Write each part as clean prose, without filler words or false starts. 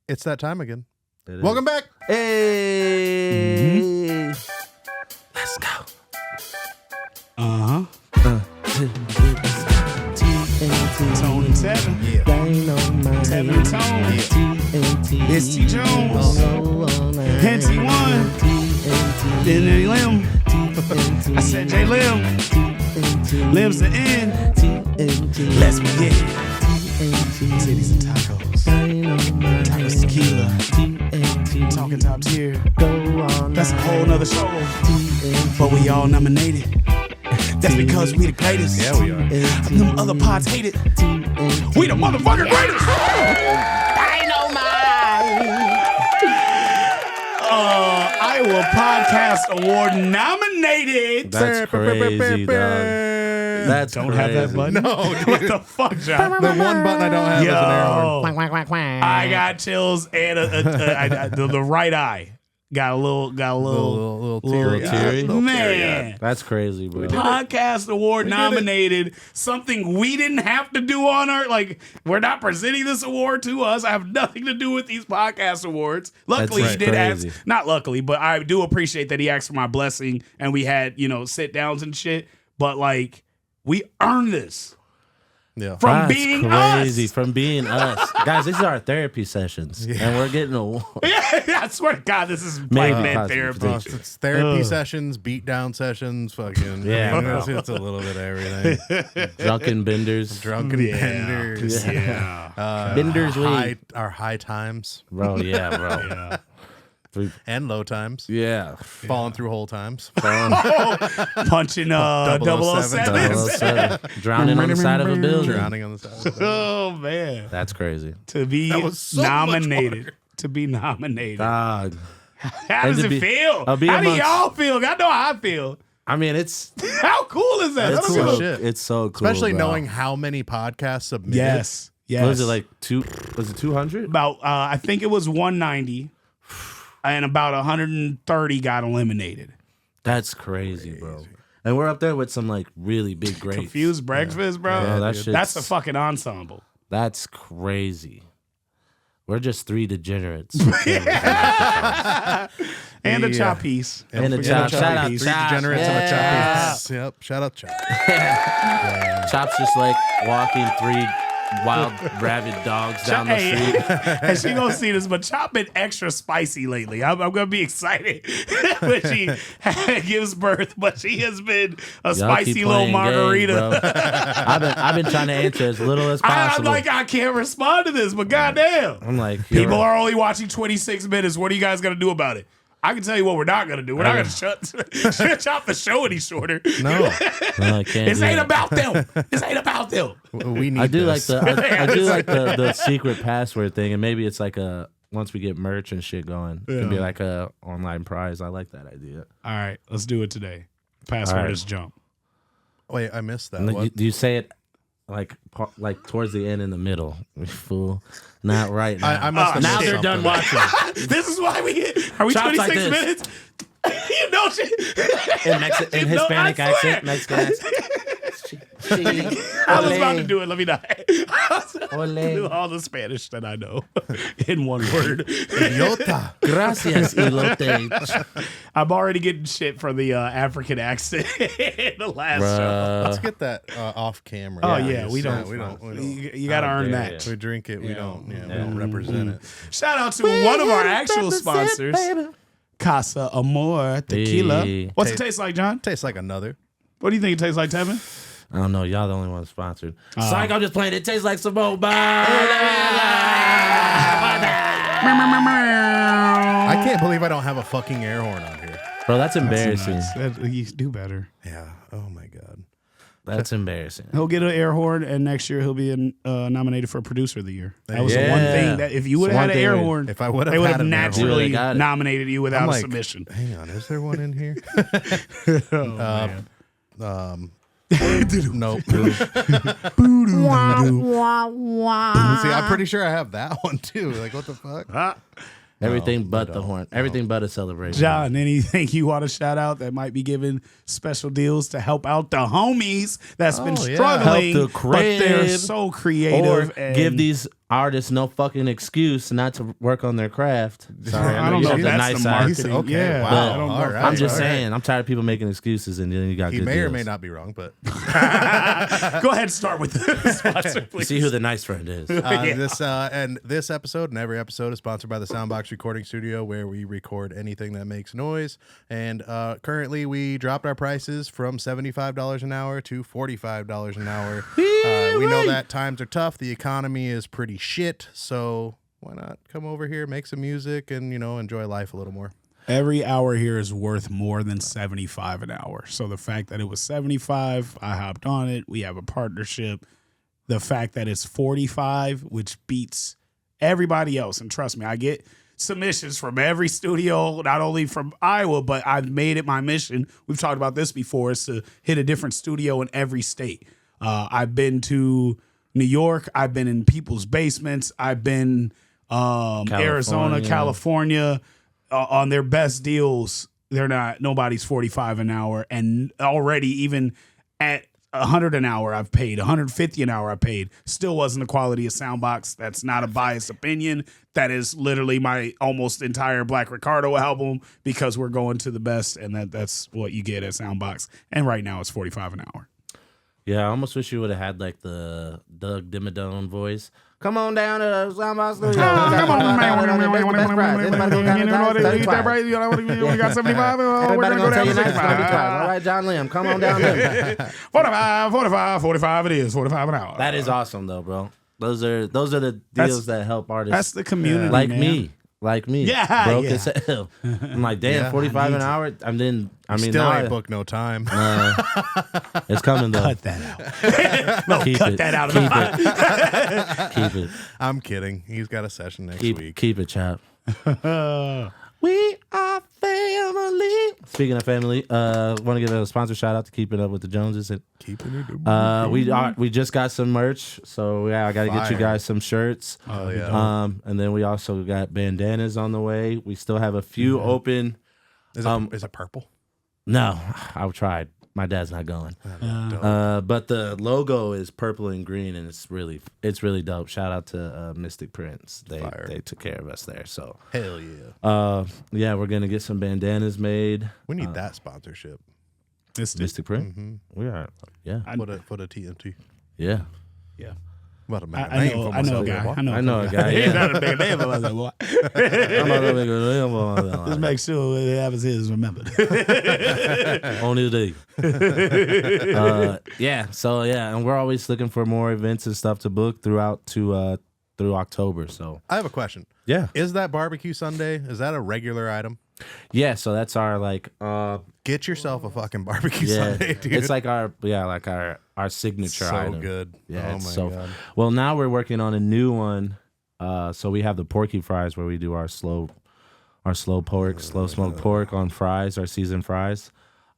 It's that time again. Welcome back. Hey. Let's go. TNT. Tone and Tevin. Yeah. Tevin and Tone. Yeah. It's T. Jones. Henty one. Tevin and Limm. I said J. Limm. Limm's the end. Let's begin. Titties and tacos. Tacos tequila. Talking top tier. That's a whole nother show. But we all nominated. That's because we the greatest. Yeah, we are. Them other pods hate it. We the motherfucking greatest. Iowa Podcast Award nominated. That's crazy, dog. That's Don't crazy. have that button? No, What the fuck, John? The one button I don't have is an air horn. I got chills and the right eye got a little teary. teary. Man, That's crazy, bro. Podcast Award nominated, something we didn't have to do on our, like, we're not presenting this award to us. I have nothing to do with these podcast awards. Luckily, That's he did crazy. ask, not luckily, but I do appreciate that he asked for my blessing and we had, sit downs and shit. But, like, we earned this. Yeah. From That's being crazy. us. From being us. Guys, these are our therapy sessions. Yeah. And we're getting awards. Yeah, I swear to God, this is Maybe black man positive therapy. It's therapy sessions, beatdown sessions, fucking. Yeah, bro. It's a little bit of everything. Drunken benders. Drunken benders. Yeah. Benders week. Our high times Bro, yeah, bro. Yeah. and low times. Yeah. Falling through whole times. Punching 007. 007. Drowning on the side of a building. Drowning on the side of the building. Oh, man. That's crazy. To be That was so much nominated. To be nominated. Dog. How does to it be- feel? I'll be How do amongst- y'all feel? I know how I feel. I mean, it's How cool is that? That's I don't cool give a- shit. it's so cool. Especially bro. knowing how many podcasts submitted. Yes. Yes. What was it like was it 200? About, I think it was 190. And about 130 got eliminated. That's crazy, bro. And we're up there with some like really big greats. Confused breakfast, bro. Yeah, that That's shit's- a fucking ensemble. That's crazy. We're just three degenerates. And a Yeah. chop piece. And a Yeah, chop. Chop. Shout out Three Chop. degenerates and a Yeah. chop. Yep. Shout out Chop. Chop's just like walking three wild rabid dogs down the street. And she gonna see this, but Chop been extra spicy lately. I'm gonna be excited when she gives birth, but she has been a Y'all spicy keep little playing margarita. games, bro. I've been trying to answer as little as I'm possible. like, I can't respond to this, but goddamn. I'm like, People are only watching 26 minutes. What are you guys gonna do about it? I can tell you what we're not gonna do. We're not gonna chop the show any shorter. No. No, I can't. This do ain't that. about them. This ain't about them. We need I do this. like I do like the secret password thing, and maybe it's like a once we get merch and shit going, it can be like a online prize. I like that idea. All right, let's do it today. Password All right. is jump. Wait, I missed that. And What? do you say it like towards the end in the middle? Fool, not right now. I must have now missed they're done something. watching. This is why we are we Chops 26 like this. minutes? You know shit. In You know, Hispanic I swear. accent, Mexican accent. I was about to do it. Let me not. Ole. Do all the Spanish that I know in one word. Idiota. Gracias, elote. I'm already getting shit for the African accent in the last show. Let's get that off camera. Oh yeah, we don't. We don't. You got to earn dare that. We drink it. We Yeah. don't. Yeah, we don't represent it. Shout out to one of our actual sponsors, Casa Amor Tequila. Hey. What's it taste like, John? Tastes like another. What do you think it tastes like, Tevin? I don't know. Y'all the only one sponsored. Psych, I'm just playing. It tastes like Simone Biles. I can't believe I don't have a fucking air horn on here. Bro, that's embarrassing. You do better. Yeah. Oh my god. That's embarrassing. He'll get an air horn, and next year he'll be nominated for Producer of the Year. That was the one Yeah. thing that if you would have had an air horn, If I would have, they would had have an air horn, naturally You would've got it. nominated you without I'm a like, submission. hang on, is there one in here? Nope. See, I'm pretty sure I have that one too. Like, what the fuck? Everything but the horn. Everything but a celebration. John, anything you want to shout out that might be giving special deals to help out the homies that's been Oh, yeah. struggling, Help the but they're crib. so Or creative and give these artists no fucking excuse not to work on their craft. Sorry, I don't know if the that's nice the side. marketing. Okay, Yeah, wow. I don't know. All right. I'm just saying, I'm tired of people making excuses, and then you got He good may or deals. may not be wrong, but Go ahead and start with the sponsor, please. See who the nice friend is. this episode and every episode is sponsored by the Soundbox Recording Studio, where we record anything that makes noise. And currently, we dropped our prices from $75 an hour to $45 an hour. We know that times are tough. The economy is pretty shit, so why not come over here, make some music, and enjoy life a little more. Every hour here is worth more than $75 an hour. So the fact that it was $75, I hopped on it. We have a partnership. The fact that it's $45, which beats everybody else. And trust me, I get submissions from every studio, not only from Iowa, but I've made it my mission. We've talked about this before, is to hit a different studio in every state. I've been to New York. I've been in people's basements. I've been Arizona, California. On their best deals, nobody's $45 an hour. And already, even at $100 an hour, I've paid $150 an hour. I paid. Still wasn't the quality of Soundbox. That's not a biased opinion. That is literally my almost entire Black Ricardo album, because we're going to the best, and that's what you get at Soundbox. And right now, it's $45 an hour. Yeah, I almost wish you would have had like the Doug Dimmadome voice. Come on down to the Soundbox Studio. Come on, man. You got 75. Everybody gonna tell you nice. All right, John Limm, come on down there. 45 it is. $45 an hour. That is awesome, though, bro. Those are the deals that help artists. That's the community, like man. Like me. Yeah, broke yeah. as hell. I'm like, damn, 45 an hour. Still ain't booked no time. It's coming though. Cut that out. No, cut that out of the pot. Keep it. I'm kidding. He's got a session next week. Keep it, chap. We are family. Speaking of family, want to give a sponsor shout out to Keeping Up with the Joneses. We just got some merch, so I got to get you guys some shirts. Oh yeah. And then we also got bandanas on the way. We still have a few open. Is it purple? No, I tried. My dad's not going. But the logo is purple and green, and it's really dope. Shout out to Mystic Prints. They took care of us there. So hell yeah. Yeah, we're gonna get some bandanas made. We need that sponsorship. Mystic Print. Mm-hmm. We are. Yeah. For the TNT. Yeah. Yeah. About to make a I name for know a myself. guy. I know a guy. He's Yeah. not a big name, but I was like, what? I'm not gonna make a name. Just make sure it happens his remembered. On his day. Yeah. So yeah, and we're always looking for more events and stuff to book through October. So I have a question. yeah. Is that barbecue Sunday? Is that a regular item? Yeah. So that's our like. Get yourself a fucking barbecue Yeah. Sunday, dude. It's like our signature so item. good. Yeah. Oh It's my God. Well, now we're working on a new one. So we have the porky fries where we do our slow smoked pork on fries, our seasoned fries.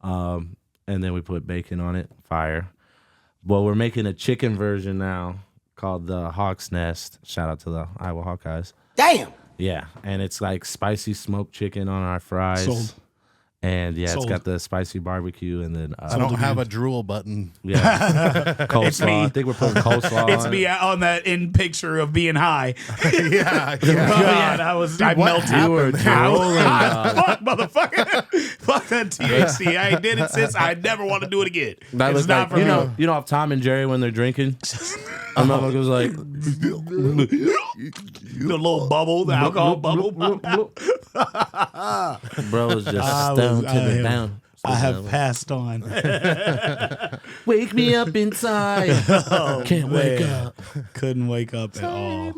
And then we put bacon on it, fire. Well, we're making a chicken version now called the Hawk's Nest. Shout out to the Iowa Hawkeyes. Damn. Yeah, and it's like spicy smoked chicken on our fries. Sold. And yeah, Sold. it's got the spicy barbecue, and then I don't have a drool button. yeah, It's me. coleslaw. I think we're putting coleslaw. It's on me it. on that in picture of being high. yeah. God, I what melted. You were drooling, dog. Fuck, motherfucker. Fuck that THC. I ain't did it since. I never want to do it again. That It's was not like, for me. you know, Tom and Jerry when they're drinking. A motherfucker was like, The little bubble, the alcohol bubble. bro was just stoned to the bone. I have passed on. Wake me up inside. Can't wake up. Couldn't wake up at all.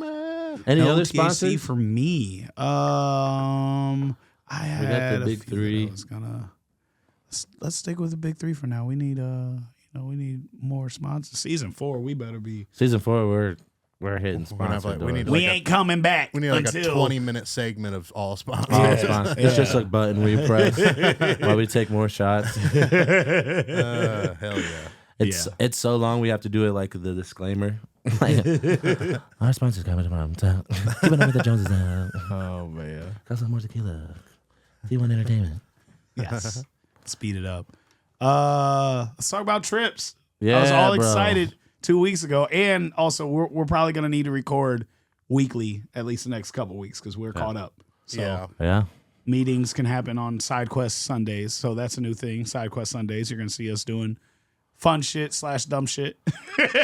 Any No other THC sponsors? for me? I had the big a few three. that I was gonna let's stick with the big three for now. We need we need more sponsors. Season 4, we better be. Season 4, we're hitting sponsor we need doors. We like ain't coming back. We need like until a 20-minute segment of all sponsors. All sponsors. It's just a button we press while we take more shots. Hell yeah. It's so long we have to do it like the disclaimer. Like, our sponsors coming from Keeping Up with the Joneses. Oh man. Got some more tequila. T1 Entertainment. Yes. Speed it up. Let's talk about trips. Yeah, I was all bro. excited 2 weeks ago, and also we're probably gonna need to record weekly, at least the next couple weeks, because we're caught up. So Yeah. meetings can happen on Side Quest Sundays. So that's a new thing. Side Quest Sundays. You're going to see us doing fun shit / dumb shit.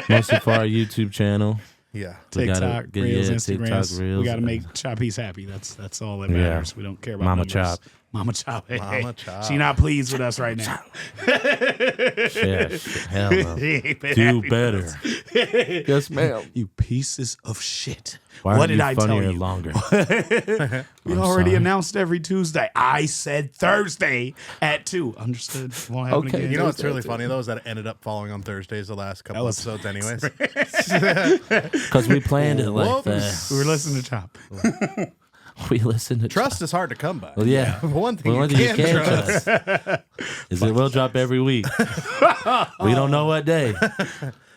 Mostly for our YouTube channel. Yeah. TikTok, Reels, Instagrams. TikTok, Reels. We got to make Choppies happy. That's all that matters. We don't care about Mama numbers. Chop. Mama Chop. Hey, Mama hey. Chop. She not pleased with us right now. Yeah, hell no. She ain't been Do happy better. with us. Yes, ma'am. You pieces of shit. Why What did I tell funnier you? longer? We already announced every Tuesday. I said Thursday at 2. Understood. Won't happen Okay. again. You know what's really funny though is that it ended up falling on Thursdays the last couple was- episodes, anyways. Because we planned it like Whoops. that. We were listening to Chop. We listened to Trust is hard to come by. Well, yeah. One thing Well, you one thing can trust. is it will drop every week. We don't know what day,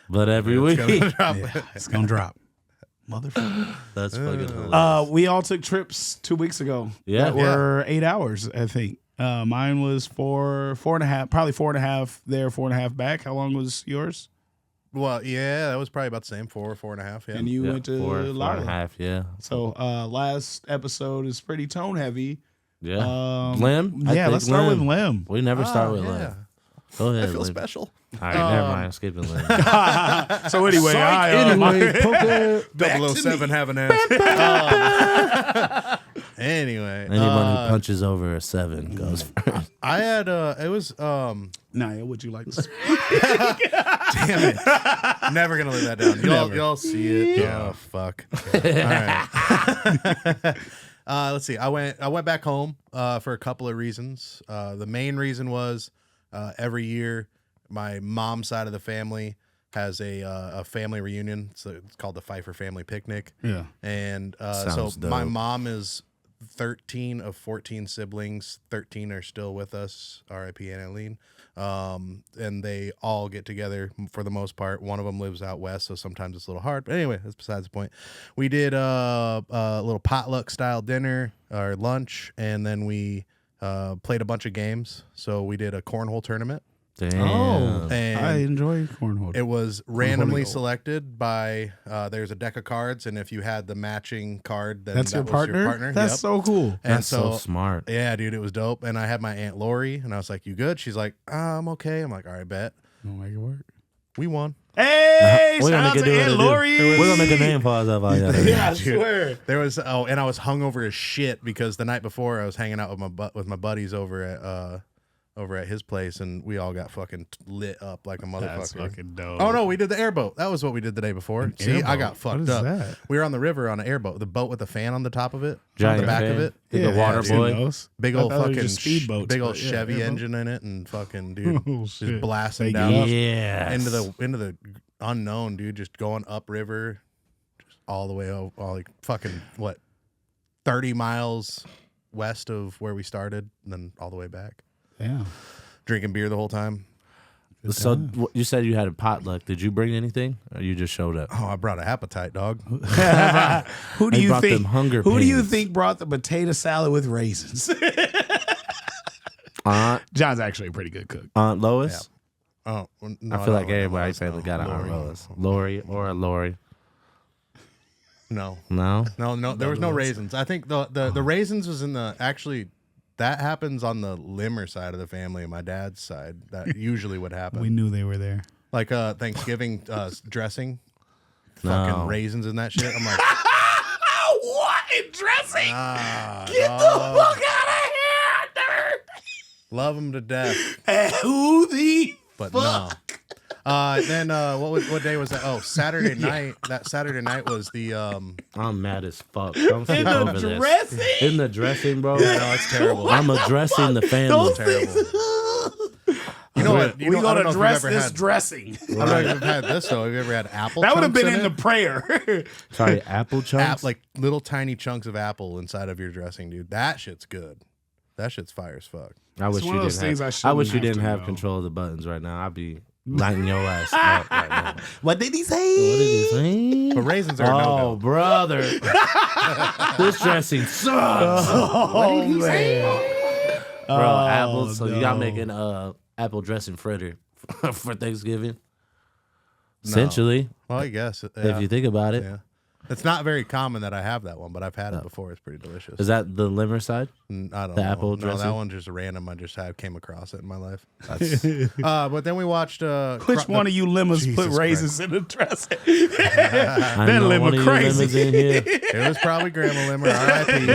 but every week. It's going to drop. Motherfucker. That's fucking hilarious. We all took trips 2 weeks ago. Yeah. That were 8 hours, I think. Mine was 4.5, probably 4.5 there, 4.5 back. How long was yours? Well, yeah, that was probably about the same. 4.5. Yeah. And you went to 4.5, Lala. yeah. So last episode is pretty tone heavy. Yeah. Lim? I Yeah, think let's start with Lim. Lim. We never start with yeah. Lim. Go ahead, I feel Lim. special. All right, never mind. I'm skipping Lim. So anyway, Anyway, 007 have an ass. Anyway, anyone who punches over a 7 goes first. I had it was Naya, would you like to speak? damn it. Never gonna live that down. Y'all see it. Yeah. Oh fuck. All right. Let's see. I went back home for a couple of reasons. The main reason was every year my mom's side of the family has a family reunion. So it's called the Pfeiffer Family Picnic. Yeah. And so Sounds my dope. mom is 13 of 14 siblings. 13 are still with us. R.I.P. Aunt Eileen. And they all get together for the most part. One of them lives out west, so sometimes it's a little hard. But anyway, that's besides the point. We did a little potluck style dinner or lunch, and then we played a bunch of games. So we did a cornhole tournament. Damn. Oh, And I enjoy cornhole. it was randomly Cornhole. selected by there's a deck of cards, and if you had the matching card, then That's that your was partner? your partner. That's Yep. so cool. And That's so smart. yeah, dude, it was dope. And I had my Aunt Lori, and I was like, "You good?" She's like, "I'm okay." I'm like, "All right, bet." Don't make it work. We won. Hey, We're shout gonna out to do Aunt it. Lori. We're gonna make a name for ourselves. All Yeah, I Dude. swear. There was and I was hungover as shit because the night before I was hanging out with my buddies over at his place, and we all got fucking lit up like a motherfucker. That's fucking dope. Oh no, we did the airboat. That was what we did the day before. See, I airboat? got fucked What is up. that? We were on the river on an airboat, the boat with the fan on the top of it, on Giant the back fan. of it. Like a water I've seen boy. those. Big I old thought they were fucking just speedboats, big old but yeah, Chevy airboat. engine in it, and fucking dude, Oh, just shit. blasting Take down it up. Yeah. into the unknown, dude. Just going upriver, just all the way all like fucking what 30 miles west of where we started, and then all the way back. Yeah. Drinking beer the whole time. So you said you had a potluck. Did you bring anything, or you just showed up? Oh, I brought an appetite, dog. Who do They you brought think? them hunger Who do you pains. think brought the potato salad with raisins? Aunt John's actually a pretty good cook. Lois. Oh, no, I feel like don't know everybody's Lois, family no. got an Aunt Lois. Lori or a Lori. No, No. there was no raisins. I think the raisins was in the actually. That happens on the Limmer side of the family, my dad's side. That usually would happen. We knew they were there. Like Thanksgiving dressing, No. fucking raisins and that shit. I'm like, What in dressing? Get the fuck out of here, nerd! love them to death, Who the but fuck? no. Then what day was that? Oh, Saturday night. That Saturday night was the I'm mad as fuck. Don't In sleep the over this. dressing? In the dressing, bro. Yeah, no, it's terrible. I'm addressing the family. Those terrible. things- You know what? You we know, I gonna don't know if dress you've ever this had. dressing. I don't know if you've had this though. Have you ever had apple? That would have chunks been in the it? prayer. Sorry, apple chunks. like little tiny chunks of apple inside of your dressing, dude. That shit's good. That shit's fire as fuck. I wish one you of those didn't things I have. shouldn't I wish you have didn't to have know. control of the buttons right now. I'd be lighting your ass up right now. What did he say? What did he say? But raisins are a Oh, no-no. brother. This dressing sucks. Oh, man. Bro, apples. So you got no. making apple dressing fritter for Thanksgiving. Essentially, Well, I guess if you think about it. yeah. It's not very common that I have that one, but I've had it before. It's pretty delicious. Is that the limmer side? I don't know. The apple No, dressing? that one just random. I just came across it in my life. But then we watched. Which one of you lemons Jesus put raisins in the dressing? I That know lemon one of you crazy. lemons in here. It was probably Grandma Limmer. R.I.P.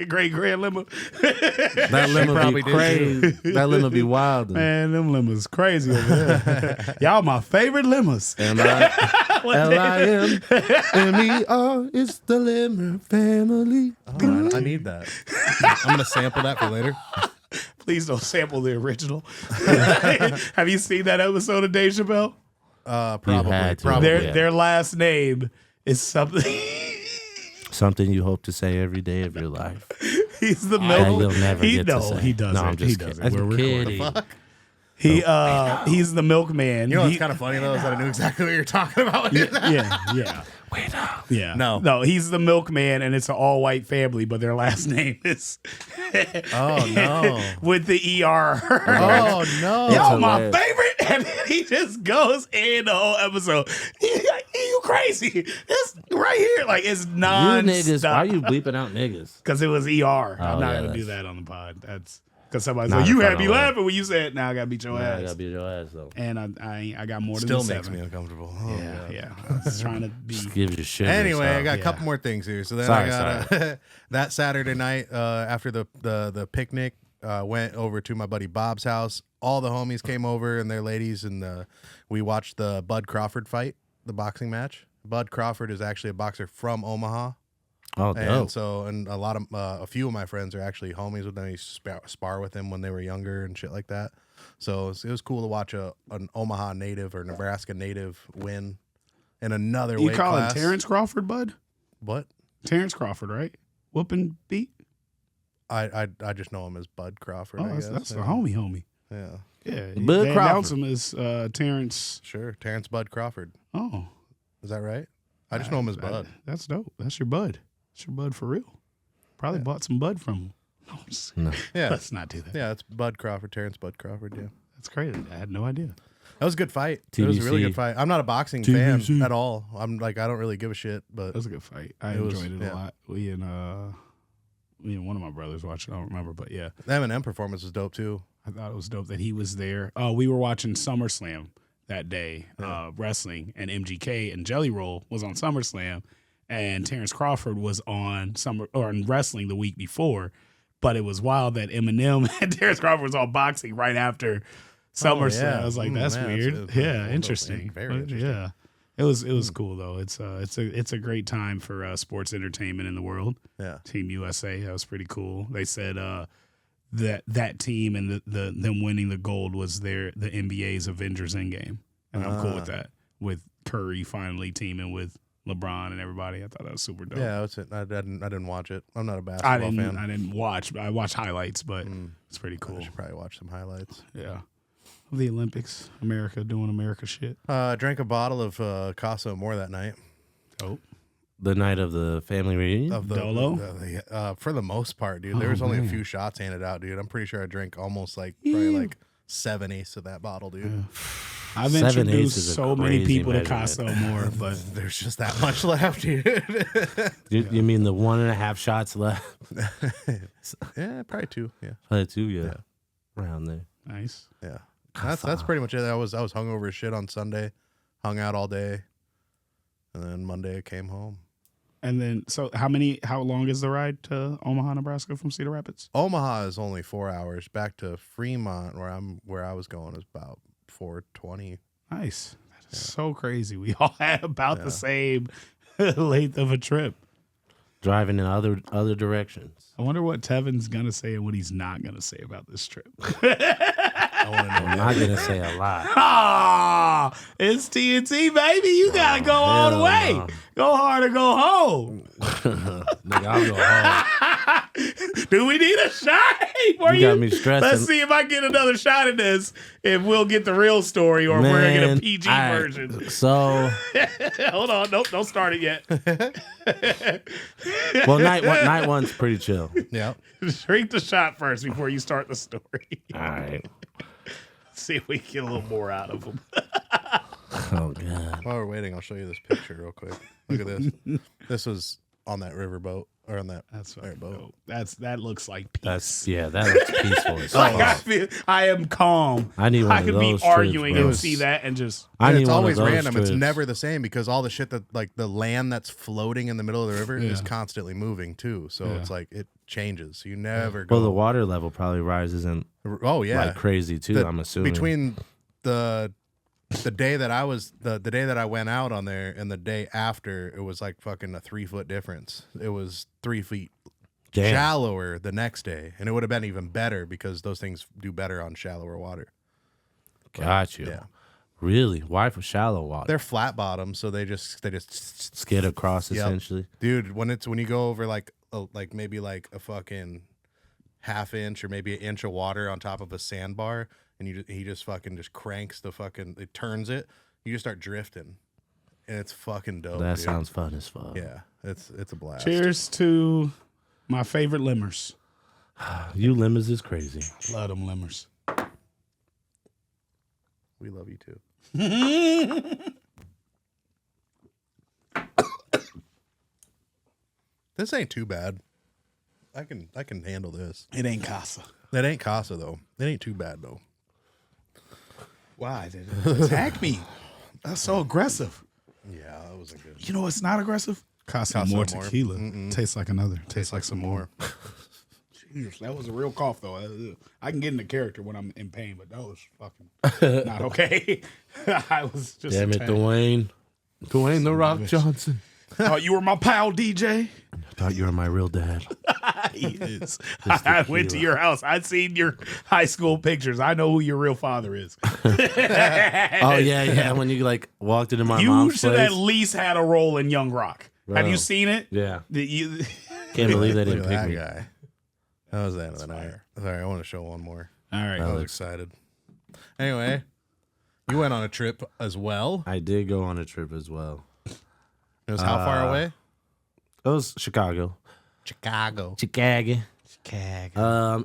Great grand lemon. That lemon probably be did, crazy. That lemon be wild. Man, them lemons crazy over there. Y'all my favorite lemons. L-I-M-M-E-R. It's the Limmer family. Oh, I need that. I'm gonna sample that for later. Please don't sample the original. Have you seen that episode of Dave Chappelle? Probably. Their last name is something. Something you hope to say every day of your life. He's the That milk. you'll never get to say. He doesn't. No, I'm just he kidding. doesn't. We're recording. kidding. He's the milkman. You know what's kind of funny though is that I knew exactly what you're talking about. Yeah. Wait up. Yeah. No. He's the milkman, and it's an all-white family, but their last name is Oh no. with the ER. Oh no. Yo, my hilarious. favorite, and then he just goes in the whole episode. He's like, you crazy? This right here, like it's You non. niggas, why are you bleeping out niggas? Because it was ER. I'm not yeah, gonna do that's- that on the pod. That's because somebody's Not like, in you had front me of her. laughing when you said, "Now I gotta beat your I ass." gotta beat your ass though. And I got more than Still the makes seven. me uncomfortable. Oh, God. Yeah. I was trying to be. Give you shit. Anyway, I got a Yeah. couple more things here. So then Sorry, I got that Saturday night after the picnic, went over to my buddy Bob's house. All the homies came over and their ladies, and we watched the Bud Crawford fight, the boxing match. Bud Crawford is actually a boxer from Omaha. Oh, And dope. so, a few of my friends are actually homies with them. I used to spar with him when they were younger and shit like that. So it was cool to watch an Omaha native or Nebraska native win in another You weight call class. it Terrence Crawford, bud? What? Terrence Crawford, right? Whooping beat. I just know him as Bud Crawford. Oh, I that's guess. the homie. Yeah, Yeah, Bud they Crawford. announce him as Terrence. sure. Terrence Bud Crawford. Oh, Is that right? I just know him as Bud. That's dope. That's your bud. That's your bud for real. Probably bought some bud from him. No, I'm just kidding. Yeah, Let's not do that. yeah. It's Bud Crawford. Terrence Bud Crawford. Yeah, That's crazy. I had no idea. that was a good fight. It was a really TBC. good fight. I'm not a boxing TBC. fan at all. I'm like, I don't really give a shit. But That was a good fight. I It was- enjoyed it yeah. a lot. We and one of my brothers watched it. I don't remember, but yeah, the Eminem performance was dope too. I thought it was dope that he was there. We were watching SummerSlam that day, wrestling, and MGK and Jelly Roll was on SummerSlam, and Terrence Crawford was on on wrestling the week before. But it was wild that Eminem and Terrence Crawford was on boxing right after SummerSlam. yeah. I was like, Mm, that's man, weird. it's Yeah, dope. interesting. Very interesting. Yeah, it was cool though. It's a great time for sports entertainment in the world. Yeah. Team USA, that was pretty cool. They said that team and them winning the gold was the NBA's Avengers Endgame, and I'm cool with that. With Curry finally teaming with LeBron and everybody, I thought that was super dope. Yeah, that's it. I didn't watch it. I'm not a I basketball fan. didn't watch. I watched highlights, but it's pretty I cool. should probably watch some highlights. Yeah, the Olympics, America doing America shit. Drank a bottle of Casa Amor that night. Oh, The night of the family reunion. Of the Dolo? for the most part, dude. There was only a man. few shots handed out, dude. I'm pretty sure I drank almost probably like 7/8 of that bottle, dude. I've 7/8 introduced is a so many crazy people to measurement. Casa more, but There's just that much left, dude. You mean the 1.5 shots left? Yeah, probably 2. Yeah, Two, yeah. Around there. nice. yeah. That's pretty much it. I was hungover as shit on Sunday, hung out all day, and then Monday I came home. And then, so how long is the ride to Omaha, Nebraska from Cedar Rapids? Omaha is only 4 hours. Back to Fremont, where I was going, is about 4:20. Nice. That is so crazy. We all had about the same length of a trip. Driving in other directions. I wonder what Tevin's going to say and what he's not going to say about this trip. I want to know. I'm not gonna say a lot. Ah, it's TNT, baby. You got to go all the hell way. no. Go hard or go home. Nigga, I'll go home. Do we need a shot? You got me stressing. Let's see if I get another shot at this, if we'll get the real story or we're going to get a PG version. So, Hold on. Nope, don't start it yet. well, night one's pretty chill. Yeah. Drink the shot first before you start the story. All right. See if we can get a little more out of them. Oh God. While we're waiting, I'll show you this picture real quick. Look at this. This was on that riverboat or on that boat. That looks like peace. That looks peaceful as Like fuck. I am calm. I need one I of could those be arguing trips, bro. and see that and just. And need it's one of always those random. trips. It's never the same because all the shit that like the land that's floating in the middle of the river is constantly moving too. So it's like it changes. So you never go. Well, the water level probably rises in like crazy too. I'm assuming between the day that I was the day that I went out on there and the day after, it was like fucking a 3-foot difference. It was 3 feet shallower the next day, and it would have been even better because those things do better on shallower water. Got you. Yeah. Really? Why for shallow water? They're flat bottom, so they just skid across essentially. Dude, when you go over like maybe like a fucking half inch or maybe an inch of water on top of a sandbar, and he just fucking just cranks it turns it, you just start drifting, and it's fucking dope. That dude. sounds fun as fuck. Yeah, it's a blast. Cheers to my favorite limmers. You limbers is crazy. Love them limmers. We love you too. This ain't too bad. I can handle this. It ain't Casa. That ain't Casa though. It ain't too bad though. Why did it attack me? That's so aggressive. Yeah, that wasn't good. You know what's not aggressive? Casa more tequila. Tastes like another. Tastes like some more. Jeez, that was a real cough though. I can get into character when I'm in pain, but that was fucking not okay. I was just. Damn it, Dwayne the Rock Johnson. Thought you were my pal, DJ. I thought you were my real dad. He is. I went to your house. I'd seen your high school pictures. I know who your real father is. Oh yeah. When you like walked into my mom's place. You should at least had a role in Young Rock. Bro. Have you seen it? Yeah. You, Can't believe they didn't Look at pick that me. guy. That was the end of the night. Sorry, I want to show one more. all right. I was excited. Anyway, you went on a trip as well. I did go on a trip as well. It was how far away? It was Chicago. Chicago.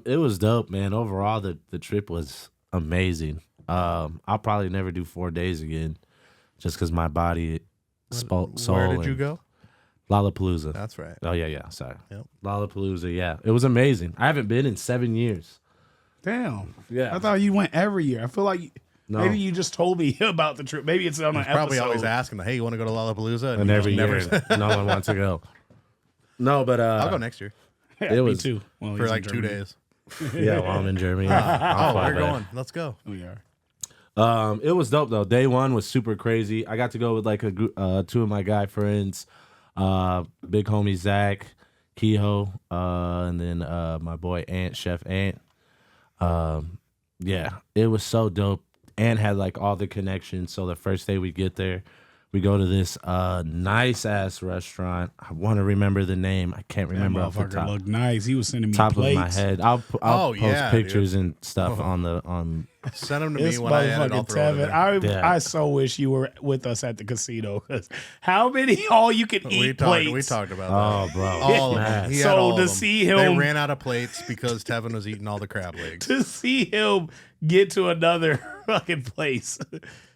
It was dope, man. Overall, the trip was amazing. I'll probably never do 4 days again, just because my body, soul. Where did you go? Lollapalooza. That's right. Oh yeah. Sorry. Yep. Lollapalooza. Yeah, it was amazing. I haven't been in 7 years. Damn. Yeah. I thought you went every year. I feel like No. maybe you just told me about the trip. Maybe it's on an Probably episode. always asking, hey, you want to go to Lollapalooza? And you every never year, no one wants to go. No, but I'll go next year Yeah, It me was- too. Well, for he's in like 2 Germany. days. yeah, while I'm in Germany, I'll fly We're back. going. Let's go. We are. It was dope though. Day one was super crazy. I got to go with like a group, 2 of my guy friends, big homie Zach, Kehoe, and then my boy Chef Ant. Yeah, it was so dope. Ant had like all the connections. So the first day we get there, we go to this nice ass restaurant. I want to remember the name. I can't remember off the Motherfucker top. looked nice. He was sending me Top plates. of my head. I'll post yeah, pictures and stuff on. Send them to This me when I edit. I'll motherfucking throw it in Tevin. there. I so wish you were with us at the casino. 'Cause how many all you can eat plates? We talked about Oh, that. bro. All of Man. them. He had So all to of them. see him- They ran out of plates because Tevin was eating all the crab legs. To see him get to another fucking place.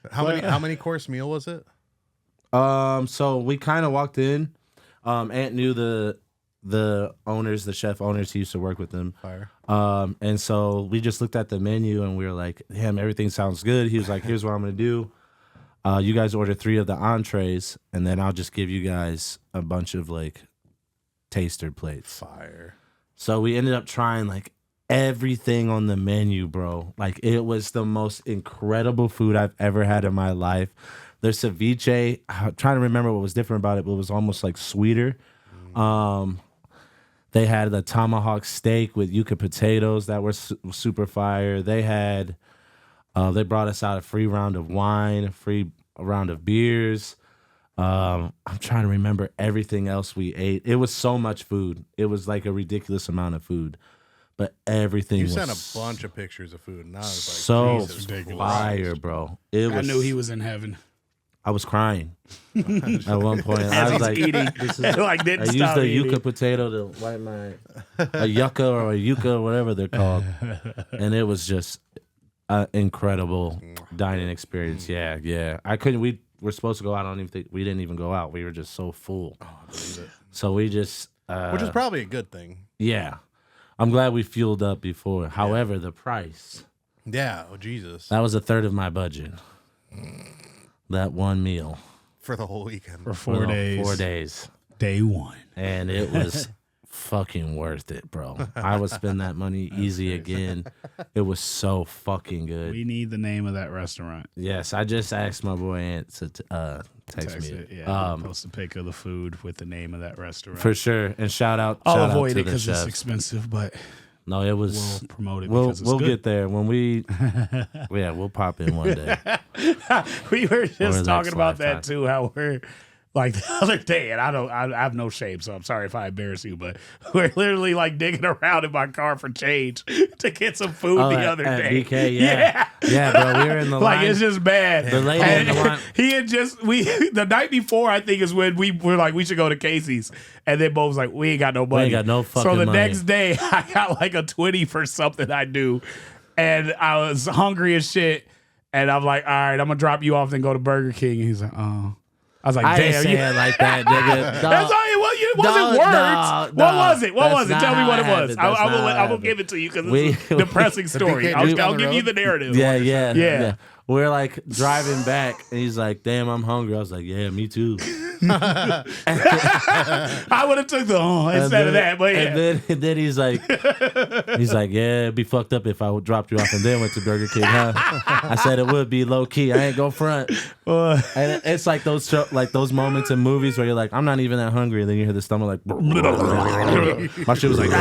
How many course meal was it? So we kind of walked in. Ant knew the owners, the chef owners. He used to work with them. Fire. And so we just looked at the menu and we were like, damn, everything sounds good. He was like, here's what I'm gonna do. You guys order 3 of the entrees, and then I'll just give you guys a bunch of like taster plates. Fire. So we ended up trying like everything on the menu, bro. Like it was the most incredible food I've ever had in my life. Their ceviche, I'm trying to remember what was different about it, but it was almost like sweeter. They had the tomahawk steak with yuca potatoes that were super fire. They had, they brought us out a free round of wine, a free round of beers. I'm trying to remember everything else we ate. It was so much food. It was like a ridiculous amount of food, but everything You was sent a bunch of pictures of food, and I was like, so Jesus fire, Christ. bro. It was. I knew he was in heaven. I was crying at one point. I was He's like, eating. this is, Like didn't I used stop the eating. yuca potato to wipe my a yucca or a yucca, whatever they're called, and it was just. an incredible dining experience. Yeah. We were supposed to go out. I don't even think we didn't even go out. We were just so full. Oh, I believe it. So we just, which is probably a good thing. Yeah, I'm glad we fueled up before. However, the price. Yeah. Oh, Jesus. That was a third of my budget. That one meal For the whole weekend. For 4 days. 4 days. Day one. And it was fucking worth it, bro. I would spend that money easy again. It was so fucking good. We need the name of that restaurant. Yes, I just asked my boy Ant to text me. It. Yeah, post a pic of the food with the name of that restaurant. For sure. And shout out I'll out avoid to it the because it's chefs. expensive, but No, it was. we'll promote it because it's We'll good. get there when we. Yeah, we'll pop in one day. We were Or just talking next about lifetime. that too. How we're like the other day, and I have no shame, so I'm sorry if I embarrass you, but we're literally like digging around in my car for change to get some food the other at day. BK, yeah, bro. We were in the Like line. it's just bad. The lady in the line. He had just the night before, I think, is when we were like we should go to Casey's, and then Bo was like, we ain't got no money. ain't got no fucking So the money. next day, I got like a 20 for something I do, and I was hungry as shit, and I'm like, all right, I'm gonna drop you off and go to Burger King. And he's like, oh. I was like, I didn't damn, say you. it like that, nigga. That's all it wasn't words. What was it? What That's was it? Tell me not what it how it was. happened. I will give it to you because it's a depressing story. BK I'll down I'll the give you road? the narrative. Yeah. We're like driving back, and he's like, "Damn, I'm hungry." I was like, "Yeah, me too." I would have took the instead of that, but yeah. And then he's like, "Yeah, it'd be fucked up if I dropped you off and then went to Burger King." Huh? I said it would be low key. I ain't go front. And it's like those moments in movies where you're like, "I'm not even that hungry," and then you hear the stomach like, my shit was like,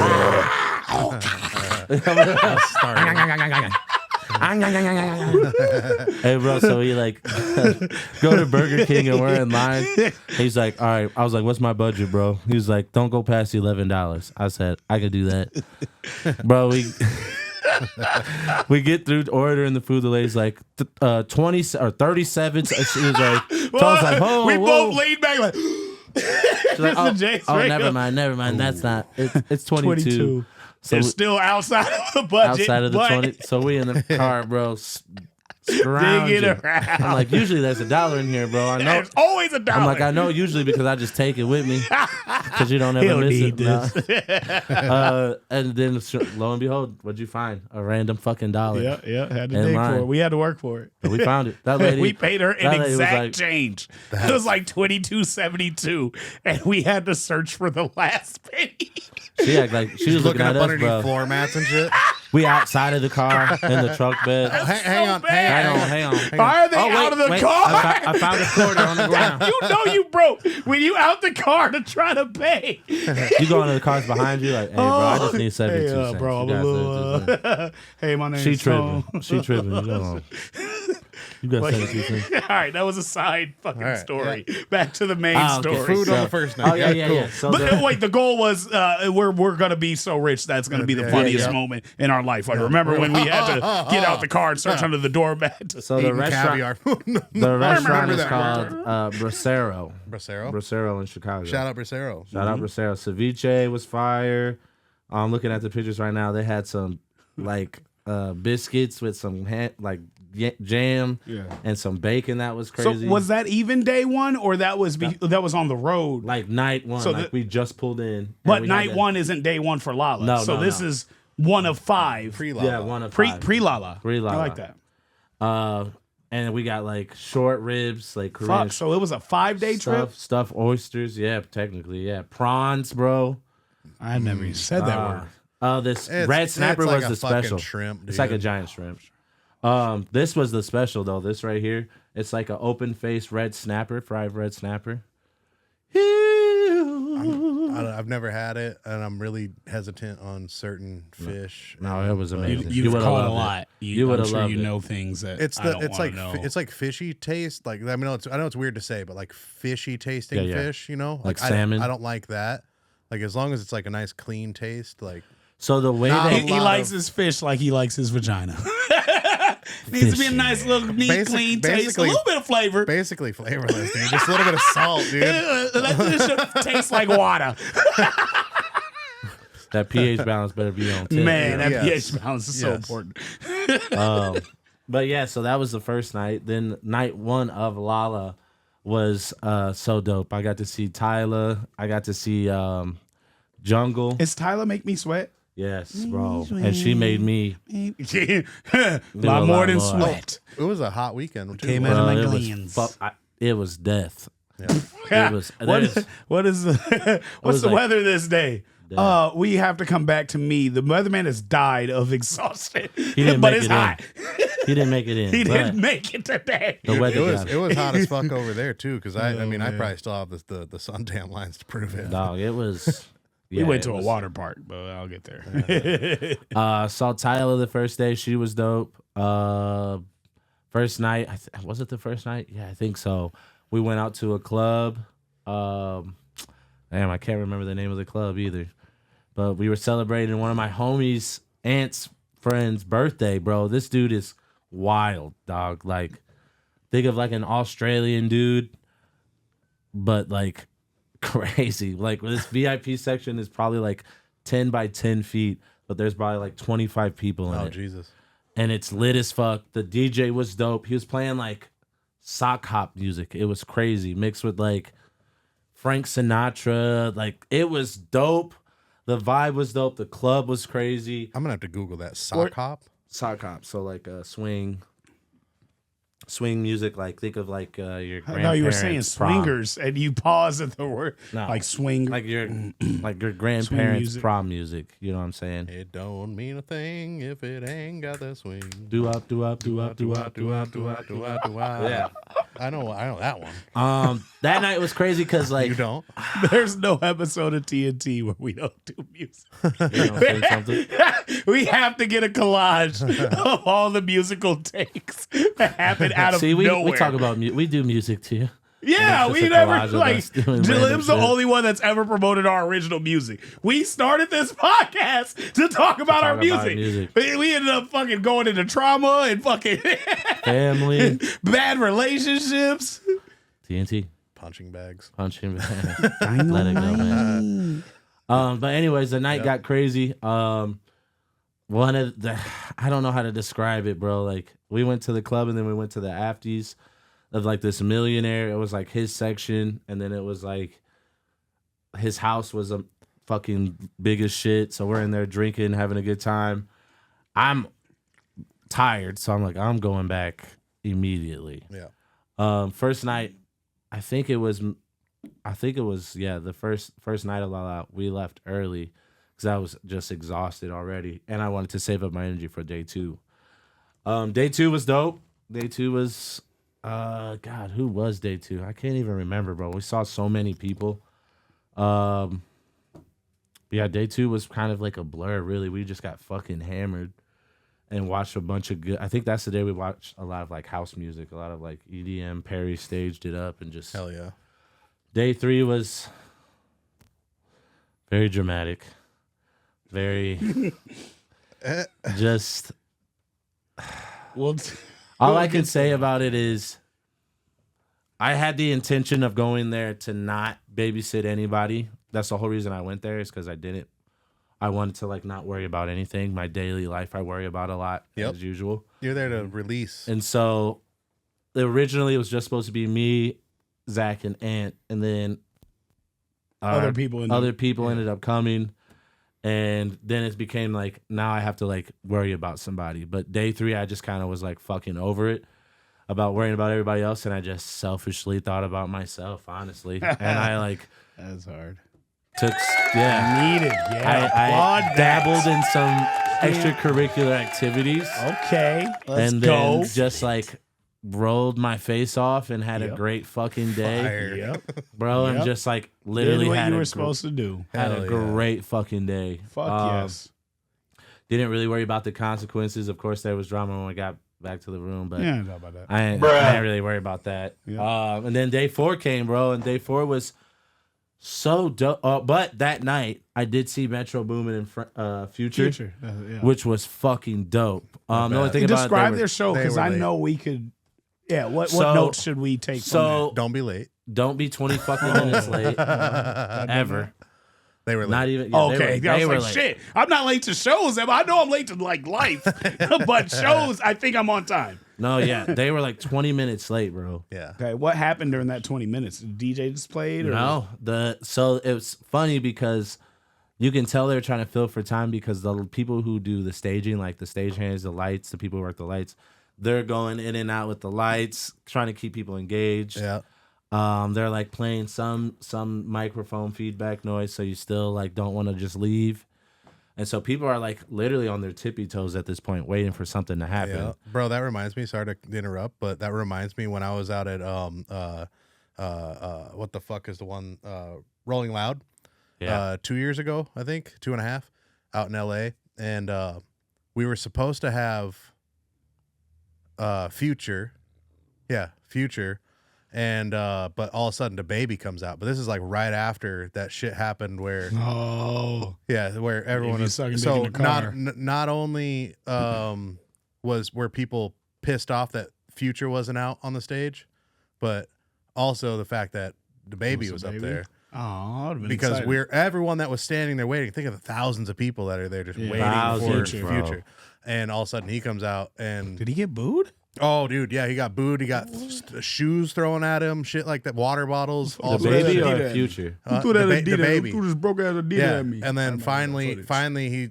hey bro, so we like go to Burger King and we're in line. He's like, all right. I was like, what's my budget, bro? He was like, don't go past $11. I said, I could do that. Bro, we get through ordering the food. The lady's like 20 or 37. She was like, we both laid back like she's like, oh, never mind. That's not. It's 22. So it's still outside of the budget. Outside of the 20. So we in the car, bro. Scrounging. Digging around. I'm like, usually there's $1 in here, bro. I know. There's always $1. I'm like, I know usually because I just take it with me because you don't ever miss need it. this. No. And then lo and behold, what'd you find? A random fucking $1. Yeah. Had to In dig line. for it. We had to work for it. But we found it. That lady. We paid her that an lady was exact like, change. It was like $22.72, and we had to search for the last penny. She act like she was looking up at us, underneath bro. floor mats and shit. We outside of the car in the truck bed. Hang on. Hang on. Why are they out of the car? I found a quarter on the ground. You know you broke when you out the car to try to pay. You go into the cars behind you like, hey, bro, I just need 72 Hey, cents. bro, I'm You a got little. 72 cents. Hey, my name's She Stone. tripping. You got 72 cents. All right, that was a side fucking right, story. Back to the main Okay. story. Food on the first night. Oh, yeah. So But wait, the goal was we're gonna be so rich that's gonna be the funniest moment in our life. Like remember when we had to get out the car and search under the doormat? So the Eating restaurant, caviar. the restaurant remember is that called Bracero. Bracero. Bracero in Chicago. Shout out Bracero. Shout out Bracero. Ceviche was fire. I'm looking at the pictures right now. They had some like biscuits with some jam and some bacon. That was crazy. So was that even day one, or that was that was on the road? like night one? So we just pulled in. But night one isn't day one for Lala. No, so no, this no. is one of 5. Pre-Lala. Yeah, one of Pre five. Lala. Pre-Lala. I like that. And we got like short ribs, like Korean Fuck. So it was a 5-day trip. stuffed oysters. Yeah, technically, yeah. Prawns, bro. I never even said that word. This It's- red it's snapper like was a the fucking special. shrimp, It's like a dude. giant shrimp. This was the special though. This right here, it's like an open faced red snapper, fried red snapper. I've never had it, and I'm really hesitant on certain fish. No, it was amazing. You've would've caught a loved it. lot. You I'm would've sure loved you it. know things that It's I don't it's wanna like know. it's like fishy taste. Like I know it's weird to say, but like fishy tasting Yeah. fish. You know, Like I salmon? don't like that. Like as long as it's like a nice clean taste. Like So the way Nah, they He lot likes of- his fish like he likes his vagina. Needs to be a nice little neat, clean taste, a basically- little bit of flavor. basically flavorless, dude. Just a little bit of salt, dude. That fish should taste like water. that pH balance better be on tip. Man, that Yes. pH balance is so Yes. important. But yeah, so that was the first night. Then night one of Lala was so dope. I got to see Tyler. I got to see Jungle. Is Tyler make me sweat? Yes, bro. And she made me a lot more than sweat. It was a hot weekend too. Came out of my glands. It was death. Yeah. It was. What's the weather this day? We have to come back to me. The weatherman has died of exhaustion. But it's hot. He didn't make it in. He didn't make it today. The weather it was hot as fuck over there too. Because I probably still have the suntan lines to prove it. Dog, it was. We went to a water park, but I'll get there. Saw Tyler the first day. She was dope. First night, was it the first night? Yeah, I think so. We went out to a club. Damn, I can't remember the name of the club either. But we were celebrating one of my homies' aunt's friend's birthday, bro. This dude is wild, dog. Like, think of like an Australian dude, but like crazy. Like, this VIP section is probably like 10 by 10 feet, but there's probably like 25 people in it. Oh, Jesus. And it's lit as fuck. The DJ was dope. He was playing like sock hop music. It was crazy, mixed with like Frank Sinatra. Like, it was dope. The vibe was dope. The club was crazy. I'm gonna have to Google that. Sock hop. Sock hop. So like swing music. Like, think of like your grandparents. I know you were saying prom. swingers, and you paused at the word like swing, like your grandparents' prom music. You know what I'm saying? It don't mean a thing if it ain't got that swing. Do up, do up, do up, do up, do up, do up, do up, do up. Yeah, I know that one. That night was crazy because like you don't. There's no episode of TNT where we don't do music. You know, say something. We have to get a collage of all the musical takes that happen out of nowhere. We talk about we do music too. Yeah, we never like. Lim's the only one that's ever promoted our original music. We started this podcast to talk about our music. We ended up fucking going into trauma and fucking family, bad relationships. TNT Punching bags. Let it go, man. But anyways, the night got crazy. I don't know how to describe it, bro. Like, we went to the club and then we went to the afties of like this millionaire. It was like his section, and then it was like his house was a fucking big as shit. So we're in there drinking, having a good time. I'm tired, so I'm like, I'm going back immediately. Yeah. First night, I think it was the first night of Lala. We left early because I was just exhausted already, and I wanted to save up my energy for day two. Day two was dope. Day two was, God, who was day two? I can't even remember, bro. We saw so many people. Yeah, day two was kind of like a blur, really. We just got fucking hammered and watched a bunch of good. I think that's the day we watched a lot of like house music, a lot of like EDM. Perry staged it up and just. Hell yeah. Day three was very dramatic, very just. Well, all I can say about it is I had the intention of going there to not babysit anybody. That's the whole reason I went there, is because I wanted to like not worry about anything. My daily life I worry about a lot as usual. You're there to release. And so originally it was just supposed to be me, Zach, and Ant, and then other people ended up coming. And then it became like, now I have to like worry about somebody. But day three, I just kind of was like fucking over it about worrying about everybody else. And I just selfishly thought about myself, honestly. And I like. That's hard. Needed. Yeah. I dabbled in some extracurricular activities. Okay. Let's and go. Then just like rolled my face off and had a great fucking day. Bro, and just like literally did what had you were supposed to do. Had a great fucking day. Fuck yes. Didn't really worry about the consequences. Of course, there was drama when we got back to the room, but yeah, know about that. I didn't really worry about that. Yeah. And then day 4 came, bro, and day 4 was so dope. But that night, I did see Metro Boomin and Future. Which was fucking dope. The only thing about describe their show, because I know we could. Yeah, what notes should we take from that? Don't be late. Don't be 20 fucking minutes late. Ever. They were late. Not even. Yeah, Okay, I was like, late. shit. I'm not late to shows. I know I'm late to like life, but shows, I think I'm on time. No, yeah, they were like 20 minutes late, bro. Yeah. Okay, what happened during that 20 minutes? The DJ just played? Or? No, so it was funny because you can tell they're trying to fill for time because the people who do the staging, like the stagehands, the lights, the people who work the lights, they're going in and out with the lights, trying to keep people engaged. Yeah. They're like playing some microphone feedback noise, so you still like don't want to just leave. And so people are like literally on their tippy toes at this point, waiting for something to happen. Yeah. Bro, that reminds me, sorry to interrupt, but that reminds me when I was out at what the fuck is the one Rolling Loud? Yeah. 2 years ago, I think, 2.5, out in LA. And we were supposed to have Future. Yeah, Future. And but all of a sudden the baby comes out. But this is like right after that shit happened where where everyone was so not only were people pissed off that Future wasn't out on the stage, but also the fact that the baby was up there. Oh, because excited. everyone that was standing there waiting. Think of the thousands of people that are there just waiting for Future. And all of a sudden he comes out and did he get booed? Oh, dude, yeah, he got booed. He got shoes thrown at him, shit like that, water bottles. The baby or Future? Who threw that the baby. Who just broke out Adidas at me? And then finally,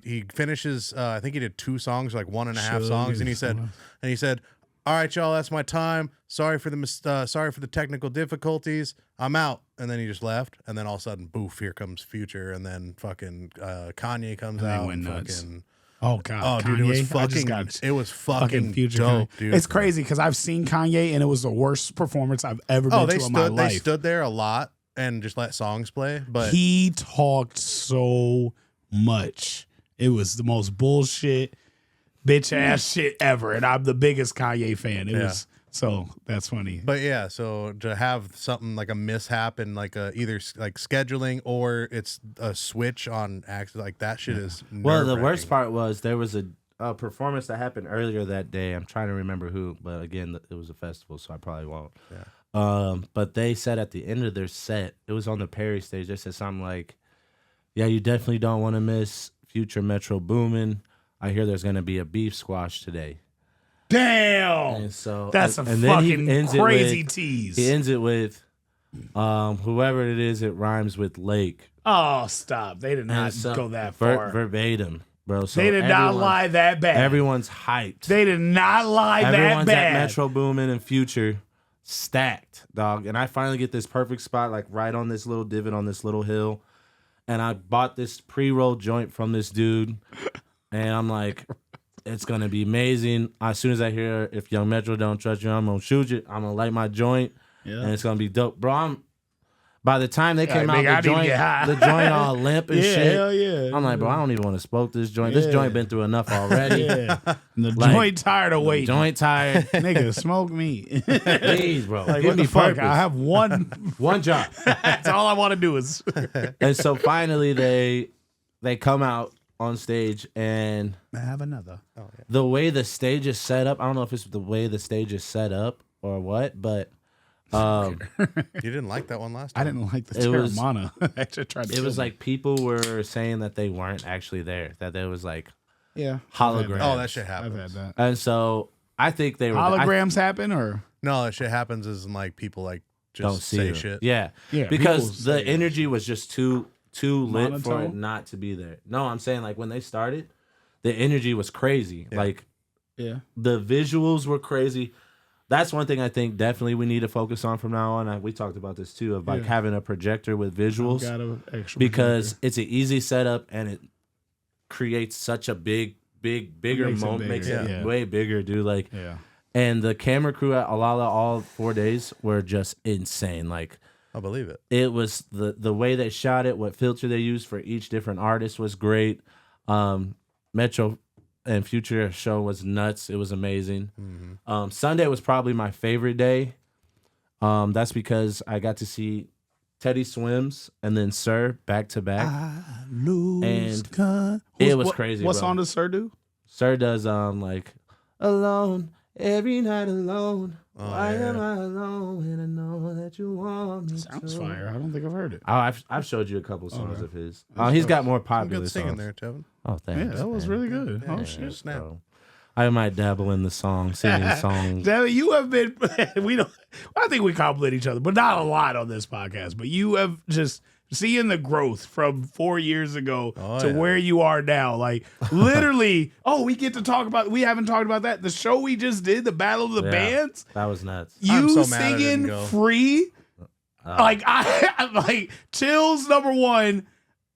he finishes. I think he did 2 songs, like 1.5 songs, and he said, "All right, y'all, that's my time. Sorry for the technical difficulties. I'm out." And then he just left. And then all of a sudden, boof, here comes Future, and then fucking Kanye comes out. Went and nuts. Fucking. Oh God! Oh, dude, Kanye? it was fucking Future dope, Kanye. dude. It's crazy because I've seen Kanye and it was the worst performance I've ever been to in my life. They stood there a lot and just let songs play, but he talked so much. It was the most bullshit, bitch ass shit ever, and I'm the biggest Kanye fan. It was so that's funny. But yeah, so to have something like a mishap and like either like scheduling or it's a switch on act like that shit is well. The worst part was there was a performance that happened earlier that day. I'm trying to remember who, but again, it was a festival, so I probably won't. Yeah. But they said at the end of their set, it was on the Perry stage. They said something like, "Yeah, you definitely don't want to miss Future Metro Boomin. I hear there's gonna be a beef squash today." Damn. And so that's a fucking crazy tease. He ends it with whoever it is, it rhymes with Lake. Oh, stop. They did not go that far. Verbatim, bro. So they did not lie that bad. Everyone's hyped. They did not lie that bad. Everyone's at Metro Boomin and Future stacked, dog. And I finally get this perfect spot, like right on this little divot on this little hill. And I bought this pre-roll joint from this dude. And I'm like, it's going to be amazing. As soon as I hear, if Young Metro don't trust you, I'm going to shoot you. I'm going to light my joint. Yeah. And it's going to be dope. Bro, by the time they came out, the joint all limp and shit. Hell yeah. I'm like, bro, I don't even want to smoke this joint. This joint been through enough already. And the joint tired of waiting. Joint tired. Nigga, smoke me. Please, bro. Like, give me purpose. I have one job. That's all I want to do is. And so finally they come out on stage and I have another. Oh, yeah. The way the stage is set up, I don't know if it's the way the stage is set up or what, but you didn't like that one last time. I didn't like the Terramana. I actually tried to. It was like people were saying that they weren't actually there, that there was like holograms. Oh, that shit happens. I've had that. And so I think they were holograms happen or no, that shit happens is like people like just don't say shit. Yeah, because the energy was just too lit for it not to be there. No, I'm saying like when they started, the energy was crazy. Yeah. Like, the visuals were crazy. That's one thing I think definitely we need to focus on from now on. We talked about this too, of like having a projector with visuals, because it's an easy setup and it creates such a bigger moment, makes it way bigger, dude. Like, and the camera crew at all 4 days were just insane. Like, I believe it. It was the way they shot it, what filter they used for each different artist was great. Metro and Future show was nuts. It was amazing. Mm-hmm. Sunday was probably my favorite day. That's because I got to see Teddy Swims and then Sir back to back. It was crazy. What bro. song does Sir do? Sir does like Alone Every night alone. Oh, Why yeah. am I alone when I know that you want me Sounds to? fire. I don't think I've heard it. Oh, I've showed you a couple songs of his. That's He's dope. got more Some popular good singing songs. there, Tevin. Oh, thanks. Yeah, that was man. really good. Yeah, Oh yeah, shit. snap. Bro. I might dabble in the singing songs. Devin, you have been. We don't. I think we compliment each other, but not a lot on this podcast. But you have just seeing the growth from 4 years ago to where you are now. Like literally. We get to talk about. We haven't talked about that. The show we just did, the Battle of the Bands. That was nuts. I'm You so mad I didn't singing go. free. Like I like chills. Number one,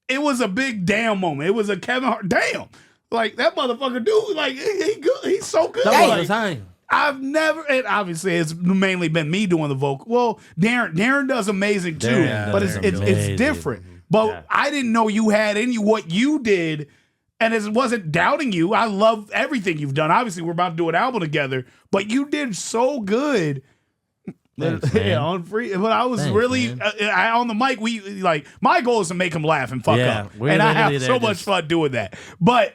it was a big damn moment. It was a Kevin Hart. Damn. Like that motherfucker dude, like he good. He's so good. That was Like, the time. I've never, and obviously it's mainly been me doing the vocal. Well, Darren does amazing too, Darren but does it's amazing. different. But Yeah. I didn't know you had in you what you did, and it wasn't doubting you. I love everything you've done. Obviously, we're about to do an album together, but you did so good. Thanks, man. On free, but I was Thanks, really man. on the mic. We like my goal is to make him laugh and fuck Yeah, up, we're and I literally have so there much just- fun doing that. But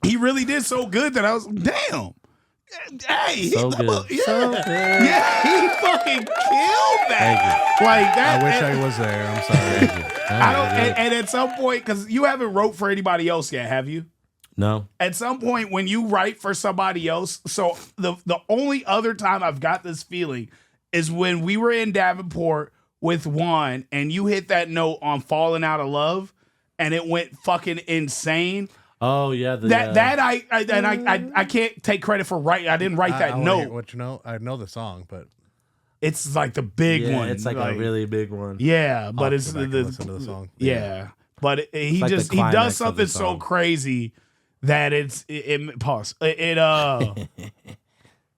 he really did so good that I was damn. Hey, So he, good. yeah, So good. yeah, he fucking killed that. Like that. I wish and, I was there. I'm sorry. I don't. And at some point, because you haven't wrote for anybody else yet, have you? No. At some point, when you write for somebody else, so the only other time I've got this feeling is when we were in Davenport with Juan, and you hit that note on "Falling Out of Love," and it went fucking insane. Oh yeah. I can't take credit for writing. I didn't write that I wanna note. hear what you know? I know the song, but It's like the big yeah, one. It's like a really big one. yeah, I'll but have it's to go back and listen to the song. Yeah, but he like the just he climax does of the something so song. crazy that pause.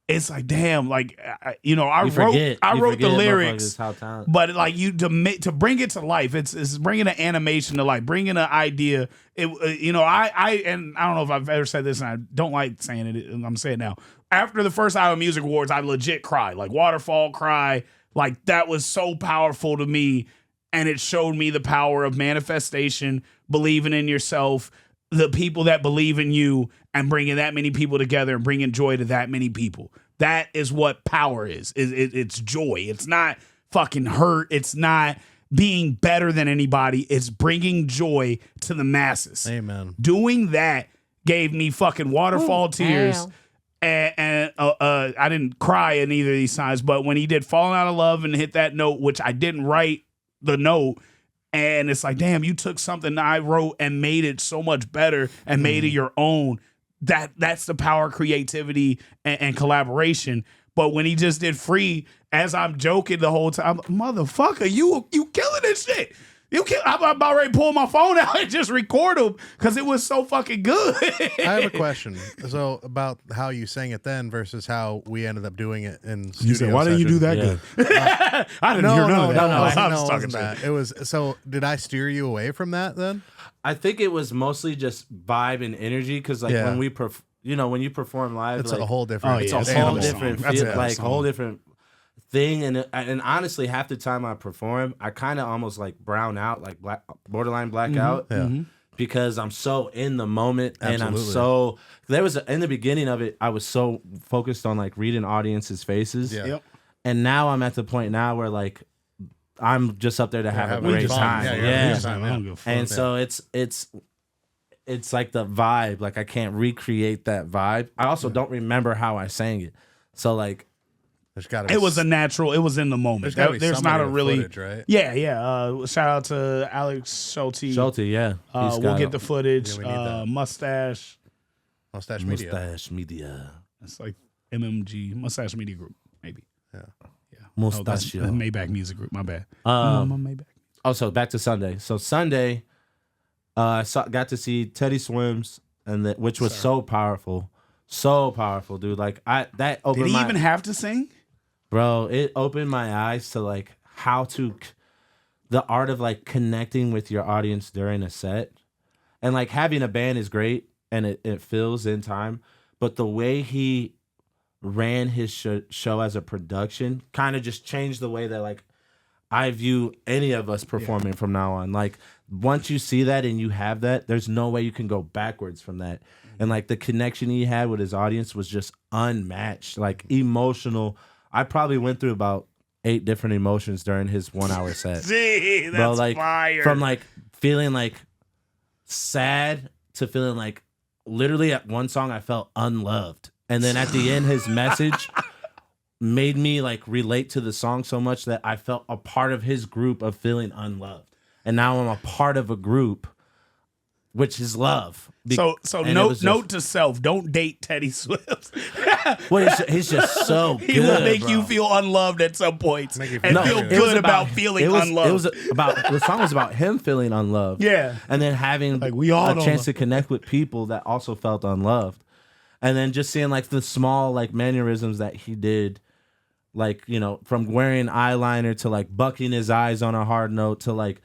It's like damn, like I You wrote forget the lyrics, motherfuckers how talented. but like to bring it to life, it's bringing an animation to life, bringing an idea. I don't know if I've ever said this, and I don't like saying it. I'm saying it now. After the first Iowa Music Awards, I legit cried, like waterfall cry. Like that was so powerful to me, and it showed me the power of manifestation, believing in yourself, the people that believe in you, and bringing that many people together and bringing joy to that many people. That is what power is. It's joy. It's not fucking hurt. It's not being better than anybody. It's bringing joy to the masses. Amen. Doing that gave me fucking waterfall tears. And I didn't cry in either of these times, but when he did Falling Out of Love and hit that note, which I didn't write the note, and it's like, damn, you took something I wrote and made it so much better and made it your own. That's the power of creativity and collaboration. But when he just did Free, as I'm joking the whole time, motherfucker, you killing this shit. I'm about ready to pull my phone out and just record him because it was so fucking good. I have a question. So about how you sang it then versus how we ended up doing it in studio. You said, why didn't you do that Yeah. good? I didn't hear none of that. No, I was it talking wasn't shit. that. It was so. Did I steer you away from that then? I think it was mostly just vibe and energy because like Yeah. when we when you perform live, It's like, a whole different. Oh, it's yeah, a it's a a whole animal different song. That's feel, a like song. whole different thing. And honestly, half the time I perform, I kind of almost like brown out, like borderline blackout, because I'm so in the moment and I'm Absolutely. so. In the beginning of it, I was so focused on like reading audiences' faces. Yeah. Yep. And now I'm at the point now where like I'm just up there to have a having great fun. time. Yeah, Yeah. you're having a good time. I don't give a fuck. And so it's like the vibe. Like I can't recreate that vibe. I also don't remember how I sang it. So like There's got to. It was a natural. It was in the moment. There's gotta be There's somebody not a with really. footage, right? Yeah. Shout out to Alex Schulte. yeah. He's We'll got get the footage. Yeah, we need that. Mustache. Mustache Media. Mustache Media. It's like MMG Mustache Media Group, maybe. Yeah. Yeah. Oh, that's Mustachio. the Maybach Music Group. My bad. Um, my Maybach. Also, back to Sunday. So Sunday, I got to see Teddy Swims, which was so powerful, dude. Like that opened Did he my even have to sing? bro. It opened my eyes to like the art of like connecting with your audience during a set, and like having a band is great and it fills in time, but the way he ran his show as a production kind of just changed the way that like I view any of us performing from now on. Like, once you see that and you have that, there's no way you can go backwards from that. And like the connection he had with his audience was just unmatched, like emotional. I probably went through about 8 different emotions during his 1 hour set. Gee, that's Bro, like, fire. from like feeling like sad to feeling like literally at one song I felt unloved. And then at the end, his message made me like relate to the song so much that I felt a part of his group of feeling unloved. And now I'm a part of a group, which is love. So And note to self: don't date Teddy Swift. Well, he's just so good. He will make bro. you feel unloved at some points and No, feel it good about feeling unloved. It was about the song was about him feeling unloved. Yeah. And then having Like, we all a don't chance love- to connect with people that also felt unloved. And then just seeing like the small like mannerisms that he did, like, you know, from wearing eyeliner to like bucking his eyes on a hard note to like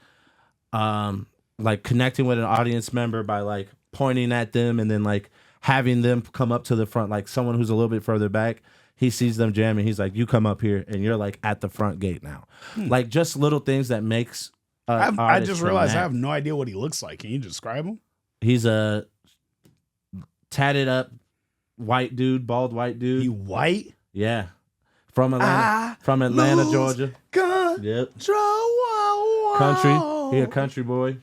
connecting with an audience member by like pointing at them and then like having them come up to the front, like someone who's a little bit further back. He sees them jamming. He's like, you come up here and you're like at the front gate now. Like just little things that makes I just realized I that. have no idea what he looks like. Can you describe him? He's a tatted up white dude, bald white dude. He white? Yeah. From Atlanta, Georgia. Yep. Country. He a country boy.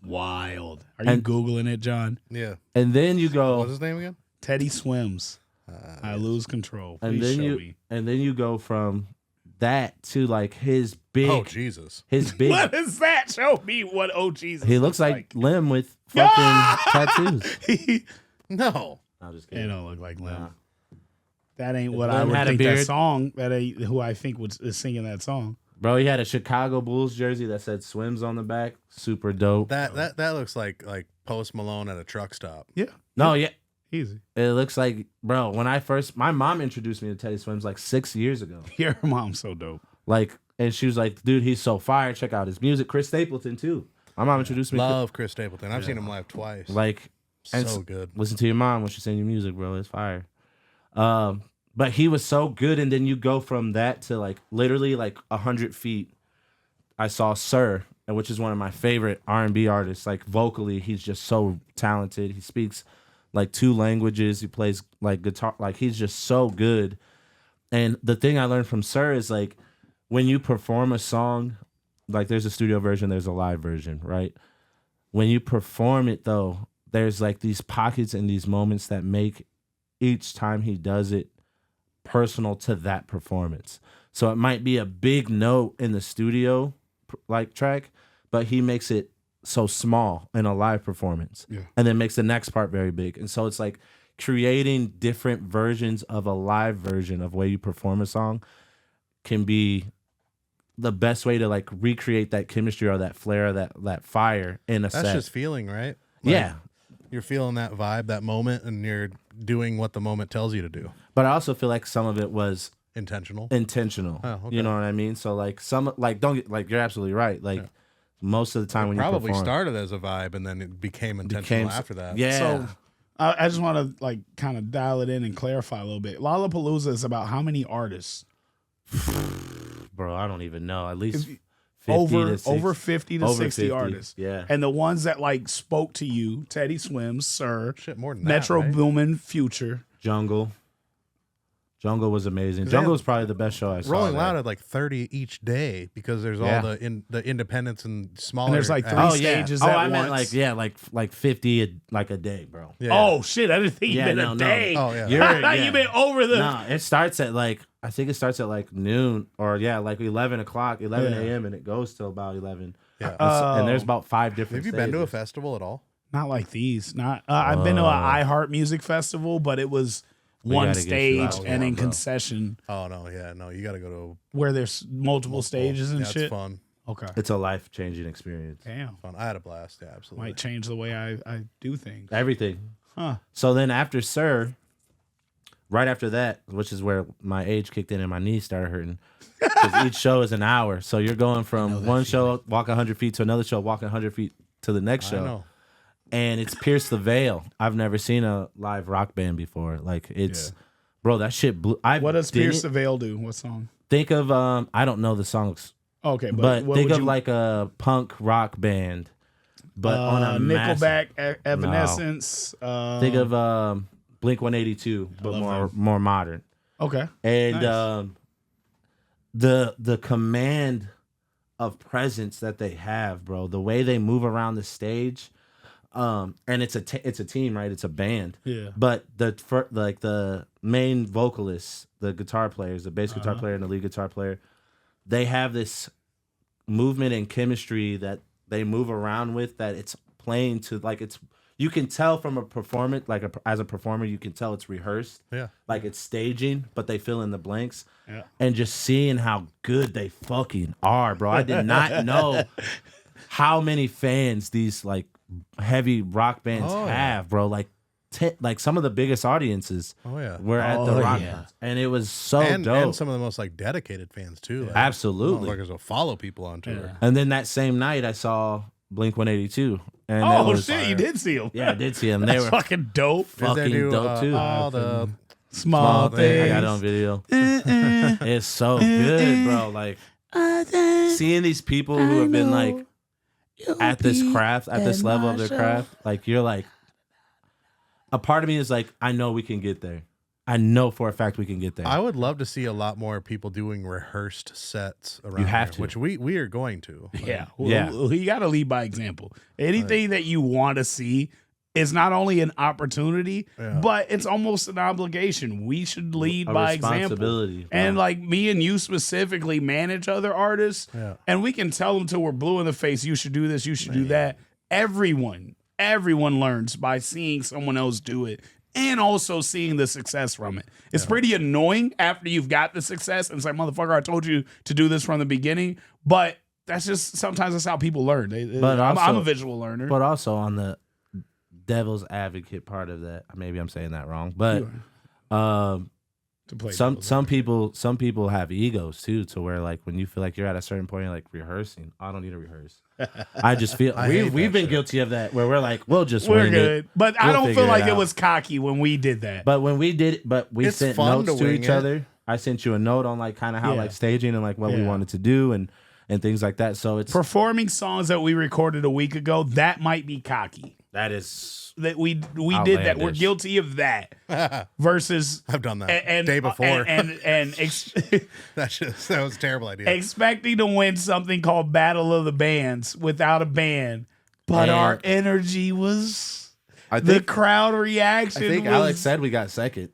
Wild. Are you Googling it, John? Yeah. And then you go. What's his name again? Teddy Swims. I lose control. And Please then show you me. and then you go from that to like his big. Oh Jesus. His big. What is that? Show me what Jesus He looks like Limm with fucking tattoos. he No. I'm just They kidding. don't look like Limm. Nah. That ain't what Limm I would had a think that beard. song. That ain't who I think is singing that song. Bro, he had a Chicago Bulls jersey that said Swims on the back. Super dope. That looks like Post Malone at a truck stop. Yeah. No, yeah. Easy. It looks like, bro, when my mom introduced me to Teddy Swims like 6 years ago. Your mom's so dope. Like, and she was like, dude, he's so fire. Check out his music. Chris Stapleton, too. My mom introduced me Love Chris Stapleton. I've seen him live twice. like, and so good. Listen to your mom when she sings your music, bro. It's fire. But he was so good. And then you go from that to like literally like 100 feet. I saw Sir, which is one of my favorite R&B artists. Like vocally, he's just so talented. He speaks like 2 languages. He plays like guitar. Like he's just so good. And the thing I learned from Sir is like when you perform a song, like there's a studio version, there's a live version, right? When you perform it though, there's like these pockets and these moments that make each time he does it personal to that performance. So it might be a big note in the studio like track, but he makes it so small in a live performance, and then makes the next part very big. And so it's like creating different versions of a live version of way you perform a song can be the best way to like recreate that chemistry or that flair, that fire in a set. That's just feeling, right? Yeah. You're feeling that vibe, that moment, and you're doing what the moment tells you to do. But I also feel like some of it was Intentional. intentional. okay. You know what I mean? So like some like don't get like you're absolutely right. Like most of the time when you Probably perform, started as a vibe, and then it became intentional after that. Yeah. So I just want to like kind of dial it in and clarify a little bit. Lollapalooza is about how many artists? Bro, I don't even know. At least 50 Over to 60. 50 to Over 60 50, artists. yeah. And the ones that like spoke to you, Teddy Swims, Sir, Shit, more than Metro that, right? Boomin, Future. Jungle was amazing. they Jungle have- was probably the best show I saw. Rolling there. Loud had like 30 each day because there's Yeah. all the independents and smaller. And there's like 3 acts. stages Oh, at I meant once. like 50 a day, bro. Yeah. Oh shit! I didn't think you Yeah, meant no, a no. day. Oh, yeah. You're- I thought yeah. you meant over the. No, it starts at like I think it starts at like noon or like 11 o'clock, 11 Yeah. a.m. and it goes till about 11. Yeah. And there's about 5 different. Have you been to a stages. festival at all? Not like these. Not. I've been to an iHeart Music Festival, but it was one gotta get you stage out. and Yeah, in bro. concession Oh no, yeah, no. You got to go to where there's multiple stages and yeah, shit. It's fun. Okay. It's a life changing experience. Damn. Fun. I had a blast. Yeah, absolutely. Might change the way I do things. Everything. Huh. So then after Sir, right after that, which is where my age kicked in and my knees started hurting. Because each show is an hour. So you're going from one show, walk 100 feet to another show, walk 100 feet to the next I show. know. And it's Pierce the Veil. I've never seen a live rock band before. Like it's, bro, that shit blew. What does Pierce the Veil do? What song? Think of I don't know the songs Okay, but what think would of like a punk rock band, but on a Nickelback, Evanescence. think of Blink 182, but more modern. Okay, And nice. The command of presence that they have, bro, the way they move around the stage, and it's a team, right? It's a band. Yeah. But the main vocalists, the guitar players, the bass guitar player and the lead guitar player, they have this movement and chemistry that they move around with that it's playing to like it's. You can tell from a performance, as a performer, you can tell it's rehearsed. Yeah. Like it's staging, but they fill in the blanks. Yeah. And just seeing how good they fucking are, bro. I did not know how many fans these like heavy rock bands have, bro. Like some of the biggest audiences were at the rock bands. And it was so dope. And some of the most like dedicated fans too. Like, absolutely. Motherfuckers will follow people on tour. Yeah. And then that same night I saw Blink 182. And shit, you did see them. Yeah, I did see them. They were fucking dope. fucking dope too. All the Small things. I got it on video. It's so good, bro. Like seeing these people who have been like at this craft, at this level of their craft, like you're like, a part of me is like, I know we can get there. I know for a fact we can get there. I would love to see a lot more people doing rehearsed sets around You have here, to. which we are going to. Yeah. Yeah. Well, you got to lead by example. Anything that you want to see is not only an opportunity, but it's almost an obligation. We should lead A by example. responsibility, bro. And like me and you specifically manage other artists, and we can tell them till we're blue in the face, you should do this, you should do that. Everyone learns by seeing someone else do it. And also seeing the success from it. It's pretty annoying after you've got the success and it's like, motherfucker, I told you to do this from the beginning. But that's just sometimes that's how people learn. I'm a visual learner. But also on the devil's advocate part of that, maybe I'm saying that wrong, but some people have egos too, to where like when you feel like you're at a certain point, you're like rehearsing. I don't need to rehearse. I just feel we've been guilty of that where we're like, we're good. it. But I don't feel like it out. Was cocky when we did that. But when we did it, we It's sent fun notes to to wing each it. other. I sent you a note on like kind of how like staging and like what we wanted to do and things like that. So it's performing songs that we recorded a week ago, that might be cocky. that is That we did that. We're outlandish. guilty of that. Versus I've done that and day before. and that was a terrible idea. expecting to win something called Battle of the Bands without a band, but And our energy was I the think crowd reaction. I think was, Alex said we got second.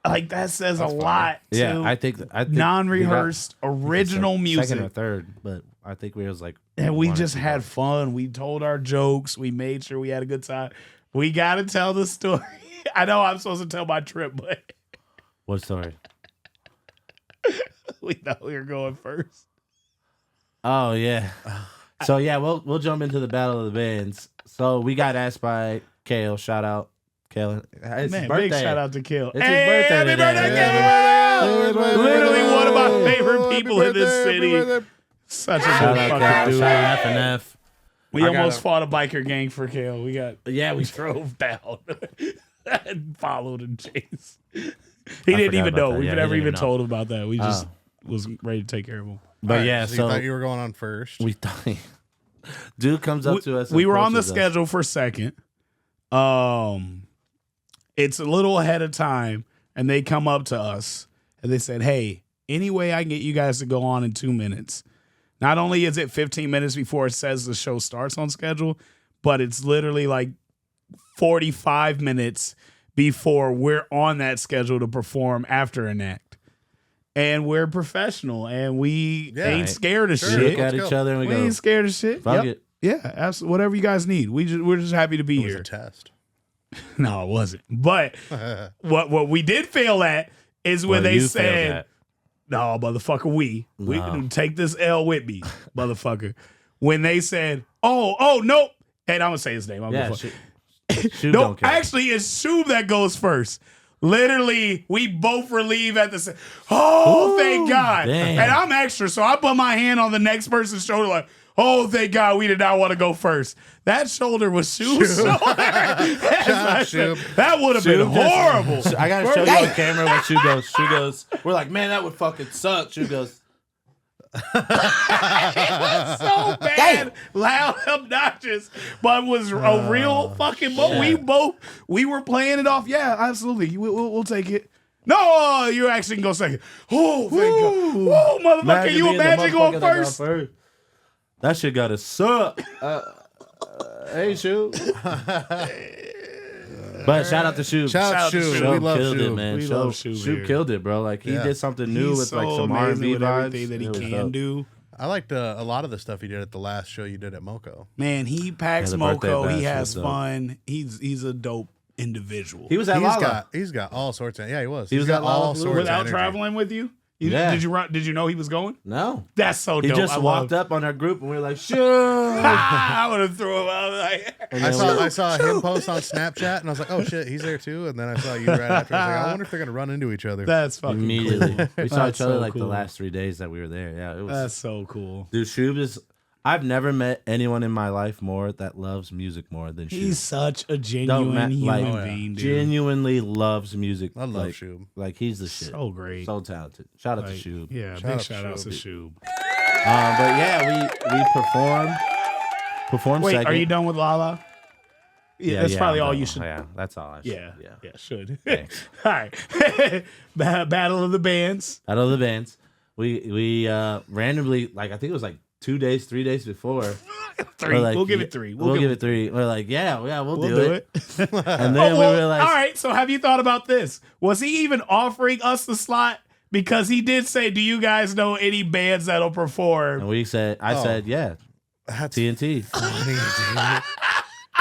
like that says a lot. Yeah, to I think non-rehearsed we got original music. second or third, but I think we was like And we one or just two had more. fun. We told our jokes. We made sure we had a good time. We got to tell the story. I know I'm supposed to tell my trip, but What story? we thought we were going first. Oh yeah. So yeah, we'll jump into the battle of the bands. So we got asked by Kale. Shout out Kale. It's his birthday. Big shout out to Kill. It's his birthday happy today. birthday, Yeah. Kill! Literally one of my favorite people in this city. Such a good Shout out fucking Kale. dude. Shout out FNF. We almost fought a biker gang for Kale. We drove down and followed and chased. He didn't even about know. that. We've Yeah, he never didn't even know. told him about that. We just was ready to take care of him. But All right, yeah, so so you thought you were going on first. we thought dude comes up to us. And We were on the approaches us. schedule for second. It's a little ahead of time, and they come up to us and they said, "Hey, any way I can get you guys to go on in 2 minutes?" Not only is it 15 minutes before it says the show starts on schedule, but it's literally like 45 minutes before we're on that schedule to perform after an act. And we're professional, and we ain't scared of Sure. shit. Look at Let's each go. other and we We go, ain't scared of shit. fuck it. Yeah, absolutely. Whatever you guys need. We're just happy to be It was here. a test. No, it wasn't. But what we did fail at is when Well, they you failed said, at. "No, motherfucker, we take this L with me, motherfucker." When they said, "Oh, nope," and I'm gonna say his name. I'm Yeah, gonna Shoot no, don't care. actually, it's Shub that goes first. Literally, we both relieve at the same. Oh, thank God! damn. And I'm extra, so I put my hand on the next person's shoulder, like, "Oh, thank God, we did not want to go first." That shoulder was Shub's shoulder. Shub. That would have been horrible. I gotta show you on camera what Shu goes. Shu goes. We're like, man, that would fucking suck. Shu goes. was so bad, loud, obnoxious, but was a real fucking we were playing it off. Yeah, absolutely. We'll take it. No, you're actually gonna go second. Oh, thank God. Oh, motherfucker, can you imagine going first? That shit gotta suck. Hey, Shoe. But shout out to Shoe. Shout out to Shoe. We love killed Shoe. it, man. We love Shoe Shoe here. killed it, bro. Like he did something new with like some amazing R&B with vibes. everything that he It was can dope. do. I liked a lot of the stuff he did at the last show you did at Moco. Man, he packs Yeah, the birthday Moco. He bash has was dope. fun. He's a dope individual. He was at Lala. He's got all sorts of he was. He was He's at got all Lala sorts without of energy. traveling with you. Yeah. Did you know he was going? No. That's so He dope. just I walked love- up on our group and we were like, Shoe. I would have threw him out. Like, I saw him post on Snapchat and I was like, oh shit, he's there too. And then I saw you right after. I was like, I wonder if they're gonna run into each other. that's fucking Immediately. cool. We saw That's each other so like cool. the last 3 days that we were there. Yeah, it was. That's so cool. Dude, Shub is. I've never met anyone in my life more that loves music more than Shub. He's such a genuine human like, being, dude. Genuinely loves music. I love like, Shub. Like he's the shit. So great. So talented. Shout out Like, to Shub. Yeah, Shout big out shout to out to Shub. Shub. But yeah, we performed. Wait, second. are you done with Lala? Yeah, that's probably I'm all done. you should. Yeah, that's all I should. Yeah, should. Thanks. All right. Battle of the Bands. Out of the bands, we randomly, like I think it was like 2 days, 3 days before. 3. we're like, We'll give it 3. We'll give it 3. We're like, yeah, we'll We'll do it. And then Oh, well, we realized, all right. So have you thought about this? Was he even offering us the slot? Because he did say, "Do you guys know any bands that'll perform?" and we said, I said, yeah, That's TNT. funny, dude.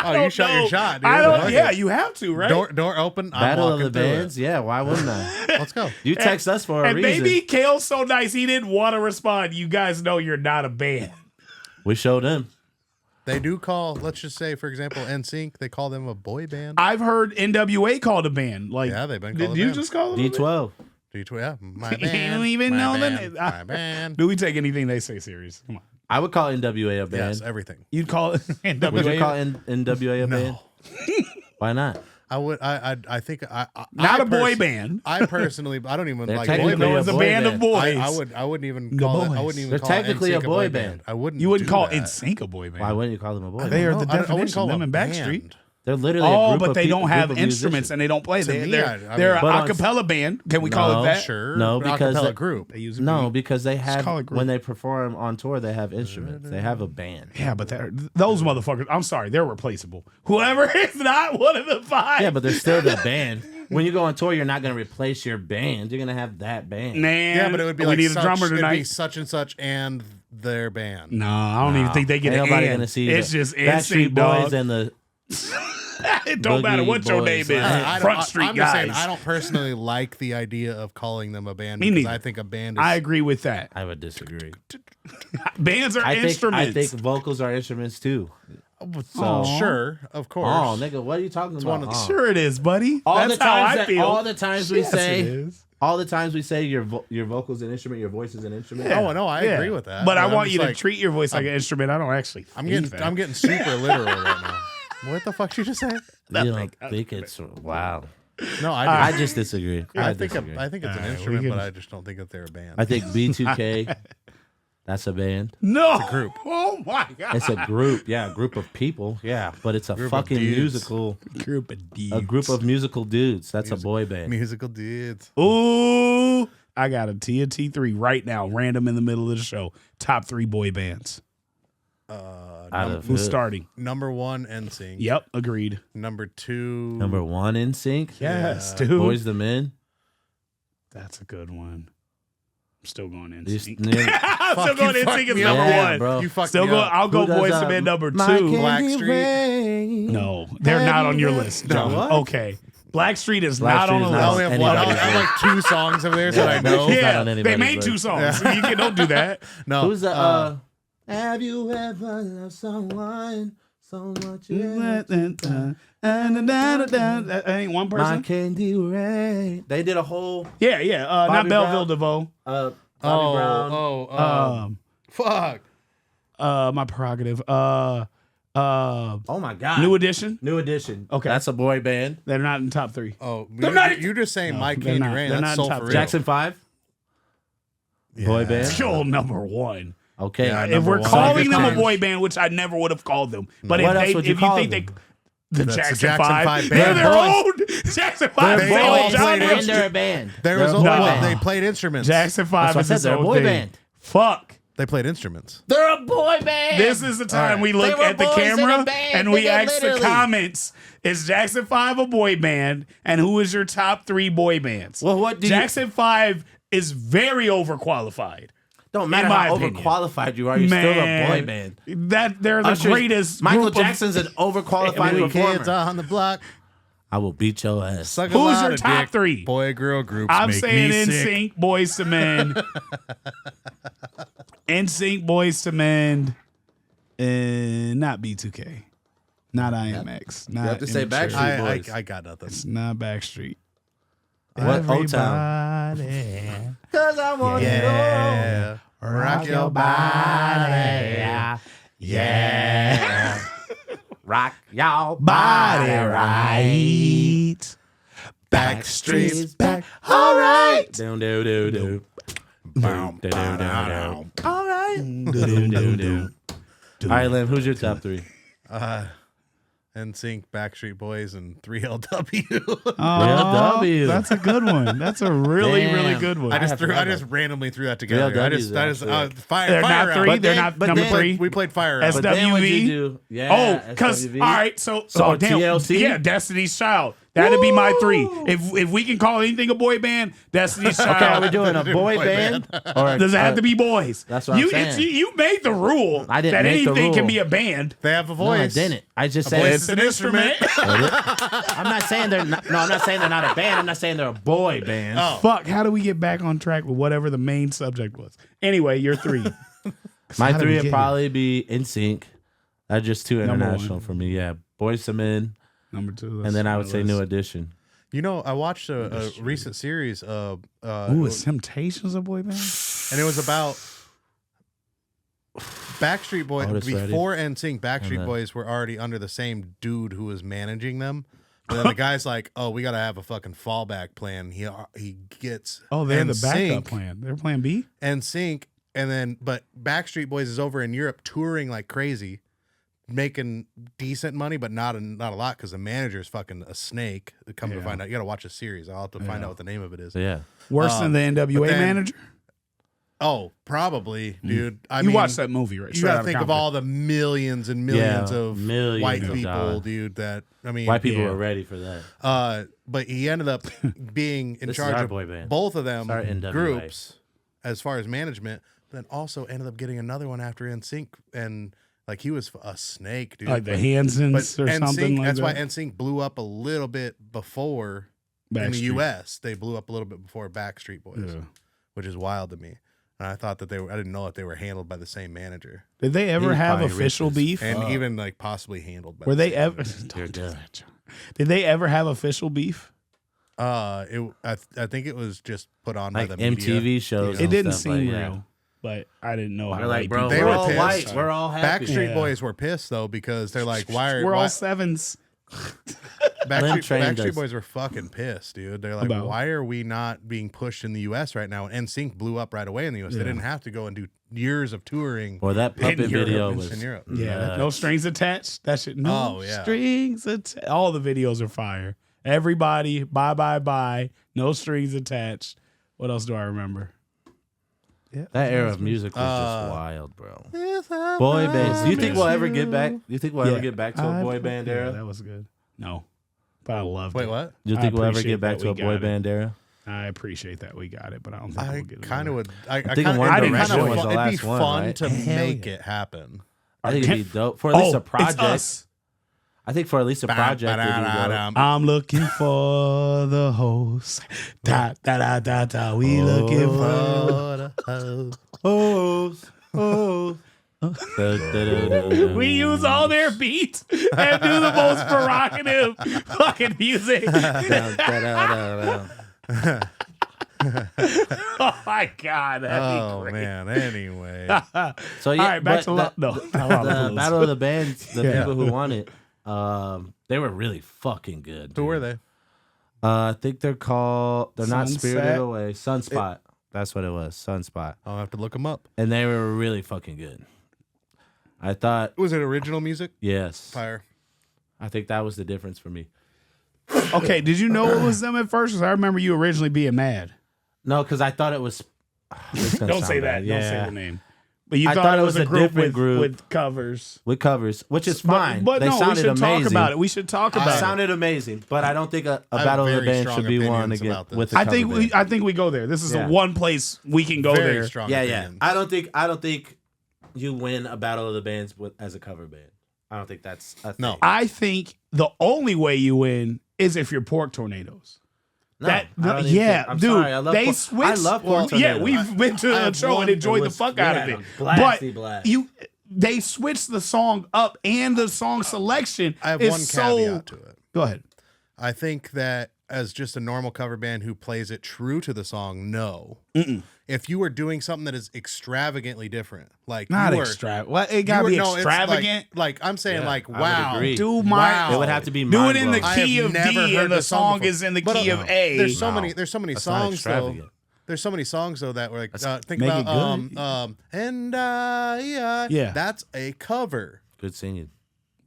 Oh, you shot your shot, dude. I don't. Fuck Yeah, it. you have to, right? Door open. I'm Battle of walking the through it. Bands. Yeah, why wouldn't I? Let's go. You text us for a and reason. maybe Kale's so nice he didn't want to respond. You guys know you're not a band. We showed him. They do call, let's just say, for example, NSYNC, they call them a boy band. I've heard NWA called a band. Like, Yeah, they've been Did called a you band. just call them? a band? D12. Yeah, my You band. don't even my know the band, name. My band. Do we take anything they say serious? Come on. I would call NWA a band. Yes, everything. You'd call it NWA. Would you call NWA a band? Why not? I would. I think. Not I a boy pers- band. I personally. I don't even They're like boy technically No, bands. it's a boy band of band. boys. I wouldn't even The call it. I boys. wouldn't even They're call technically NSYNC a boy band. I wouldn't. You wouldn't do call that. NSYNC a boy band. Why wouldn't you call them a boy They band? are No, the I wouldn't definition. call Them them and a Backstreet. band. They're literally a Oh, group but of they people- don't have group of instruments musicians. and they don't play. They're Yeah, I mean- they're an But on- acapella band. Can we call No. it that? Sure. No, because acapella that- group. They use a No, beat. because they have call it group. when they perform on tour, they have instruments. They have a band. Yeah, but those motherfuckers. I'm sorry, they're replaceable. Whoever is not one of the 5. Yeah, but they're still the band. When you go on tour, you're not going to replace your band. You're going to have that band. Man, Yeah, but it would be we like need such, a drummer it'd be tonight. such and such and their band. No, I don't even think they get Ain't an nobody and. going to see It's the just Backstreet NSYNC, Boys dog. and the It don't matter what your name Boys. is. I Front Street I'm just guys. saying, I don't personally like the idea of calling them a band Me because neither. I think a band is. I agree with that. I would disagree. Bands are I instruments. think vocals are instruments too. so sure, of course. Oh, nigga, what are you talking about? one of the- Oh. Sure, it is, buddy. All That's the how times I that- feel. all the times we Yes, say- it is. All the times we say your vocal's an instrument, your voice is an instrument. Oh, no, I Yeah. agree with that. But I I'm want just you to like- treat your voice like an instrument. I don't actually. I'm think getting super literal right now. What the fuck did you just say? You don't think it's wow. No, I just disagree. I think disagree. I think it's an Alright, instrument, we can- but I just don't think that they're a band. I think B2K, that's a band. No. group. Oh my god. It's a group, yeah, a group of people, yeah, but it's a Group of fucking dudes. musical, Group of dudes. a group of musical dudes. That's a boy band. Musical dudes. Ooh, I got a TNT 3 right now, random in the middle of the show. Top 3 boy bands. Out of Who's starting? Number 1, NSYNC. Yep, agreed. Number 2. Number 1 in sync. Yes, Yeah. dude. Boys the Men. That's a good one. I'm still going in. These- sync. I'm still Fuck, going you in fucked sync as me up. number Yeah, 1. bro. You fucked Still me go. up. I'll go Who does, Boys to Men number 2. Blackstreet. No, they're not on your list, John. What? Okay, Blackstreet is not Blackstreet on is the not I list. only have Anybody's I have like 2 songs of theirs that I know. Blackstreet's not Yeah, on they anybody's made 2 list. songs. So you don't do that. No. Who's the have you ever loved someone so much? That ain't one My person. candy rain. They did a whole Yeah. Not Bobby Belleville Brown. DeVoe. Bobby Brown. Fuck. My prerogative. Oh my god. New Edition. New Edition. Okay. That's a boy band. They're not in top 3. Oh, They're not- you just saying My they're Candy not. Rain. They're That's not in so top for three. real. Jackson 5. boy band. Still number one. Okay. Yeah, If we're Number one. calling them a Change. boy band, which I never would have called them, but What else if would they, you if you call think them? the That's Jackson the Jackson 5, 5 they're band. their Boys. own Jackson 5 They're is their own boys. genre. Played And they're a band. There was They're a boy boy. band. They played instruments. Jackson 5 That's what I is said, his they're a own boy thing. band. Fuck. They played instruments. They're a boy band. This is the time Alright. we look They were at the boys in a camera band, and we nigga, ask the literally. comments, is Jackson 5 a boy band? And who is your top 3 boy bands? Well, what do you- Jackson 5 is very overqualified. Don't matter in my how opinion. overqualified you are. You're still a boy band. That they're the Usher's- greatest. Michael group of- Jackson's an overqualified Family performer. kids on the block. I will beat your ass. Suck a Who's lot your of top dick. 3? Boy, girl groups. I'm make saying me sick. NSYNC, Boys to Men. NSYNC, Boys to Men, and not B2K, not IMX. Not have to say Immature. Backstreet Boys. I got nothing. It's not Backstreet. What O-Town? Everybody. Cause I want Yeah. Rock your body. Yeah. rock y'all Body right. Backstreet's back. All right. Down, do, do, do. Boom, Do, do, do, do. ba-da-dum. All right. All right, Lim, who's your top 3? NSYNC, Backstreet Boys, and 3LW. LW. That's a good one. That's a really, Damn. really good one. I just forgot just randomly threw that together. 3LW I is just actually- fire. They're fire not round. 3. They're not but number then- 3. We played fire As round. the- But then what'd WV? you do? Yeah, Oh, because SWV. all right, so damn, TLC? yeah, Destiny's Child. That'd be my 3. If we can call anything a boy band, Destiny's Child. Okay, are we doing a boy band? Or Does it have to be boys? That's what I'm saying. You made the rule I didn't that make the anything can rule. be a band. They have a No, I voice. didn't. I just voice said is an instrument. I'm not saying they're not. No, I'm not saying they're not a band. I'm not saying they're a boy band. Oh. Fuck, how do we get back on track with whatever the main subject was? Anyway, you're 3. My how do 3 we would get probably be NSYNC. That's just too Number international 1. for me. Yeah, Boys to Men, Number 2. and then I would say New Edition. You know, I watched a recent series of, Ooh, is Temptations a boy band? and it was about Backstreet Boys. Otis Before NSYNC, Backstreet then- Boys were already under the same dude who was managing them. And then the guy's like, "Oh, we gotta have a fucking fallback plan." He gets Oh, they're the NSYNC, backup plan. They're plan B? NSYNC, and then but Backstreet Boys is over in Europe touring like crazy, making decent money, but not a lot because the manager's fucking a snake. Come to Yeah. find out, you gotta watch a series. I'll have to find Yeah. out what the name of it is. So yeah, Worse than the NWA but then- manager? Oh, probably, dude. I You mean, watched that movie, right? You Straight gotta Outta think of Compton. all the millions and millions Yeah, of millions white of people, dollars. dude. That I mean, white people Yeah. were ready for that. But he ended up being in This is charge our of boy band. both of them Sorry, NWA. groups as far as management. Then also ended up getting another one after NSYNC, and like he was a snake, dude. Like the But Hansons or NSYNC, something like that's that. why NSYNC blew up a little bit before in the Backstreet. U.S. They blew up a little bit before Backstreet Boys, Yeah. which is wild to me. And I thought that I didn't know that they were handled by the same manager, Did they ever He have probably official rich as beef? and even like possibly handled by. Were the they same ever? manager. Don't do that, John. Did they ever have official beef? I think it was just put on Like by the media. MTV shows. Yeah. It didn't stuff seem like real, but I didn't know how. They're like, white bro, people They we're were all pissed. white. We're all happy. Backstreet Yeah. Boys were pissed though because they're like, why are We're why, all sevens. Lynn trained Backstreet us. Boys were fucking pissed, dude. They're like, About? why are we not being pushed in the U.S. right now? And NSYNC blew up right away in the U.S. They Yeah. didn't have to go and do years of touring Or that puppet In Europe. video in was Europe. Yeah, no strings attached. That shit. No Oh, yeah. strings attached. All the videos are fire. Everybody, bye. No strings attached. What else do I remember? Yeah, That era of music was Uh, just wild, bro. Boy bands. Do you think we'll ever get back? Do you think we'll ever Yeah. get back to a boy band Yeah, era? that was good. No, but I loved Wait, it. what? Do you I think we'll ever appreciate get back that to a we boy got it. band era? I appreciate that we got it, but I don't think I we'll get it. kind of would. I thinking kind of. One It'd be Direction fun. was the It'd be last one, fun right? to Hell make yeah. it happen. I think it'd be dope for at least a project. It's us. I think for at least a project, it'd be dope. I'm looking for the host. Da da da da da. We looking for. We use all their beats and do the most provocative fucking music. Oh my god, that'd be Oh great. man. Anyway, So yeah, All right, back but to the Battle of the Bands. The people who won it, they were really fucking good. who were dude. they? I think they're called. They're not Sunset? Spirited Away. Sunspot. That's what it was. Sunspot. I'll have to look them up. And they were really fucking good. I thought. Was it original music? Yes. Fire. I think that was the difference for me. Okay, did you know it was them at first? Because I remember you originally being mad. No, because I thought it was. Don't say that. Yeah. Don't say the name. But you I thought it was a group different group with covers. With covers, which is fine. But they no, we sounded should amazing. talk about it. We should talk about It it. sounded amazing, but I don't think a have battle of the very band strong should be one opinions again about this. with a cover band. I think we go there. This is the one place we can go Very there. strong Yeah. opinions. I don't think you win a battle of the bands as a cover band. I don't think that's a thing. No. I think the only way you win is if you're Pork Tornadoes. No, I don't even yeah, think- I'm dude. sorry, I love they Pork- switched. I love Pork Yeah, Tornadoes. we've been to I a have show one and enjoyed the list- fuck we out had of a it. blasty But blast. they switched the song up and the song selection. I have is one so, caveat to it. Go ahead. I think that as just a normal cover band who plays it true to the song, no. If you were doing something that is extravagantly different, like Not you were, extravagant. What it you gotta were- be no, it's extravagant. Like I'm saying, Yeah, like I would wow, agree. Do my wow. It would have to be do it in the mind-blowing. I key have of never D heard and the this song song before. is in the But, key of A. There's so No. many. There's so many That's not songs though. extravagant. There's so many songs though that were like think Make about it good. and Yeah. that's a cover Good singing.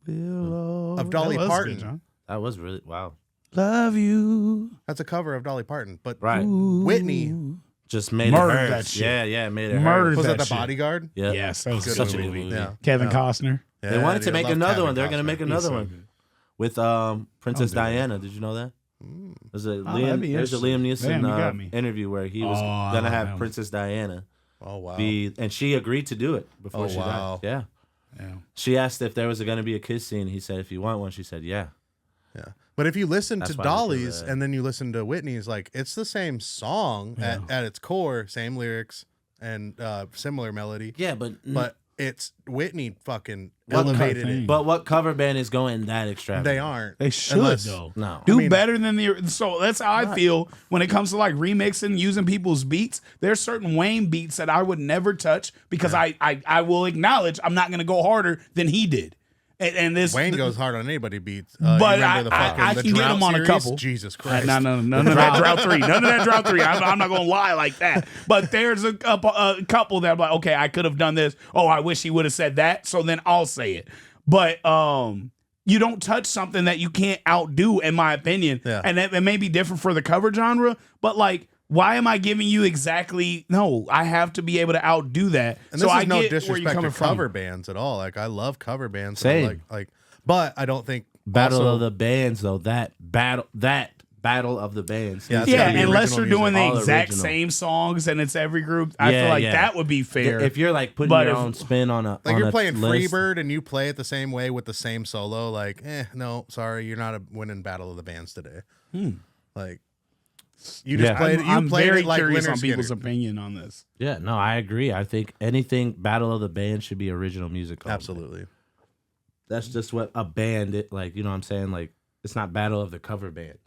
of Dolly That was Parton. good, John. That was really wow. Love you. That's a cover of Dolly Parton, but Right. Whitney Just made Murdered it hurt. that shit. Yeah, made it Murdered hurt. was that that the shit. Bodyguard? Yeah. Yes, that was Good Such a movie. good movie. Yeah. Kevin Costner. They wanted to dude, I make love another Kevin one. They're gonna Costner. make another so one good. with Princess do that. Diana. Did you know that? There's a that'd be there's a Liam interesting. Neeson Damn, you got me. interview where he was I gonna love have him. Princess Diana Oh wow. and she agreed to do it before Oh, she wow. died. Yeah. Yeah. She asked if there was gonna be a kiss scene. He said, if you want one. She said, yeah. Yeah. But if you listen That's to why they do Dolly's that. and then you listen to Whitney's, like it's the same song at its core, same lyrics and similar melody. Yeah, but it's Whitney fucking Well, elevated thing. it. but what cover band is going that extravagant? They aren't. They should Unless- though. No. Do I mean- better than the. So that's how I feel when it comes to like remixing, using people's beats. There's certain Wayne beats that I would never touch because I will acknowledge I'm not gonna go harder than he did. And this Wayne goes hard on anybody beats. But you remember the I the can get Drought him on a series? couple. Jesus Christ. No, none of that drought 3. None of that drought 3. I'm not gonna lie like that. But there's a couple that I'm like, okay, I could have done this. Oh, I wish he would have said that. So then I'll say it. But you don't touch something that you can't outdo, in my opinion. Yeah. And it may be different for the cover genre, but like, why am I giving you exactly? No, I have to be able to outdo that. And so this I is no get where you're disrespect coming to cover from. bands at all. Like I love cover bands. Same. Like, but I don't think Battle also- of the Bands though. That battle of the bands. Yeah, needs it's to Yeah, gotta be be unless original you're doing music. the All exact original. same songs and it's every group, I Yeah, feel like yeah. that would be fair. If you're like putting But your if- own spin on a Like on you're a playing list, Freebird and you play it the same way with the same solo. Like, no, sorry, you're not winning Battle of the Bands today. Like, you just Yeah. played. I'm You played very it like curious Leonard on people's Skinner. opinion on this. Yeah, no, I agree. I think anything Battle of the Band should be original music. only. Absolutely. That's just what a band like. You know what I'm saying? Like it's not Battle of the cover bands.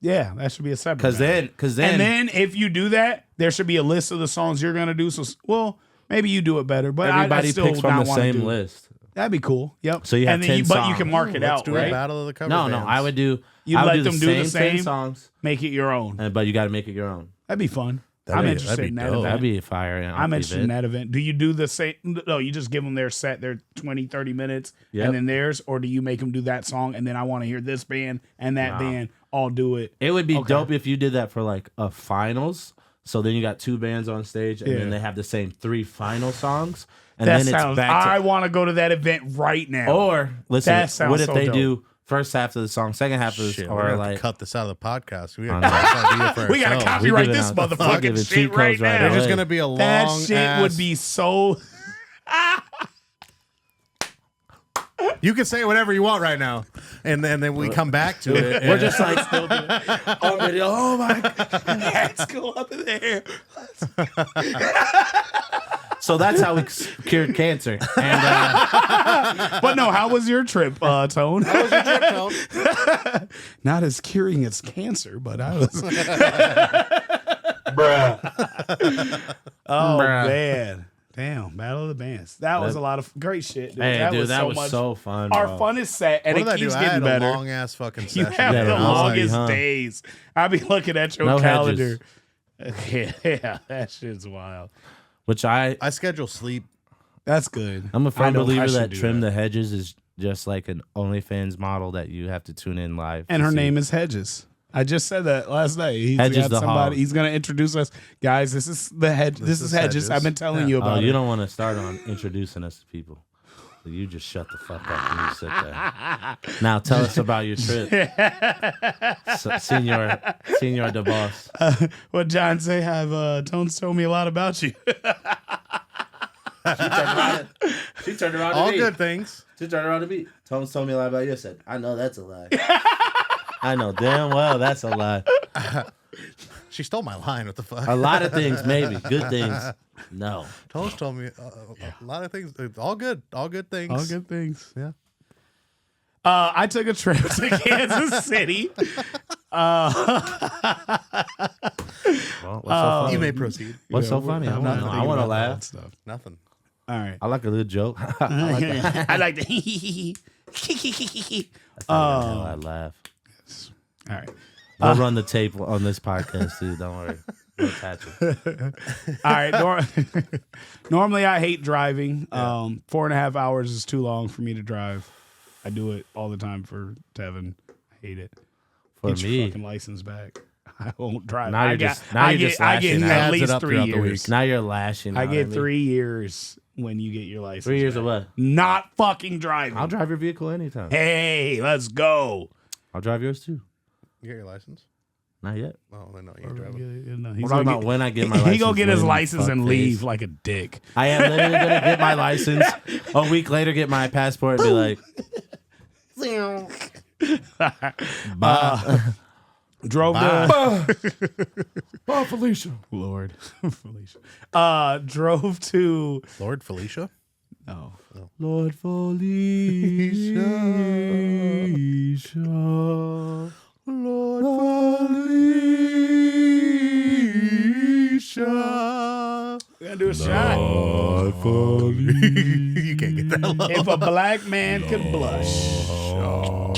Yeah, that should be a separate. Because battle. then and then if you do that, there should be a list of the songs you're gonna do. So, well, maybe you do it better, but everybody I still picks from not the wanna same do it. list. That'd be cool. Yep. So you have and then 10 but you songs. can mark it Let's out, do a right? Battle of the cover No, bands. I would do. You I would let do them do the same? 10 songs, Make it your own. but you got to make it your own. That'd be fun. That'd I'm be- interested that'd in be that dope. event. That'd be a fire. I'm interested in that event. Do you do the same? No, you just give them their set, their 20, 30 minutes, Yep. and then theirs, or do you make them do that song and then I want to hear this band and that Nah. band all do it? It would be Okay. dope if you did that for like a finals. So then you got two bands on stage, and Yeah. then they have the same 3 final songs, and That then it's sounds. back to. I want to go to that event right now. Or listen, That sounds what if so they dope. do first half of the song, second half of the Shit, song, we're or gonna have like to cut this out of the podcast. We I got know. to idea for we gotta ourselves. copyright giving this out- we're motherfucking giving shit cheat right codes right now. There's away. just gonna be a long. That shit would ass- be so. You can say whatever you want right now, and then we come back to it. we're and- just like still doing on video. Oh my god! Let's go up in there. So that's how we cured cancer. And But no, how was your trip, Tone? How was your trip, Tone? Not as curing its cancer, but I was. Oh Bruh. man, damn! Battle of the Bands. That was a lot of great shit, dude. hey, that dude, was that so was much. so fun. Our bro. fun is set, and What did I it do? keeps I getting had better. a long ass fucking You session. have Yeah, the I was like, longest huh? days. I be looking at your No calendar. hedges. Yeah, that shit's wild. Which I schedule sleep. That's good. I'm a firm I know I believer should that do Trim that. the Hedges is just like an OnlyFans model that you have to tune in live. And to her see. name is Hedges. I just said that last night. He's Hedges got the somebody. hog. He's going to introduce us, guys. This is the Hedge. This is Hedges. I've been telling you Oh, about you it. don't want to start on introducing us to people. So you just shut the fuck up and you sit there. Now tell us about your trip, Senior DeBoss. What John say? Have Tones told me a lot about you. She turned around. All good things. She turned around to me. Tones told me a lot about you. I said, I know that's a lie. I know damn well that's a lie. She stole my line. What the fuck? A lot of things, maybe. Good things. No. Toast told me a lot of things. All good. All good things. All good things. Yeah. I took a trip to Kansas City. Well, what's so funny? You may proceed. What's so funny? I want to laugh. Stuff. Nothing. All right. I like a good joke. I like the I laugh. All right. We'll run the tape on this podcast too. Don't worry. We'll attach it. All right. Normally, I hate driving. 4.5 hours is too long for me to drive. I do it all the time for Tevin. I hate it. For Get your me, fucking license back. I won't drive. Now you're just lashing out. at Adds it least up 3 throughout the years. week. now you're lashing. I out get at me. 3 years when you get your license. 3 years back. of what? Not fucking driving. I'll drive your vehicle anytime. Hey, let's go. I'll drive yours too. You got your license? Not yet. Oh, then no, you ain't driving. He's We're talking about when I get my license. He gonna get his when, license and fuckface. leave like a dick. I am literally gonna get my license. A week later, get my passport and be like, Drove to "Oh, Felicia." Lord Felicia. Drove to Lord Felicia? no. Lord Felicia. Lord Felicia. We're gonna do a shot. You can't get that low. If a black man could blush. All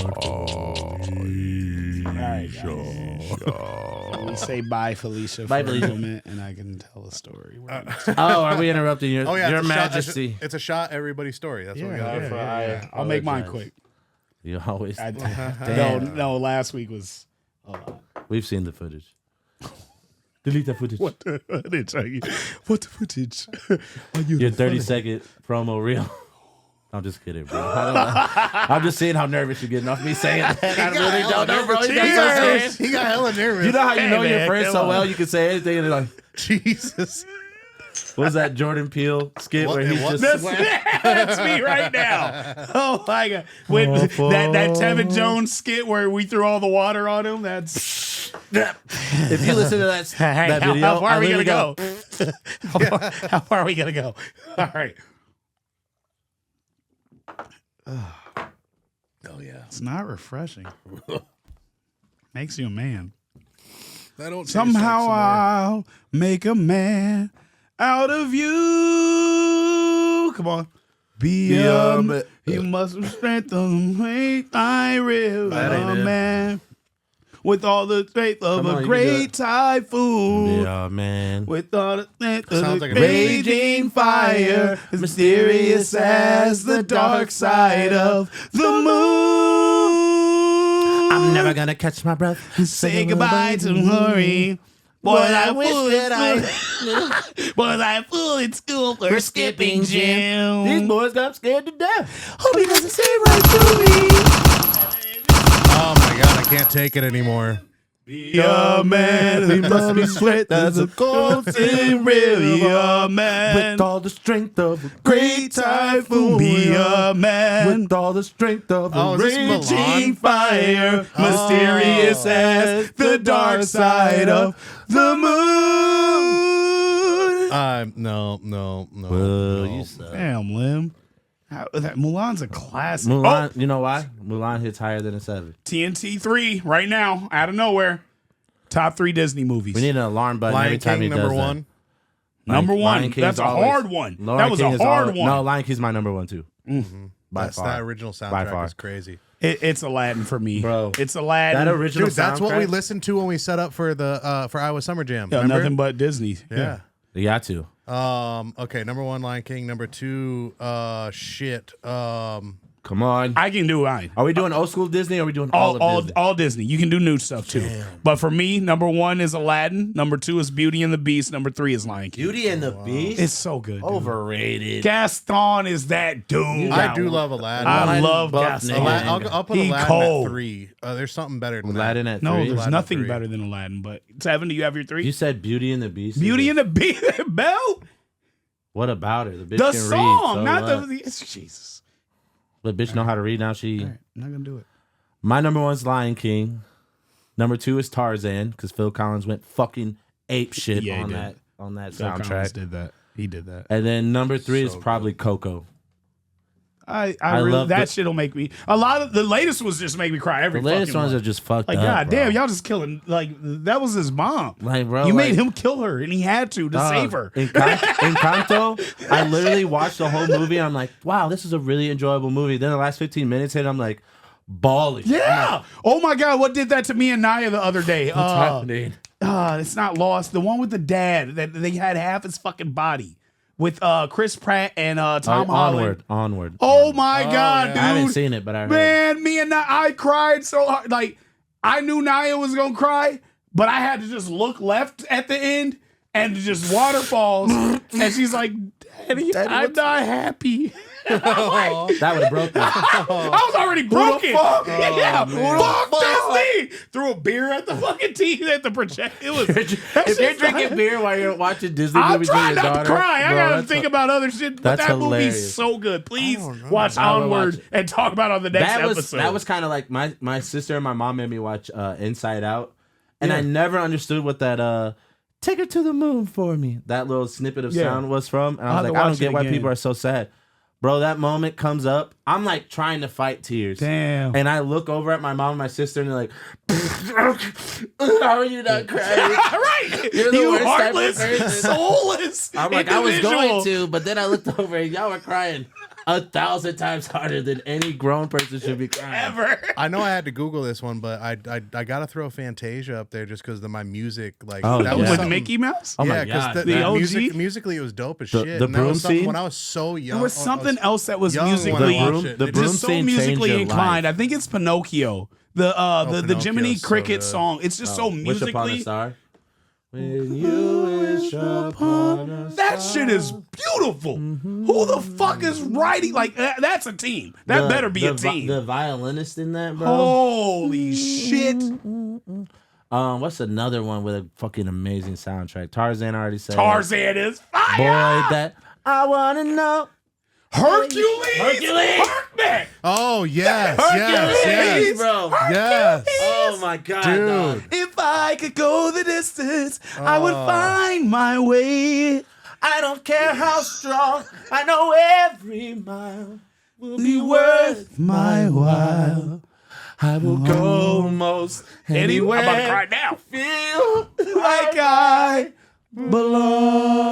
right, guys. Let me say bye, Felicia, Bye, for Felicia. a moment, and I can tell a story. Oh, are we interrupting your, Oh, yeah. your it's a shot- Majesty? it's a shot everybody's story. That's what we got. I'll make mine quick. You always. No, last week was a lot. We've seen the footage. Delete that footage. What the footage? Your 30-second promo reel. I'm just kidding, bro. I'm just seeing how nervous you're getting off me saying that. I really don't know, bro. You got so serious. He got hella nervous. You know how you know your man, friends come so on. well you can say anything and they're like, Jesus. what was that Jordan Peele skit What- where he's what- just That's me right now. Oh my god! When that Tevin Jones skit where we threw all the water on him. That's if you listen to that video, how far I are we gonna literally go? How far are we gonna go? All right. Oh, yeah. It's not refreshing. Makes you a man. That don't taste Somehow like some more. I'll make a man out of you. Come on. Be a man. You must strengthen I real That ain't it. man. With all the strength of Come on, a you can do great it. typhoon. Yeah, man. With all the strength of Sounds the like a movie. raging fire, as mysterious as the dark side of the moon. I'm never gonna catch my breath. Say goodbye to hurry. Boy, I wish that was I fool in school for skipping These gym. boys got scared to death. Hope he doesn't say right to me. Oh, my God. I can't take it anymore. Be a man, he must be sweat as a cold in real. Be a man, With all the strength of a great typhoon. Be a man, With all the strength of a Oh, is this raging Milan? fire, mysterious as the dark side of the moon. No. Well, you suck. Damn, Lim. That Mulan's a classic. Mulan, you know why? Mulan hits higher than a 7. TNT 3 right now, out of nowhere. Top 3 Disney movies. We need an alarm button every Lion time he King, number does that. one. Number one. Lion King's That's a always- hard one. Lion That was King a is hard always- one. No, Lion King's my number one too. By That's far. that original By soundtrack far. is crazy. It's Aladdin for me, Bro. It's Aladdin. That original Dude, that's what we soundtrack? listened to when we set up for the for Iowa Summer Jam. Yeah, Remember? nothing but Disney. Yeah. You got to. Okay, number 1, Lion King. Number 2, Come on. I can do mine. Are we doing old school Disney or are we doing all of Disney? All Disney. You can do new stuff too. But for me, number 1 is Aladdin. Number 2 is Beauty and the Beast. Number 3 is Lion King. Beauty and the Beast? It's so good. Dude. Overrated. GasTone is that dude. I do love Aladdin. I love Buff GasTone. nigga. I'll put He Aladdin cold. at 3. There's something better than Aladdin that. at No, 3? there's Aladdin nothing 3. better than Aladdin. But Tevin, do you have your 3? You said Beauty and the Beast? Beauty and the Beast. Belle. What about her? The bitch The can song, read. So not what? the. Jesus. But bitch know how to read now. All right, I'm not gonna do it. My number 1's Lion King. Number 2 is Tarzan because Phil Collins went fucking ape shit Yeah, he on did. that Phil Collins soundtrack. did that. He did that. And then number 3 is So probably Coco. I love really that the- shit'll make me. A lot of the latest ones just make me cry every. The latest fucking ones one. are just fucked like, up. God bro. damn, y'all just killing. Like that was his mom. Like, bro, You like, made him kill her, and he had to save her. In Encanto, I literally watched the whole movie. I'm like, wow, this is a really enjoyable movie. Then the last 15 minutes hit, I'm like, bawling. Yeah. Oh my God, what did that to me and Naya the other day? What's happening? It's not Lost. The one with the dad that they had half his fucking body with Chris Pratt and Tom Holland. Onward. Oh my God, yeah. dude! I haven't seen it, but I heard. Man, me and I cried so hard. Like I knew Naya was gonna cry, but I had to just look left at the end and just waterfalls. And she's like, "Daddy, I'm not happy." That would have broke me. I was already broken. fuck? Yeah, Oh, fuck Disney. Threw a beer at the fucking TV at the project. It was. If you're drinking beer while you're watching Disney I'm movies with trying your not daughter, to cry. I bro, gotta that's think a- about other shit. But that's that movie's hilarious. so good. Please watch I would Onward watch it. and talk about it on the next episode. That was kind of like my sister and my mom made me watch Inside Out, and I never understood what that "Take her to the moon for me" that little snippet of sound was from, and I I'll was have like, to I don't watch get it why again. people are so sad, bro. That moment comes up, I'm like trying to fight tears. Damn. And I look over at my mom and my sister, and they're like, "How are you not crying?" Right. You're the You worst type of heartless, person. soulless. I'm like, I was individual. going to, but then I looked over and y'all were crying 1,000 times harder than any grown person should be crying. Ever. I know I had to Google this one, but I gotta throw Fantasia up there just because of my music. Like Oh, that yeah. was With something- Mickey Mouse? Oh my yeah, God. because The OG? musically it was dope as The- shit. the And that broom was something scene? when I was so young. There was I something else that was young when I musically watched it. The broom just so scene changed musically your inclined. life. I think it's Pinocchio. The Pinocchio's Jiminy so Cricket good. song. It's just so Wish upon a musically. star. When you wish upon a That shit is beautiful. Who the fuck is writing? Like that's a team. That better be a team. The violinist in that, bro. Holy shit. What's another one with a fucking amazing soundtrack? Tarzan, I already said. Tarzan is fire. Boy, that I wanna know. Hercules. Hercules. Hercules. Oh yes, Hercules. yes, bro. yes. Oh my god, Dude. dog. If I could go the distance, I would find my way. I don't care how strong. I know every mile will be worth my while. I will go most anywhere. I'm about to cry now. Feel Like I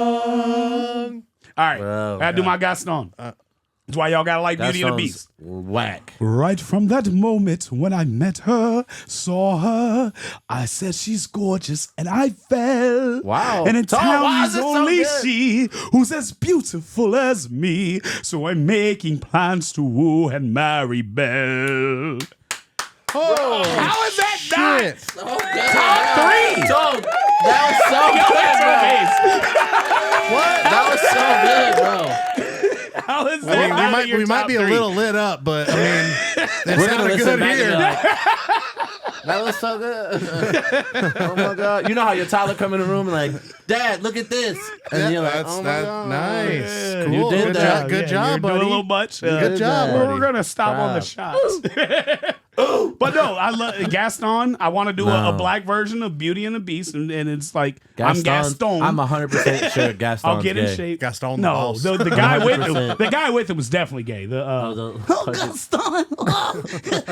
belong. All right, Bro, I gotta do my GasTone. That's why y'all gotta like Beauty and the Beast. Whack. Right from that moment when I met her, saw her, I said she's gorgeous, and I fell. Wow. And in Tom, town why is is it so only good? she who's as beautiful as me. So I'm making plans to woo and marry Belle. Oh, How is that shit. not top 3? So, that was so good, bro. What? That was so good, bro. How is I that mean, not in your we might top be a 3? little lit up, but I mean, We're it's gonna not listen good back here. and be like, that was so good. Oh my god! You know how your toddler come in the room and like, Dad, look at this, and you're like, That's oh my that god, nice. Yeah. Cool. You did good that. job, good Yeah, job, you're buddy. doing a little much. Good job, that. buddy. We're gonna stop on the shots. But no, I love GasTone. I want to do a black version of Beauty and the Beast, and it's like I'm GasTone. I'm 100% sure GasTone's I'll get in gay. shape. GasTone the No, balls. the guy with him. 100%. The guy with him was definitely gay. GasTone.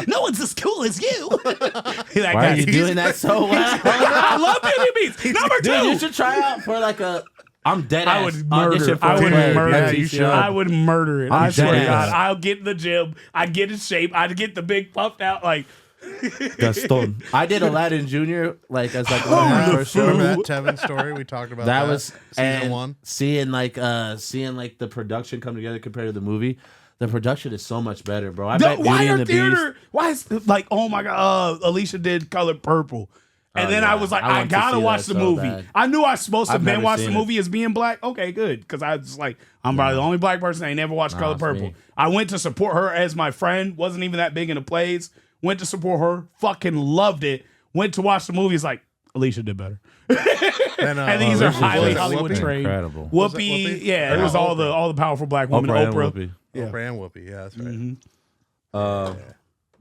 No one's as cool as you. That Why are you he's- doing that so well? I love Beauty and the Beast. Number 2. Dude, you should try out for like a I'm dead I ass. would murder. I would murder. Yeah, you should. I would murder it. I I'm swear to dead God. ass. I'll get in the gym. I'd get in shape. I'd get the big puffed out like. GasTone. I did Aladdin Jr. like as like one of my first Remember shows. that Tevin story we talked about? That was season and 1. Seeing like the production come together compared to the movie. The production is so much better, bro. I bet Why Beauty are and the theater? Beast. Why is like? Oh my God! Alicia did Color Purple, and then yeah. I was like, I I want to gotta see watch that the so movie. bad. I knew I was supposed to I've then never watch the seen it. movie as being black. Okay, good, because I was just like, I'm probably the only black person that ain't never watched Color it's Purple. me. I went to support her as my friend. Wasn't even that big into plays. Went to support her. Fucking loved it. Went to watch the movie. It's like Alicia did better. And these are Alicia's highly Whoopi? Hollywood trained. Incredible. Was it Whoopi, Whoopi? yeah, it was all the powerful black women. Oprah and Oprah. Whoopi. Yeah. Oprah and Whoopi. Yeah, that's right.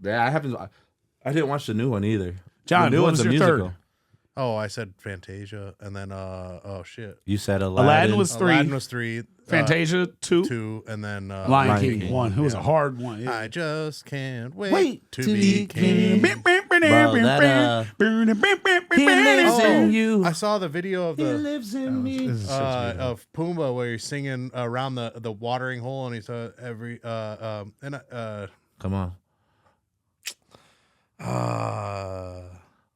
Yeah, I haven't. I didn't watch the new one either. John, the new what one's was a your third? musical. Oh, I said Fantasia, and then oh shit, You said Aladdin. Aladdin was 3. Aladdin was 3. Fantasia 2. 2, and then Lion Lion King King. 1. It was a hard one. I just can't wait, Wait to to be be king. king. He lives in you. I saw the video of He the lives in me. of Pumbaa where he's singing around the watering hole, and he's every Come on. uh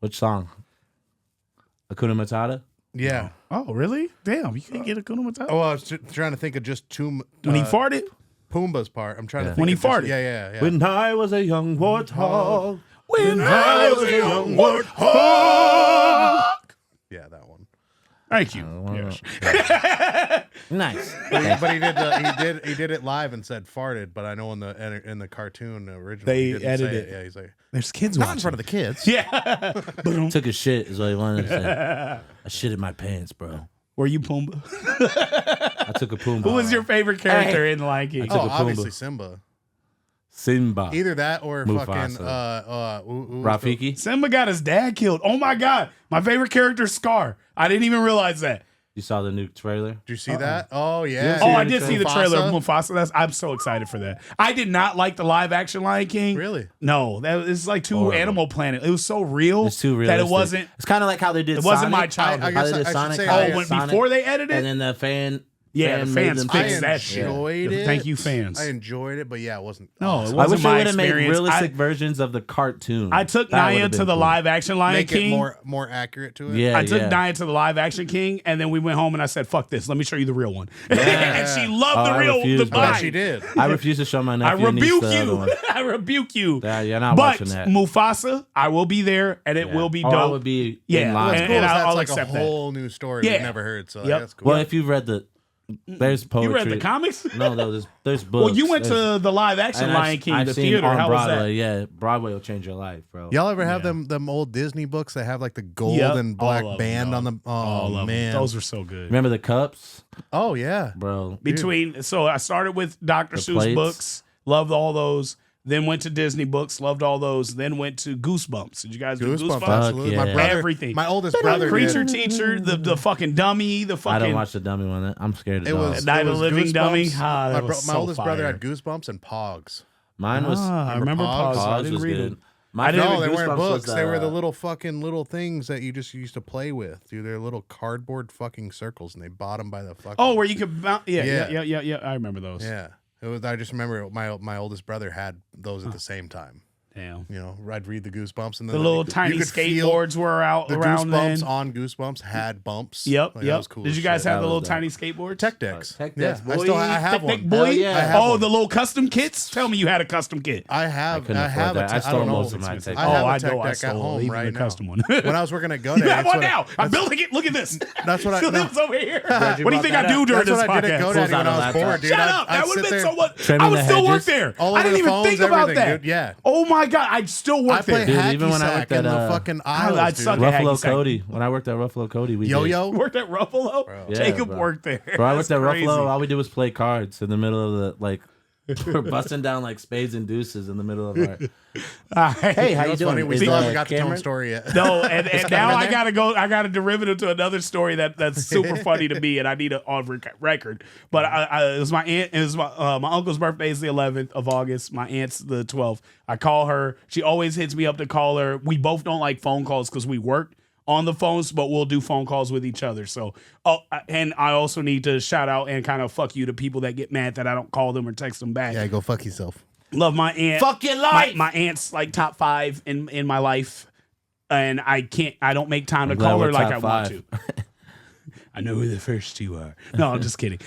Which song? Hakuna Matata? yeah. Oh, really? Damn, you can't get a Hakuna Matata? Oh, I was trying to think of just two. When he farted? Pumbaa's part. I'm trying to Yeah. think When he of just- farted? Yeah. When I was a young warthog. When I was a young warthog. Yeah, that one. Thank you. Yes. Nice. But he did it live and said farted. But I know in the cartoon original They he didn't edited say it. Yeah, he's like There's kids not in watching. front of the kids. Yeah. Took a shit is what he wanted to say. I shit in my pants, bro. Were you Pumbaa? I took a Pumbaa. Who was your favorite character in Lion King? took Oh, a obviously Pumbaa. Simba. Simba. Either that or fucking Mufasa. who was Rafiki? Simba got his dad killed. Oh my God. My favorite character is Scar. I didn't even realize that. You saw the new trailer? Did you see that? Oh yeah. Yeah. Oh, See I the did see the Mufasa? trailer of Mufasa. I'm so excited for that. I did not like the live action Lion King. Really? No, that is like too Horrible. Animal Planet. It was so real It's too that realistic. it wasn't. It's kind of like how they did It wasn't my Sonic. childhood. I guess How they did I should Sonic. say how I- they Oh, did when, Sonic, before they edited it? and then the fans Yeah, the made fans them fixed fix that it. shit. enjoyed it. Thank you, fans. I enjoyed it, but yeah, it wasn't. No, it awesome. wasn't I wish my they would have made experience. realistic versions of the cartoon. I took That Naya would've to been the cool. live action Lion Make King. it more accurate to it. Yeah, I took yeah. Naya to the live action King, and then we went home and I said, "Fuck this! Let me show you the real one." and she loved Oh, the I real. refuse, The bro. I line. bet she did. I refuse to show my I nephew and niece rebuke the other you. one. I rebuke you. Yeah, you're not But watching that. Mufasa, I will be there, and it Yeah. will be Or dope. I would be Yeah, in Well, line. that's And- cool. and That's I'll like a accept that. whole new story Yeah. we've never heard. So Yep. that's cool. Well, if you've read there's poetry. You read the comics? No, there's books. Well, you went There's- to the live action and Lion King, I've the seen theater. on How was Broadway. that? Yeah, Broadway will change your life, bro. Y'all ever have Yeah. them old Disney books that have like the gold Yep. and black All of band them, on them? All Oh of them. man, Those were so good. Remember the cups, oh yeah. bro? So I started with Dr. The Seuss plates. books, loved all those. Then went to Disney books, loved all those. Then went to Goosebumps. Did you guys do Goosebumps, Goosebumps? absolutely. yeah. My brother, Everything. my oldest brother, Creature did. Teacher, the fucking dummy, the I fucking. don't watch the dummy one. I'm scared of It dogs. was Night of it was the Living Goosebumps. Dummy. Ah, that was my so oldest brother fire. had Goosebumps and Pogs. Mine was. I remember Pogs? Pogs. I Pogs didn't was read good. them. My didn't- No, favorite they weren't Goosebumps books. was, They were the little things that you just used to play with. Dude, they're little cardboard fucking circles, and they bought them by the fucking. Oh, where you could bounce. Yeah. Yeah. I remember those. yeah. It was. I just remember my oldest brother had those at the same time. Damn. You know, I'd read the Goosebumps, and then The little you tiny could feel skateboards were out The around Goosebumps then. on Goosebumps had bumps. Yep, Like, that yep. was cool Did as you guys shit. have the That little was tiny skateboards? Tech decks? Tech Yeah, decks, I boy. still I have Tech one. Deck boy. yeah. I have Oh, one. the little custom kits. Tell me you had a custom kit. I have. couldn't I have afford a. that. I I stole don't know. most of my tech. I have Oh, a I tech know I deck at stole home even right the now. custom one. When I was working at GoDaddy, You have that's one what I- now. I'm building it. Look at this. That's what I. So No, this is over here. Glad you What do you brought think I that do up. during that's this what I did at podcast? GoDaddy Pulls when out I a was laptop. bored, dude. Shut I'd- up. I'd That would have sit been there so much. trimming I would the still work hedges. there. all I over didn't the even phones, think about everything, that. dude. Yeah. Oh my God. I'd still I work play there. Dude, hacky even when I sack worked in at, the fucking aisles, I'd dude. suck at Ruffalo hacky sack. Cody. When I worked at Ruffalo Cody, we did. Yo-yo. Worked at Ruffalo? Yeah, Jacob bro. worked there. Bro, I worked That's at crazy. Ruffalo. All we did was play cards in the middle of the like. We're busting down like spades and deuces in the middle of our. Hey, how you It's doing? funny. We Is, still haven't got the Cameron? Tone story yet. No, and now in I there? gotta go. I gotta derivative to another story that's super funny to me, and I need it on record. But it was my aunt. It was my uncle's birthday is the 11th of August. My aunt's the 12th. I call her. She always hits me up to call her. We both don't like phone calls because we work on the phones, but we'll do phone calls with each other. So, and I also need to shout out and kind of fuck you to people that get mad that I don't call them or text them back. Yeah, go fuck yourself. Love my aunt. Fuck your life. My aunt's like top 5 in my life, and I don't make time to glad call her we're like top I want to. I know who the first 2 are. No, I'm just kidding.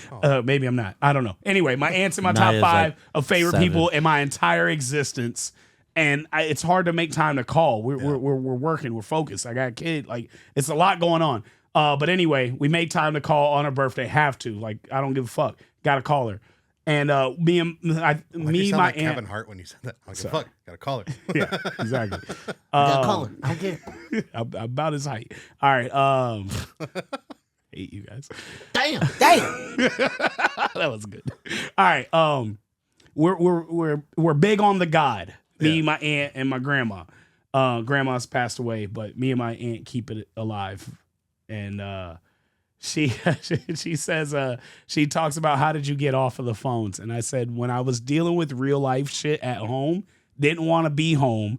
Maybe I'm not. I don't know. Anyway, my aunt's in my top 5 like of favorite 7. people in my entire existence. And it's hard to make time to call. We're working. We're focused. I got a kid. Like, it's a lot going on. But anyway, we made time to call on her birthday. Have to. Like, I don't give a fuck. Got to call her. And my Like aunt. Kevin Hart when you said that. I'm like, fuck, gotta call her. Yeah, exactly. Gotta call her. I don't care. I'm about his height. All right. Hate you guys. Damn. That was good. All right. We're big on the God. Me, my aunt, and my grandma. Grandma's passed away, but me and my aunt keep it alive. And she says she talks about, how did you get off of the phones? And I said, when I was dealing with real life shit at home, didn't want to be home,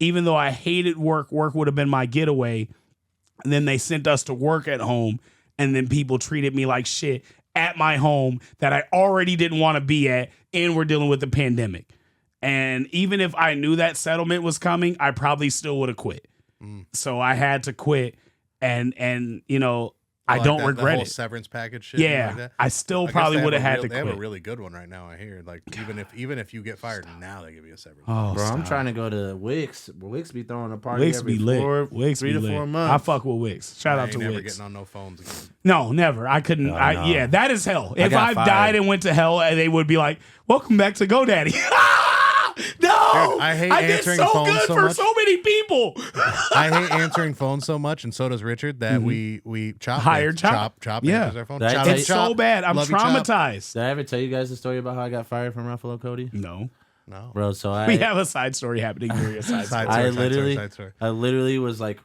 even though I hated work. Work would have been my getaway. And then they sent us to work at home, and then people treated me like shit at my home that I already didn't want to be at, and we're dealing with the pandemic. And even if I knew that settlement was coming, I probably still would have quit. So I had to quit, and you know, I don't regret the whole it. Severance package shit. Yeah, like that. I still I probably guess would have had to They have quit. a really good one right now. I hear, like, even if you get fired now, they give you a severance. Oh, Bro, I'm stop. trying to go to Wix. Wix be throwing a party Wix every be lit. 3 to 4 months. I fuck with Wix. Shout I out ain't to never Wix. getting on no phones again. No, never. I couldn't. No. Yeah, that is hell. If got I've fired. died and went to hell, they would be like, "Welcome back to GoDaddy." No, Dude, I hate did answering so phones good so for much. so many people. I hate answering phones so much, and so does Richard, that we chop. Hired Chop. Yeah, answers our phone. That- Chop, It's It's Chop. so bad. I'm Love you, Chop. traumatized. Did I ever tell you guys the story about how I got fired from Ruffalo Cody? No, No. Bro, so we I have a side story happening during a side story. Side story. I literally was like,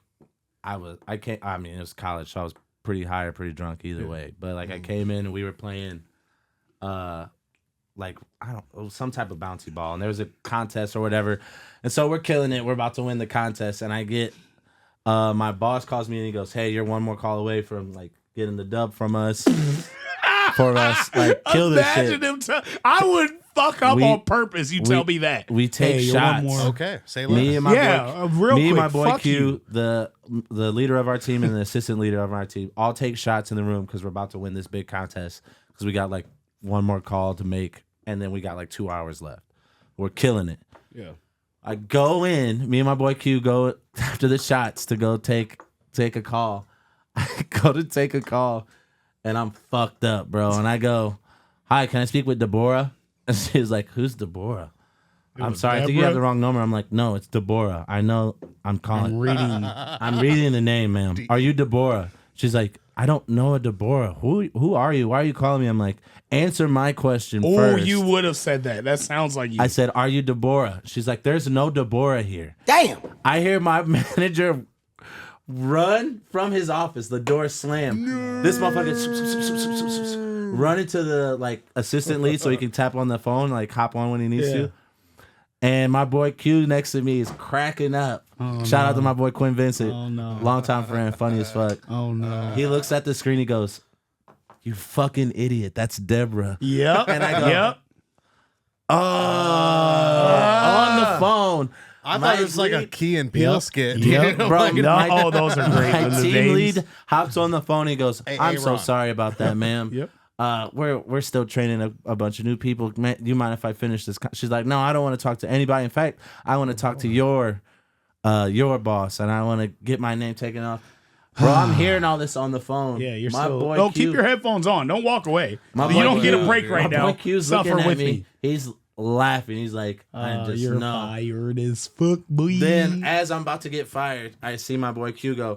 I mean, it was college, so I was pretty high or pretty drunk either way. But like, I came in and we were playing, like, I don't know, some type of bouncy ball, and there was a contest or whatever, and so we're killing it. We're about to win the contest, and I get, my boss calls me and he goes, "Hey, you're one more call away from like getting the dub from us." For us, like, kill this shit. Imagine him. I would fuck up on purpose. You tell me that. We take Hey, you're one shots. more. Okay, say less. Me and my boy, real me quick. and my boy fuck Q, you. the leader of our team and the assistant leader of our team, all take shots in the room because we're about to win this big contest. Because we got like one more call to make, and then we got like 2 hours left. We're killing it. Yeah. I go in. Me and my boy Q go after the shots to go take a call. I go to take a call, and I'm fucked up, bro. And I go, "Hi, can I speak with Deborah?" And she's like, "Who's Deborah?" "I'm sorry, I think you have the wrong number." I'm like, "No, it's Deborah. I know. I'm calling. I'm reading the name, ma'am. Are you Deborah?" She's like, "I don't know a Deborah. Who are you? Why are you calling me?" I'm like, "Answer my question Oh, first." you would have said that. That sounds like you. I said, "Are you Deborah?" She's like, "There's no Deborah here." Damn. I hear my manager run from his office, the door slam. This motherfucker run into the like assistant lead so he can tap on the phone, like hop on when he needs to. And my boy Q next to me is cracking up. Shout out to my boy Quinn Vincent. Oh, no. Longtime friend, funny as fuck. Oh no. He looks at the screen, he goes, "You fucking idiot, that's Deborah." Yep. And I go, Yep. on the phone. I thought it was like a Key and Peele skit. Yep. Bro, No, those are great. My When the team veins- lead hops on the phone. He goes, "I'm so Ron. sorry about that, ma'am. Yep. We're still training a bunch of new people. Man, do you mind if I finish this?" She's like, "No, I don't want to talk to anybody. In fact, I want to talk to your boss, and I want to get my name taken off." Bro, I'm hearing all this on the phone. Yeah, you're my still. boy Oh, Q, keep your headphones on. Don't walk away. My You boy don't get a Q- break right my now. boy Q's Suffer looking at with me. He's laughing. He's like, "I just You're know." fired as fuck, boy. Then, as I'm about to get fired, I see my boy Q go,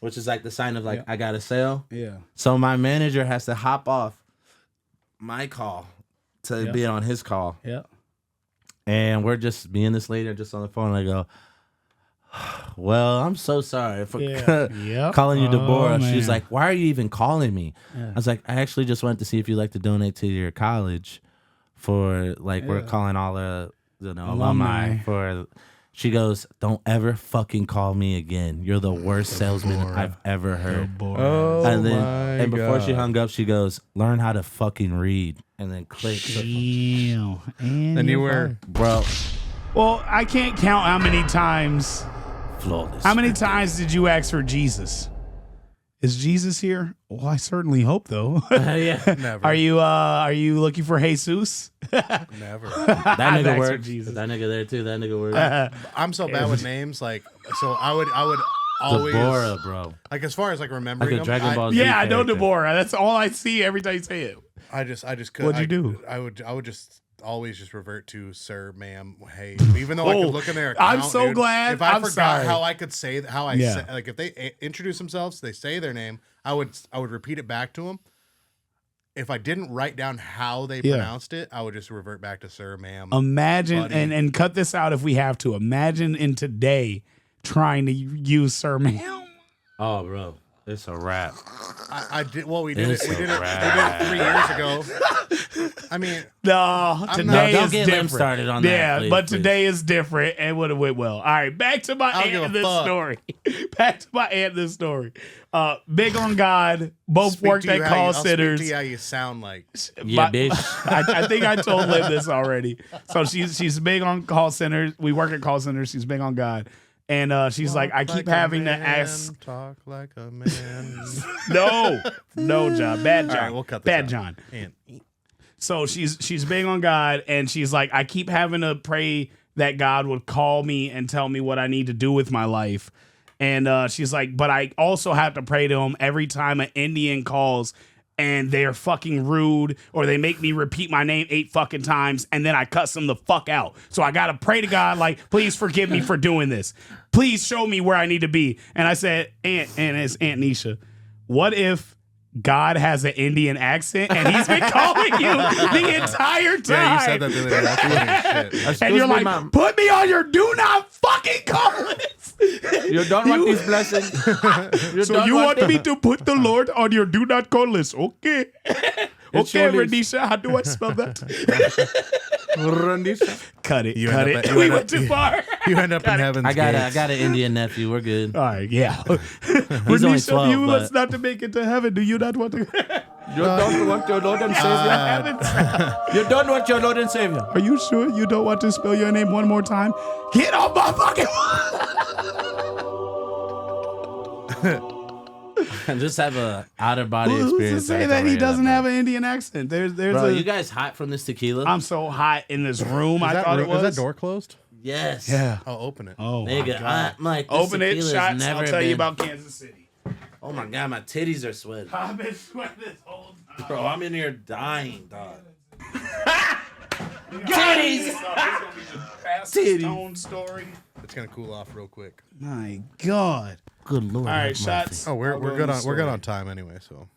which is like the sign of like, I got a sale. Yeah. So my manager has to hop off my call to be on his call. Yeah. And we're just, me and this lady are just on the phone. And I go, "Well, I'm so sorry for Yep. calling you Deborah." Oh, She's man. like, "Why are you even calling me?" I was like, "I actually just wanted to see if you'd like to donate to your college for like, we're calling all the alumni for She goes, "Don't ever fucking call me again. You're the worst salesman I've ever heard." Oh, And before she hung up, she goes, "Learn how to fucking read." And then click. Damn. And you were, Bro, Well, I can't count how many times. flawless. How many times did you ask for Jesus? Is Jesus here? Well, I certainly hope though. Yeah. never. Are you looking for Jesus? Never. That nigga Thanks for works. Jesus. That nigga there too. That nigga works. I'm so bad with names. Like, so I would always Deborah, bro. like as far as like remembering Like a Dragon them. Ball Z Yeah, I know character. Deborah. That's all I see every time you say it. I just could. What'd you do? I would just always just revert to sir, ma'am, hey. Even though I could look in their account, I'm so dude, glad. If I I'm forgot sorry. how I could say how I Yeah. say, like if they introduce themselves, they say their name. I would repeat it back to them. If I didn't write down how they pronounced it, I would just revert back to sir, ma'am. Imagine buddy. and cut this out if we have to. Imagine in today trying to use Sir Ma'am. Oh, bro. It's a wrap. I did. Well, we did it. It's We a did it. We did wrap. it 3 years ago. I mean, No, not- today don't is get Limm different. started on that, Yeah, please, but please. today is different and would have went well. All right, back to my I don't aunt give in a this fuck. story. Back to my aunt in this story. Big on God. Both speak worked to you at how you- call I'll speak centers. to you how you sound like. Yeah, bitch. I think I told Liv this already. So she's big on call centers. We work at call centers. She's big on God. And she's like, I keep Like a having to man, ask. Talk like a man. No, John. Bad John. All right, we'll cut this Bad out. John. And So she's big on God, and she's like, I keep having to pray that God would call me and tell me what I need to do with my life. And she's like, but I also have to pray to him every time an Indian calls and they're fucking rude or they make me repeat my name 8 fucking times and then I cuss them the fuck out. So I got to pray to God, like, please forgive me for doing this. Please show me where I need to be. And I said, Aunt, and it's Aunt Nisha, what if God has an Indian accent and he's been calling you the entire time? yeah, you said that the other day. That's funny as shit. And you're Excuse me, like, ma'am. put me on your do not fucking call list. You don't want this blessing. So you want me to put the Lord on your do not call list? Okay. It's Okay, your list. Renisha, how do I spell that? Cut it. You Cut end up- it. you We end went up- too far. You end up in heaven's I got gates. an Indian nephew. We're good. All right, yeah. only Renisha, 12, you but- wants not to make it to heaven. Do you not want to? You don't want your Lord and Savior. You don't want your Lord and Savior. Are you sure you don't want to spell your name one more time? Get off my fucking. And just have a out of body Who's to experience. say right that he right doesn't now. have an Indian accent? There's Bro, a. you guys hot from this tequila? I'm so hot in this room. I Is thought it was. that door closed? Yes. Yeah. Oh, open it. Oh my Nigga, God. I'm like, this Open it, tequila's shots. never I'll tell you been- about Kansas City. Oh my God, my titties are sweating. I've been sweating this whole time. Bro, I'm in here dying, dog. Titties. Titties. Stone story. It's gonna cool off real quick. My God. Good Lord. All right, have shots. Oh, we're I'll go good in the on we're good story. on time anyway. So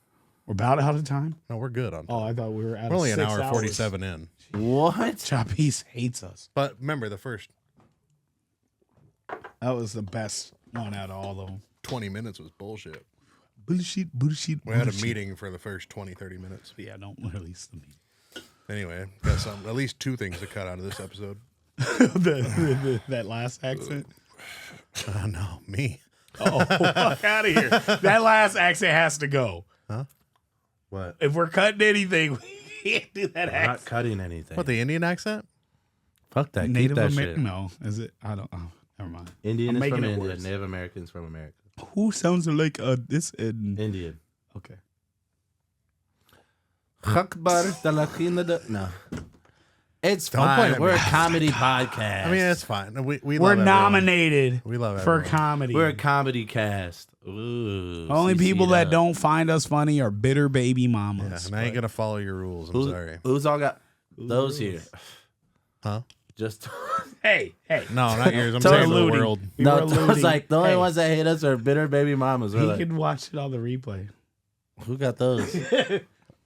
We're about out of time. no, we're good on time. Oh, I thought we were at We're only an 6 hour hours. 47 in. mercy. What? Chappies hates us. But remember, the first That was the best one out of all of them. 20 minutes was bullshit. Bullshit. We had a meeting for the first 20, 30 minutes. Yeah, don't release the meeting. Anyway, got some at least 2 things to cut out of this episode. That last accent. No, me. Oh, fuck out of here. That last accent has to go. What? If we're cutting anything, we can't do that I'm not accent. cutting anything. What, the Indian accent? Fuck that. Keep Native that American? shit. No. Is it? I don't. Oh, never mind. Indian I'm is from making it India. worse. Native Americans from America. Who sounds like this? Indian. Okay. No. It's Don't point fine. at We're me. a comedy podcast. I mean, it's fine. We We're love everyone. nominated We love for everyone. comedy. We're a comedy cast. Ooh. Only CC'd people that up. don't find us funny are bitter baby Yeah, mamas. and I ain't gonna follow your rules. I'm sorry. Who's all got those here? Huh? Just Hey. No, not yours. I'm Totally saying the alluding. world. We no. were I was alluding. like the only Hey. ones that hate us are bitter baby mamas. We're He like, can watch it on the replay. who got those?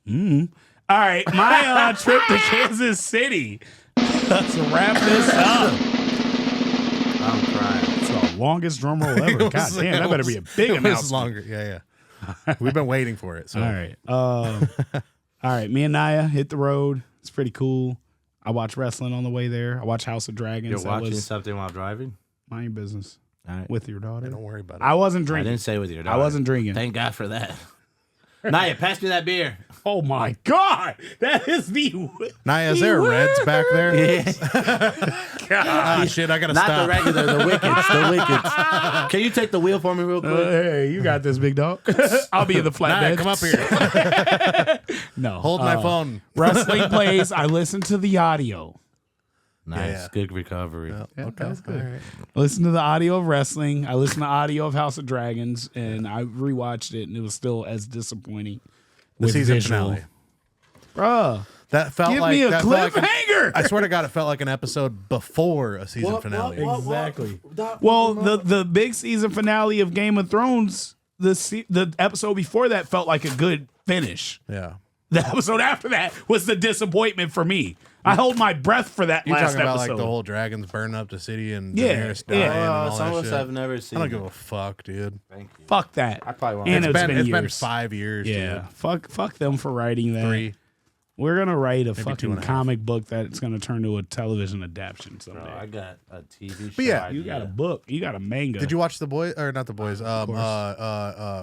Mm-hmm. All right, my trip to Kansas City. Let's wrap this up. I'm crying. It's the longest drum roll ever. God damn, that better be a big It was announcement. longer. Yeah. We've been waiting for it. So All right. All right, me and Naya hit the road. It's pretty cool. I watch wrestling on the way there. I watch House of Dragons. You're watching something while driving? Mind your business. All right. With your daughter. Don't worry about it. I wasn't I drinking. didn't say with your daughter. I wasn't drinking. Thank God for that. Naya, pass me that beer. Oh my God. That is the. Naya, is there a Reds back there? God. Shit, I gotta Not stop. the regular, the Wickets. The Wickets. Can you take the wheel for me real quick? Hey, you got this, big dog. I'll be in the Naya, flatbed. come up here. No. Hold my phone. Wrestling plays. I listen to the audio. Nice. Yeah. Good recovery. Yeah, Okay, that was good. all right. Listen to the audio of wrestling. I listened to audio of House of Dragons, and I rewatched it, and it was still as disappointing. The with season visual. finale. Bruh, That felt give like me a that felt like cliffhanger. I swear to God, it felt like an episode before a season finale. Exactly. Well, the big season finale of Game of Thrones, the episode before that felt like a good finish. Yeah. The episode after that was the disappointment for me. I hold my breath for that You're last talking about episode. like the whole dragons burning up the city and Yeah, Daenerys dying yeah. and all Some that of us shit. have never seen I don't it. give a fuck, dude. Thank you. Fuck that. I probably won't. And It's been years. 5 years. Yeah, Dude. fuck them for writing that. 3. We're gonna write a 2.5. fucking comic book that's gonna turn to a television adaptation someday. Bro, I got a TV show. But yeah, You got a book. You got a manga. Did you watch the boys or not the boys?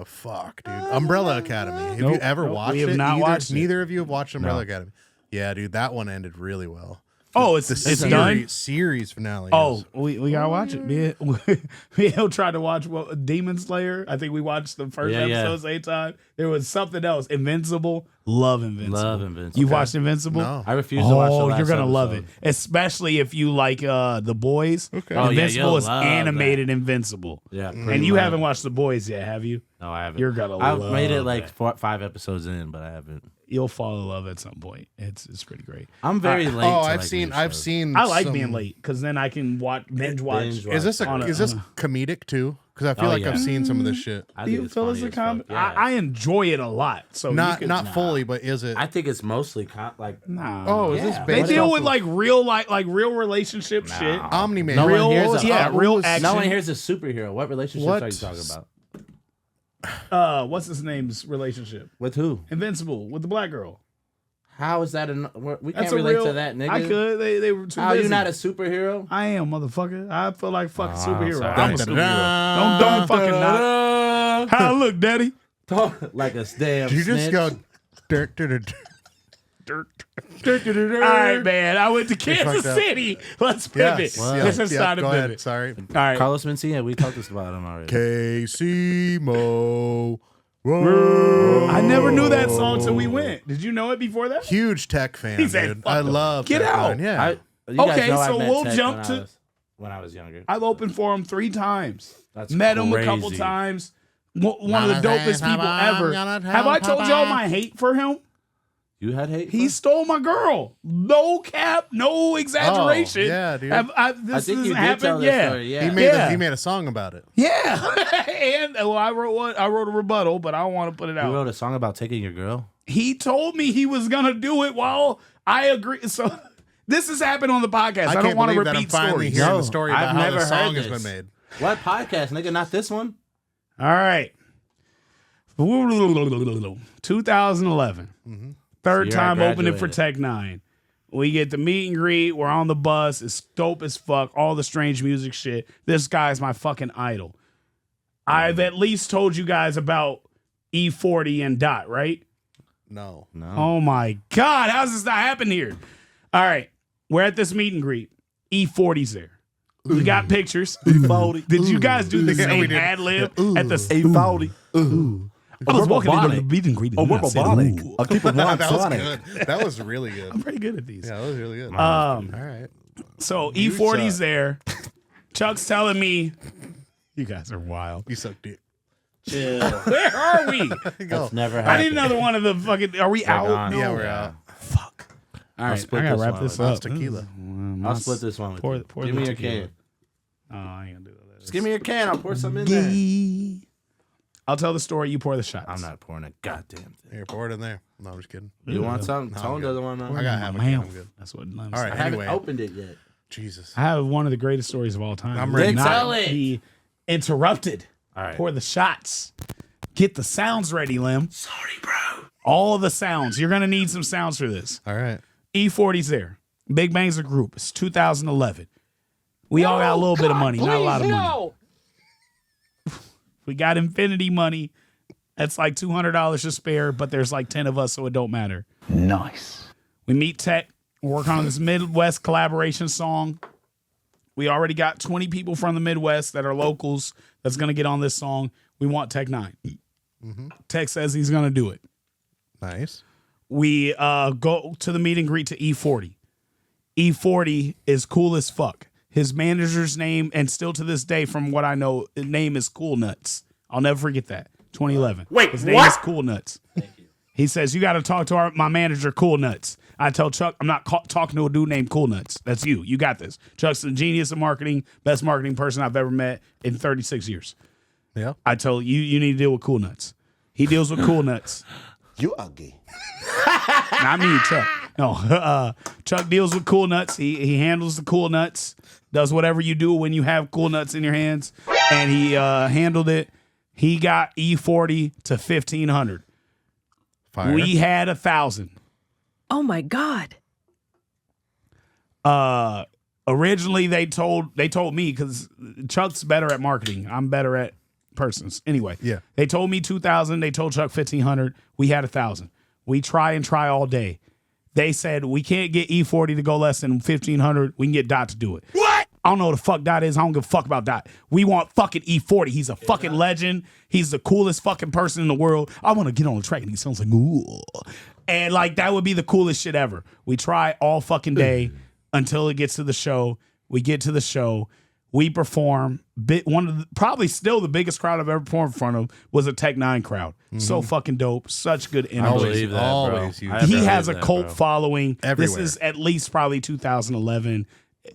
Fuck, dude. Umbrella Academy. Have you Nope, ever nope, watched we have it? not watched it. Neither of you have watched Umbrella Academy. Yeah, dude, that one ended really well. Oh, it's done. Series finale. Oh, is- we gotta watch it. Me and tried to watch Demon Slayer. I think we watched the first episode same time. There was something else. Invincible. Love Invincible. Love Invincible. You watched Invincible? No. I refuse to watch the Oh, last you're gonna love it, episode. especially if you like The Boys. Okay. Oh, yeah, Invincible you'll is love animated Invincible. Yeah. And you haven't watched The Boys yet, have you? No, I haven't. You're gonna I've love made it like it. 5 episodes in, but I haven't. You'll fall in love at some point. It's pretty great. I'm very late. Oh, to I've like seen. new I've shows. seen. I like some- being late because then I can binge watch. Binge watch. Is this on is this comedic too? Because I feel Oh, like yeah. I've seen some of this shit. I Do think you it's feel it's funny a as fuck. comedy? Yeah. I enjoy it a lot. So you Not could, not fully, but is it? I think it's mostly like. Nah. Oh, is this Yeah. They based deal off with of like real relationship shit. Omni Man? No one Real, hears a- yeah, oh, real what was- action. No one here's a superhero. What relationships What? are you talking about? What's his name's relationship? With who? Invincible with the black girl. How is that? We That's can't a relate real. to that, nigga. I could. They were too How busy. you not a superhero? I am, motherfucker. I feel like fucking Oh, superhero. sorry. I'm a superhero. Don't fucking not. How I look, daddy? Like a damn. Did you just snitch. go? Dirt, dirt, dirt. All right, man. I went to Kansas fucked up. City. Let's pivot. Yes. Let's just start a Go pivot. ahead. Sorry. All right. Carlos Mencia? We talked about him already. Casey Mo. Whoa. I never knew that song till we went. Did you know it before that? Huge Tech fan, He said, dude. "Fuck I them. love Get Tech out." fan. Yeah. You guys Okay, know I so met we'll Tech jump when to- I when I was younger. I've opened for him 3 times. That's Met him a couple crazy. times. One of the dopest people ever. Have I told y'all my hate for him? You had hate? He stole my girl. No cap, no exaggeration. Oh, yeah, dude. This I think hasn't you did happened. tell this Yeah. story. Yeah. He made a song about it. Yeah. And well, I wrote a rebuttal, but I don't want to put it You out. wrote a song about taking your girl? He told me he was gonna do it while I agree. So this has happened on the podcast. I don't can't want to believe that I'm repeat finally stories. hearing No, the story about I've how never the song heard has been this. made. What podcast, nigga? Not this one? All right. 2011. Third So you're time opening for graduated. Tech 9. We get the meet and greet. We're on the bus. It's dope as fuck. All the strange music shit. This guy's my fucking idol. I've at least told you guys about E40 and Dot, right? No. No. Oh my God. How's this not happen here? All right. We're at this meet and greet. E40's there. We got pictures. E40. Did you guys do the Yeah, we same did. ad lib at the E40. I was walking into the meet and greet. and I said, "Ooh." I keep it That was good. That was really good. I'm pretty good at these. Yeah, that was really good. Uh, All right. So You E40's suck. there. Chuck's telling me, you guys are wild. You suck dick. Chill. Where are we? Go. That's never I happened. need another one of the fucking. Are we out? gone. No. Yeah, we're out. Fuck. All right, split I gotta this wrap one this with up. tequila. I'll split this one with Pour- you. pour Give the me your tequila. can. Oh, I ain't gonna do that. Just give me your can. I'll pour some in there. I'll tell the story. You pour the shots. I'm not pouring a goddamn thing. Here, pour it in there. No, I'm just kidding. You want something? No, I'm Tone good. doesn't want I none. gotta have a My can. I'm mouth. good. That's what Limm All right. I said. haven't Anyway. opened it yet. Jesus. I have one of the greatest stories of all time. I'm Would ready. not Tell it. be interrupted. All right. Pour the shots. Get the sounds ready, Limm. Sorry, bro. All the sounds. You're gonna need some sounds for this. All right. E40's there. Big Bang's a group. It's 2011. We all got a little bit of money, not a lot of money. We got infinity money. That's like $200 to spare, but there's like 10 of us, so it don't matter. Nice. We meet Tech. We're working on this Midwest collaboration song. We already got 20 people from the Midwest that are locals that's going to get on this song. We want Tech 9. Mm-hmm. Tech says he's going to do it. Nice. We go to the meet and greet to E40. E40 is cool as fuck. His manager's name, and still to this day, from what I know, his name is Cool Nuts. I'll never forget that. 2011. Wait, his name is Cool Nuts. Thank you. He says, you got to talk to my manager, Cool Nuts. I tell Chuck, I'm not talking to a dude named Cool Nuts. That's you. You got this. Chuck's a genius of marketing, best marketing person I've ever met in 36 years. Yeah. I tell you need to deal with Cool Nuts. He deals with Cool Nuts. You ugly. Not me, Chuck. No, Chuck deals with Cool Nuts. He handles the Cool Nuts, does whatever you do when you have Cool Nuts in your hands, and he handled it. He got E40 to 1,500. Fire. We had 1,000. Oh my God. Originally they told me, because Chuck's better at marketing. I'm better at persons. Anyway, yeah. They told me 2,000. They told Chuck 1,500. We had 1,000. We try all day. They said we can't get E40 to go less than 1,500. We can get Dot to do it. What? I don't know what the fuck Dot is. I don't give a fuck about Dot. We want fucking E40. He's a fucking legend. He's the coolest fucking person in the world. I want to get on the track and he sounds like, ooh. And like, that would be the coolest shit ever. We try all fucking day until it gets to the show. We get to the show. We perform. Probably still the biggest crowd I've ever performed in front of was a Tech 9 crowd. Mm-hmm. So fucking dope. Such good energy. I believe that, always. He has a cult following. Everywhere. This is at least probably 2011.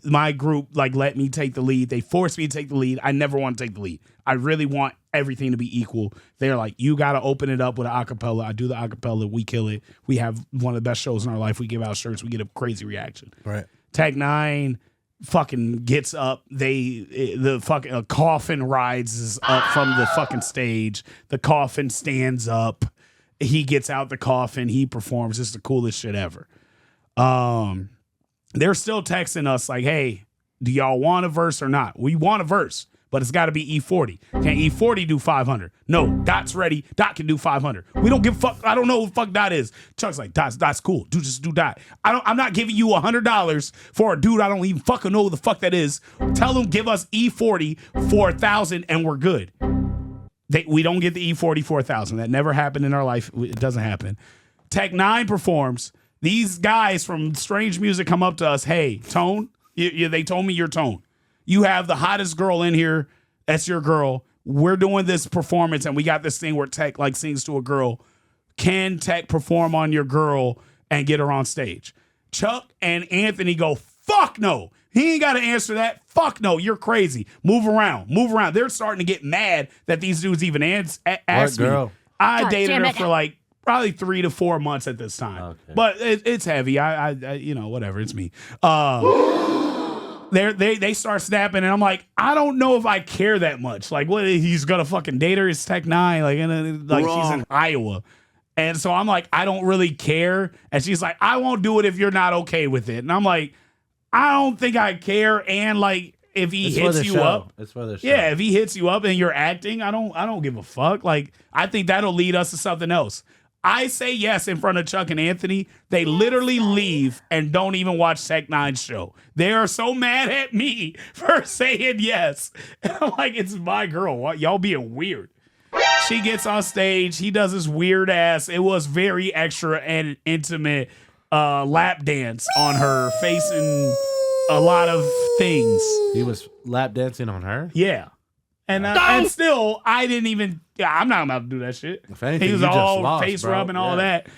My group let me take the lead. They forced me to take the lead. I never want to take the lead. I really want everything to be equal. They're like, you got to open it up with an acapella. I do the acapella. We kill it. We have one of the best shows in our life. We give out shirts. We get a crazy reaction. Right. Tech 9 fucking gets up. The fucking coffin rises up from the fucking stage. The coffin stands up. He gets out the coffin. He performs. It's the coolest shit ever. They're still texting us like, hey, do y'all want a verse or not? We want a verse, but it's got to be E40. Can E40 do 500? No, Dot's ready. Dot can do 500. We don't give a fuck. I don't know who the fuck Dot is. Chuck's like, Dot's cool. Just do Dot. I'm not giving you $100 for a dude I don't even fucking know who the fuck that is. Tell them give us E40 for 1,000 and we're good. We don't get the E40 for 1,000. That never happened in our life. It doesn't happen. Tech 9 performs. These guys from Strange Music come up to us. Hey, Tone, they told me you're Tone. You have the hottest girl in here. That's your girl. We're doing this performance, and we got this thing where Tech sings to a girl. Can Tech perform on your girl and get her on stage? Chuck and Anthony go, fuck no. He ain't got to answer that. Fuck no. You're crazy. Move around. They're starting to get mad that these dudes even asked me. Girl? I dated her for probably 3 to 4 months at this time. Okay. But it's heavy. I whatever. It's me. They start snapping, and I'm like, I don't know if I care that much. Like, what? He's gonna fucking date her? It's Tech 9. She's in Iowa, and so I'm like, I don't really care. And she's like, I won't do it if you're not okay with it. And I'm like, I don't think I care. And if he hits you up, it's for the show. Yeah, if he hits you up and you're acting, I don't give a fuck. I think that'll lead us to something else. I say yes in front of Chuck and Anthony. They literally leave and don't even watch Tech 9's show. They are so mad at me for saying yes. And I'm like, it's my girl. What? Y'all being weird. She gets on stage. He does this weird ass. It was very extra and intimate lap dance on her, facing a lot of things. He was lap dancing on her? Yeah. And still, I didn't even. I'm not about to do that shit. If anything, he was you just all lost, face bro. rubbing, all that.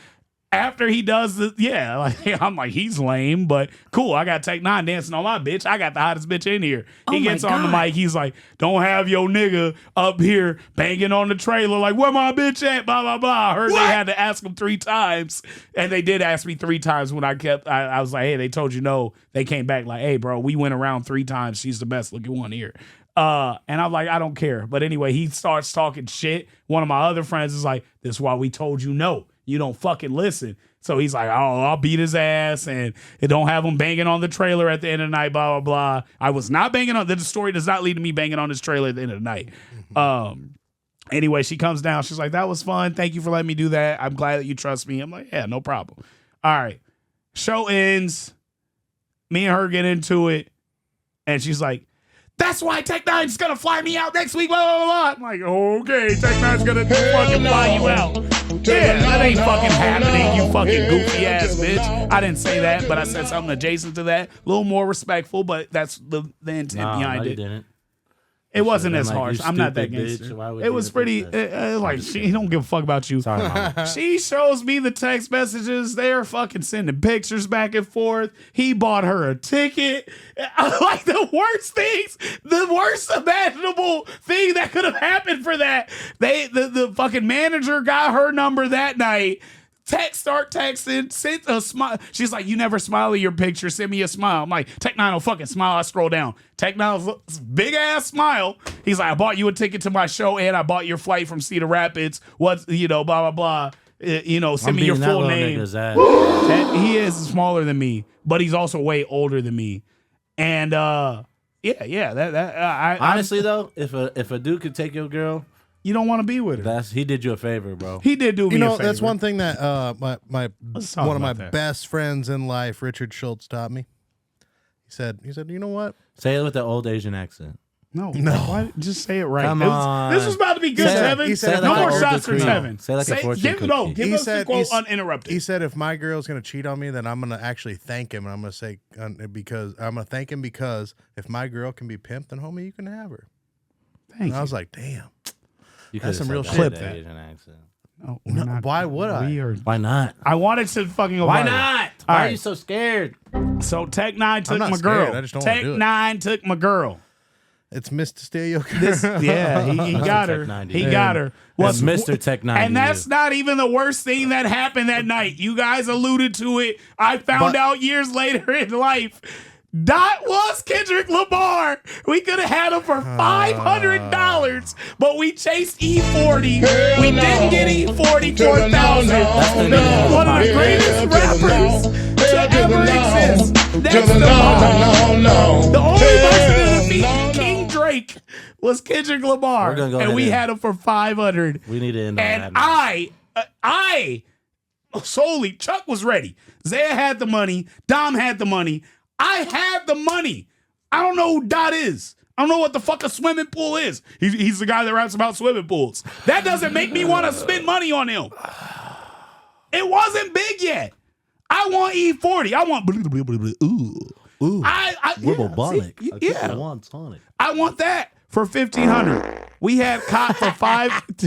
After he does I'm like, he's lame, but cool. I got Tech 9 dancing on my bitch. I got the hottest bitch in here. He gets on the mic. He's like, don't have your nigga up here banging on the trailer like, where my bitch at? Blah, blah, blah. I heard they had to ask him 3 times. And they did ask me 3 times when I was like, hey, they told you no. They came back like, hey, bro, we went around 3 times. She's the best looking one here. And I'm like, I don't care. But anyway, he starts talking shit. One of my other friends is like, this is why we told you no. You don't fucking listen. So he's like, oh, I'll beat his ass and it don't have him banging on the trailer at the end of the night, blah, blah, blah. I was not banging on, the story does not lead to me banging on his trailer at the end of the night. Anyway, she comes down. She's like, that was fun. Thank you for letting me do that. I'm glad that you trust me. I'm like, yeah, no problem. All right. Show ends. Me and her get into it. And she's like, that's why Tech Nine's going to fly me out next week, blah, blah, blah. I'm like, okay, Tech Nine's going to fucking fly you out. Yeah, that ain't fucking happening, you fucking goofy ass bitch. I didn't say that, but I said something adjacent to that. A little more respectful, but that's the intent behind it. Didn't. It wasn't as like, harsh. you I'm not that stupid gangster. bitch. Why would It you was do pretty, that? like, she don't give a fuck about you. Sorry, Mama. She shows me the text messages. They're fucking sending pictures back and forth. He bought her a ticket. Like the worst imaginable thing that could have happened for that. The fucking manager got her number that night. Start texting, sent a smile. She's like, you never smile in your picture. Send me a smile. I'm like, Tech Nine will fucking smile. I scroll down. Tech Nine's big ass smile. He's like, I bought you a ticket to my show and I bought your flight from Cedar Rapids. What's, blah, blah, blah. Send me your full name. He is smaller than me, but he's also way older than me. And honestly though, if a dude could take your girl, you don't want to be with her. He did you a favor, bro. He did do me a favor. That's one thing that one of my that. best friends in life, Richard Schultz, taught me. He said, you know what? Say it with the old Asian accent. No. Why? Just say it right. Come on. This was about to be good, Tevin. He said no like more an shots for older Tevin. Say like a fortune cookie. Give us the quote uninterrupted. He said, if my girl's gonna cheat on me, then I'm gonna actually thank him, and I'm gonna say because if my girl can be pimped, then homie, you can have her. Thank you. I was like, damn. That's some real shit. That Asian accent. No, why would I? Why not? I wanted to fucking go Why viral. not? All Why right. are you so scared? So Tech Nine took not my scared. girl. I just don't wanna Tech do it. Nine took my girl. It's Mr. Stereo Girl. He got her. Tech Nine to He you. got her. That's Mr. Tech Nine. And to that's you. not even the worst thing that happened that night. You guys alluded to it. I found out years later in life. Dot was Kendrick Lamar. We could have had him for $500, but we chased E40. We didn't get E40 for $1,000. One of the greatest rappers to ever exist. Next to Bob. The only person to defeat King Drake was Kendrick Lamar, We're gonna go and ahead we and- had him for $500. We need to end on And that. I solely, Chuck was ready. Zaya had the money. Dom had the money. I had the money. I don't know who Dot is. I don't know what the fuck a swimming pool is. He's the guy that raps about swimming pools. That doesn't make me want to spend money on him. It wasn't big yet. I want E40. I want ooh. I want that for $1,500. We had Cop for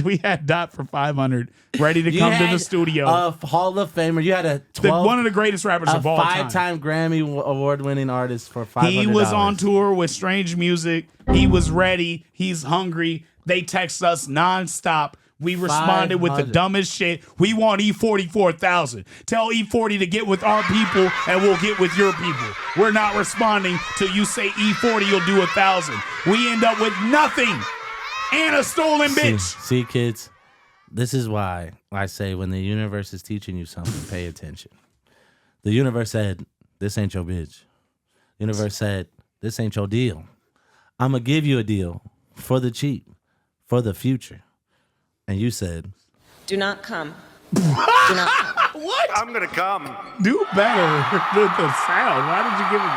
we had Dot for $500 ready to come to the studio. Hall of Famer. You had one of the greatest rappers of all time. 5-time Grammy award-winning artist for $500. He was on tour with Strange Music. He was ready. He's hungry. They text us nonstop. We responded with the dumbest shit. We want E40 for $1,000. Tell E40 to get with our people, and we'll get with your people. We're not responding till you say E40 you'll do $1,000. We end up with nothing and a stolen bitch. See, kids, this is why I say when the universe is teaching you something, pay attention. The universe said, this ain't your bitch. Universe said, this ain't your deal. I'm going to give you a deal for the cheap, for the future. And you said, do not come. Do not come. What? I'm gonna come. Do better with the sound. Why did you give him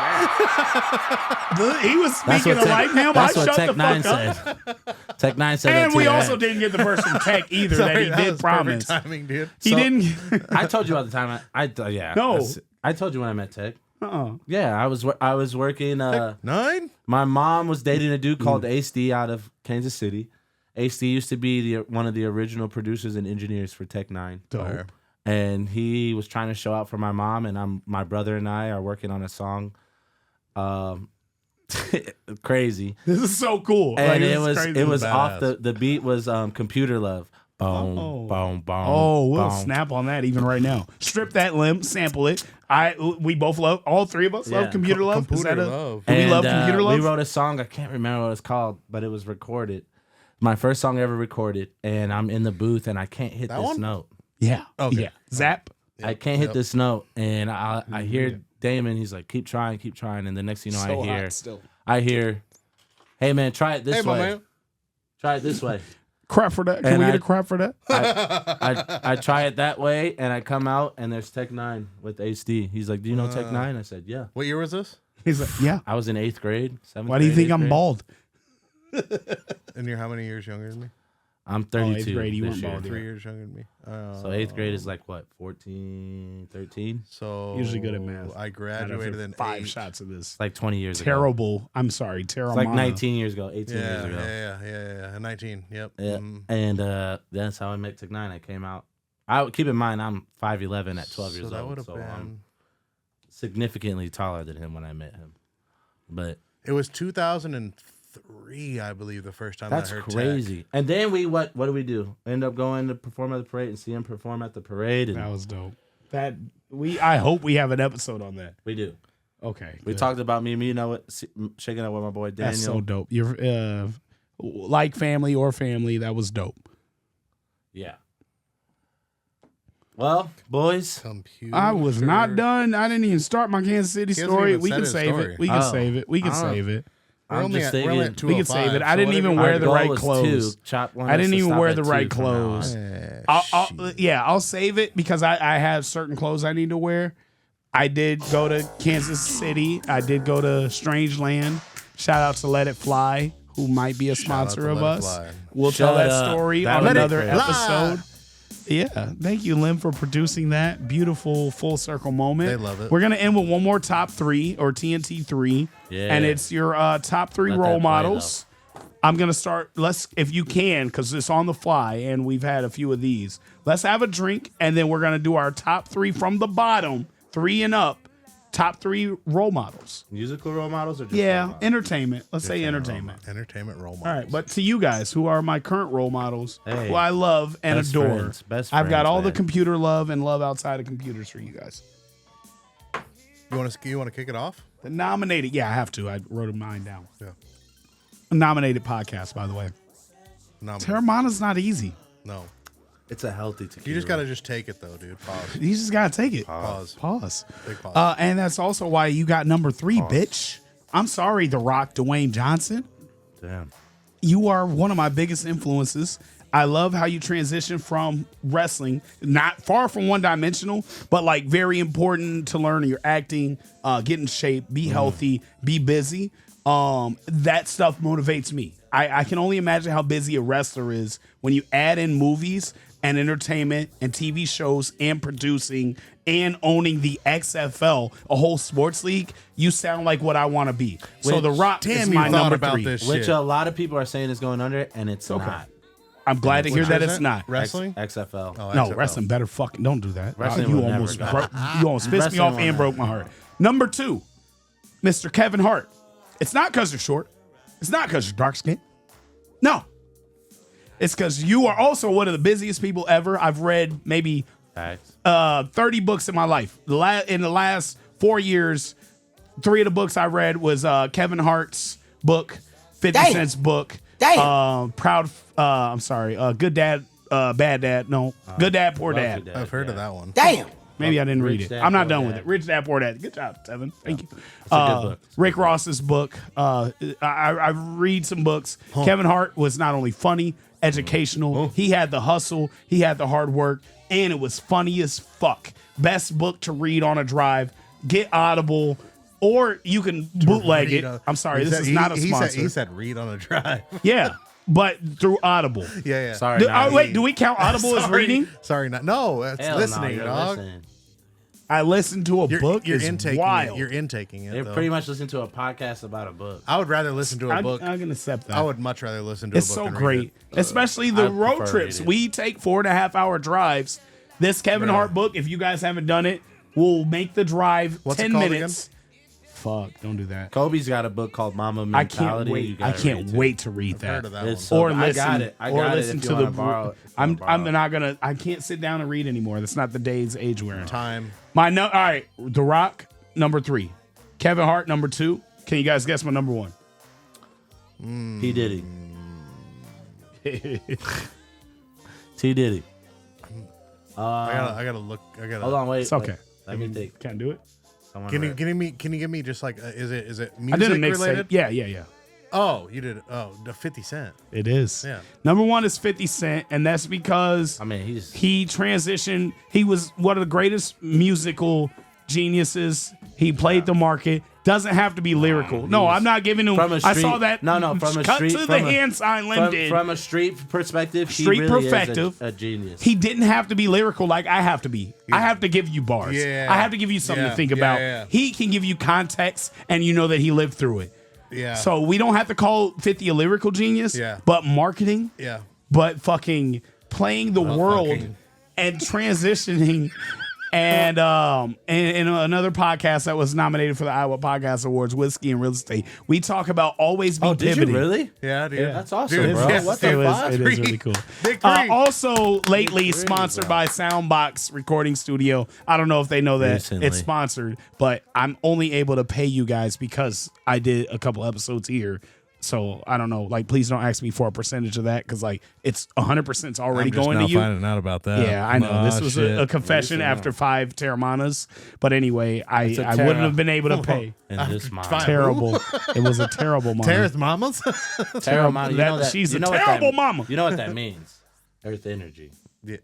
that? He was speaking to like him. That's I what shut Tech the Nine fuck up. said. Tech Nine said And that we to also your didn't get the verse from Tech either that he did promise. Timing, dude. He didn't. I told you about the time. No. I told you when I met Tech. Uh-uh. Yeah, I was working. 9? My mom was dating a dude called Ace D out of Kansas City. Ace D used to be one of the original producers and engineers for Tech Nine. Dope. And he was trying to show out for my mom, and my brother and I are working on a song. Crazy. This is so cool. And Like, it was Badass. off the beat was Computer Love. Boom, boom, boom. Oh, we'll boom. snap on that even right now. Strip that limb, sample it. We both love, all three of us love Yeah. Computer Love. Computer Is that Love. Do we And, love Computer Love? We wrote a song. I can't remember what it was called, but it was recorded. My first song ever recorded, and I'm in the booth, and I can't hit That this one? note. Yeah. Okay. Yeah. Zap. I can't hit this note, and I hear Damon. He's like, keep trying, and the next thing you know, So I hear, hot still. hey man, try it this Hey, my way. man. Try it this way. Crap for that. Can And we get I- a crap for that? I try it that way, and I come out, and there's Tech 9 with HD. He's like, do you know Tech 9? I said, yeah. What year was this? He's like, yeah. I was in 8th grade. 7th Why do you grade, think 8th I'm grade. bald? And you're how many years younger than me? I'm Oh, 8th 32 grade, you this weren't year. bald. 3 years younger than me. So 8th grade is like what, 14, 13? So Usually good at math. I graduated in 5 8. shots of this. It's like 20 years ago. Terrible. I'm sorry. Terrible. It's like 19 years ago, 18 years Yeah, ago. yeah. 19. Yep. Yeah. Mhm. And that's how I met Tech 9. I came out. I keep in mind I'm 5'11" at 12 years So that would old. have So been. I'm significantly taller than him when I met him. But It was 2003, I believe, the first time that's I heard crazy. Tech. And then what do we do? End up going to perform at the parade and see him perform at the parade. And That was dope. I hope we have an episode on that. we do. Okay. We good. talked about me meeting up shaking up with my boy Daniel. That's so dope. You're like family or family. That was dope. Yeah. Well, boys. Computer. I was not done. I didn't even start my Kansas City He hasn't story. even We said can his save story. it. We can Oh. save it. We can I don't save it. We're I'm only just at, we're only thinking. at 205. We can save it. I so didn't even whatever- wear Our the goal right was clothes. 2. Chop wanted I us didn't to even stop wear at the 2 right from now on. clothes. Yeah, I'll save it because I have certain clothes I need to wear. I did go to Kansas City. I did go to Strangeland. Shout out to Let It Fly, who might be a sponsor to of Let It us. Fly. We'll tell Shut that up. story That on would be another great. episode. Yeah, thank you, Limm, for producing that beautiful full circle moment. They love it. We're gonna end with one more top 3 or TNT 3, Yeah. and it's your top 3 Let that role play, models. I'm gonna start. If you can, because it's on the fly, and we've had a few of these. Let's have a drink, and then we're gonna do our top 3 from the bottom, 3 and up. Top 3 role models. Musical role models or just Yeah, role models? entertainment. Let's say entertainment. Entertainment role models. All right, but to you guys, who are my current role models, Hey, who I love and best adore, friends, best I've got friends, all the man. computer love and love outside of computers for you guys. You want to kick it off? The nominated, yeah, I have to. I wrote mine down. Yeah. A nominated podcast, by the way. Terramana's not easy. No. It's a healthy tequila. You just got to just take it, though, dude. Pause. You just gotta take it. Pause. Pause. Big pause. And that's also why you got number 3, bitch. I'm sorry, The Rock, Dwayne Johnson. Damn. You are one of my biggest influences. I love how you transition from wrestling, not far from one-dimensional, but like very important to learn your acting, get in shape, be healthy, be busy. That stuff motivates me. I can only imagine how busy a wrestler is when you add in movies and entertainment and TV shows and producing and owning the XFL, a whole sports league. You sound like what I want to be. So Which- The Rock Damn, is you my thought number about 3. this Which shit. a lot of people are saying is going under, and it's not. I'm glad to hear Which that is it's it? not. Wrestling? XFL. Oh, No, XFL. wrestling better fucking don't do that. Wrestling You will never almost go. you almost pissed me Wrestling off will and never broke my heart. Number 2, Mr. Kevin Hart. It's not because you're short. It's not because you're dark skinned. No. It's because you are also one of the busiest people ever. I've read maybe Facts. 30 books in my life. In the last 4 years, 3 of the books I read was Kevin Hart's book, 50 Cent's book. Damn. Good Dad, Bad Dad. No, Good Dad, Poor Love Dad. Good I've heard of that one. Damn. Maybe I didn't read Rich it. Dad, I'm not Poor done with Dad. it. Rich Dad, Poor Dad. Good job, Tevin. Thank you. a good book. Rick Ross's book. I read some books. Kevin Hart was not only funny, educational. He had the hustle. He had the hard work, and it was funny as fuck. Best book to read on a drive. Get Audible, or you can bootleg it. I'm sorry, this is not a sponsor. He said read on a drive. Yeah, but through Audible. Yeah. Sorry. nah, Wait, do we count Audible as Sorry. reading? Sorry, not. No, it's hell no, listening, you're dog. listening. I listened to a book. You're It's intaking wild. it. You're intaking it. They're though. pretty much listening to a podcast about a book. I would rather listen to a book. I can accept that. I would much rather listen to It's a book. so than read great, it. especially the I road prefer trips. reading. We take 4.5 hour drives. This Kevin Bruh. Hart book, if you guys haven't done it, will make the drive What's it 10 called minutes. Fuck, don't do that. Kobe's got a book called Mama I can't Mentality. You wait. I gotta can't read too. wait to read I've that. heard of that It's one. so Or good. listen, I got it. I or got listen it if to you the. wanna borrow it. If you I'm wanna borrow not gonna. I can't sit down and read anymore. That's not the day's age we're in. Time. All right, The Rock number 3, Kevin Hart number 2. Can you guys guess my number 1? it. P. Diddy. T. Diddy. I gotta look. Hold on, wait. It's okay. Let me think. Can't do it. Can you give me just like is it I music did a mixtape. related? Yeah. Oh, you did. Oh, the 50 Cent. It is. Yeah. Number one is 50 Cent, and that's because I mean, he transitioned. He was one of the greatest musical geniuses. He played the market. Doesn't have to be lyrical. No, I'm not giving him. From a I street, saw that. from a cut street, to the hand sign Lim did. From a street perspective, Street he really perspective, is a genius. He didn't have to be lyrical like I have to be. I have to give you bars. Yeah. I have to give you something to think about. Yeah. He can give you context, and you know that he lived through it. Yeah. So we don't have to call 50 a lyrical genius. Yeah. But marketing. Yeah. But fucking playing the world fucking. and transitioning. And in another podcast that was nominated for the Iowa Podcast Awards, Whiskey and Real Estate, we talk about always be Oh, did pivoting. you really? Yeah, dude. That's awesome, Dude, bro. yes, What the dude. fuck? It is really cool. Big three. Also, lately Big three, sponsored bro. by Soundbox Recording Studio. I don't know if they know that Recently. it's sponsored, but I'm only able to pay you guys because I did a couple episodes here. So I don't know. Like, please don't ask me for a percentage of that because, like, it's 100% already I'm just going now to you. finding out about that. Yeah, I know. This was shit. a confession after 5 Terramanas. But anyway, I a wouldn't have been able to pay. And this mom. Fine. Terrible. It was a terrible mama. Tara's mamas? Terrible mama. You That- know that, she's you a know what terrible that, mama. You know what that means? Earth energy. yeah,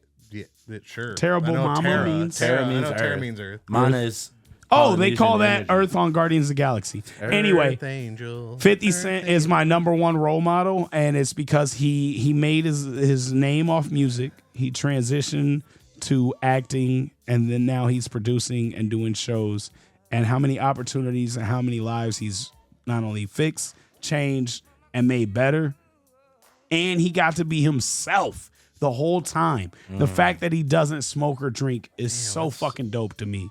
sure. Terrible I know mama Tara. means- Tara, Tara means I know Tara Earth. means Earth. Mana is. Oh, they call Polynesian that energy. Earth on Guardians of the Galaxy. Anyway, Earth Angel. 50 Cent is my number one role model, and it's because he made his name off music. He transitioned to acting, and then now he's producing and doing shows. And how many opportunities and how many lives he's not only fixed, changed, and made better. And he got to be himself the whole time. The fact that he doesn't smoke or drink is so fucking dope to me.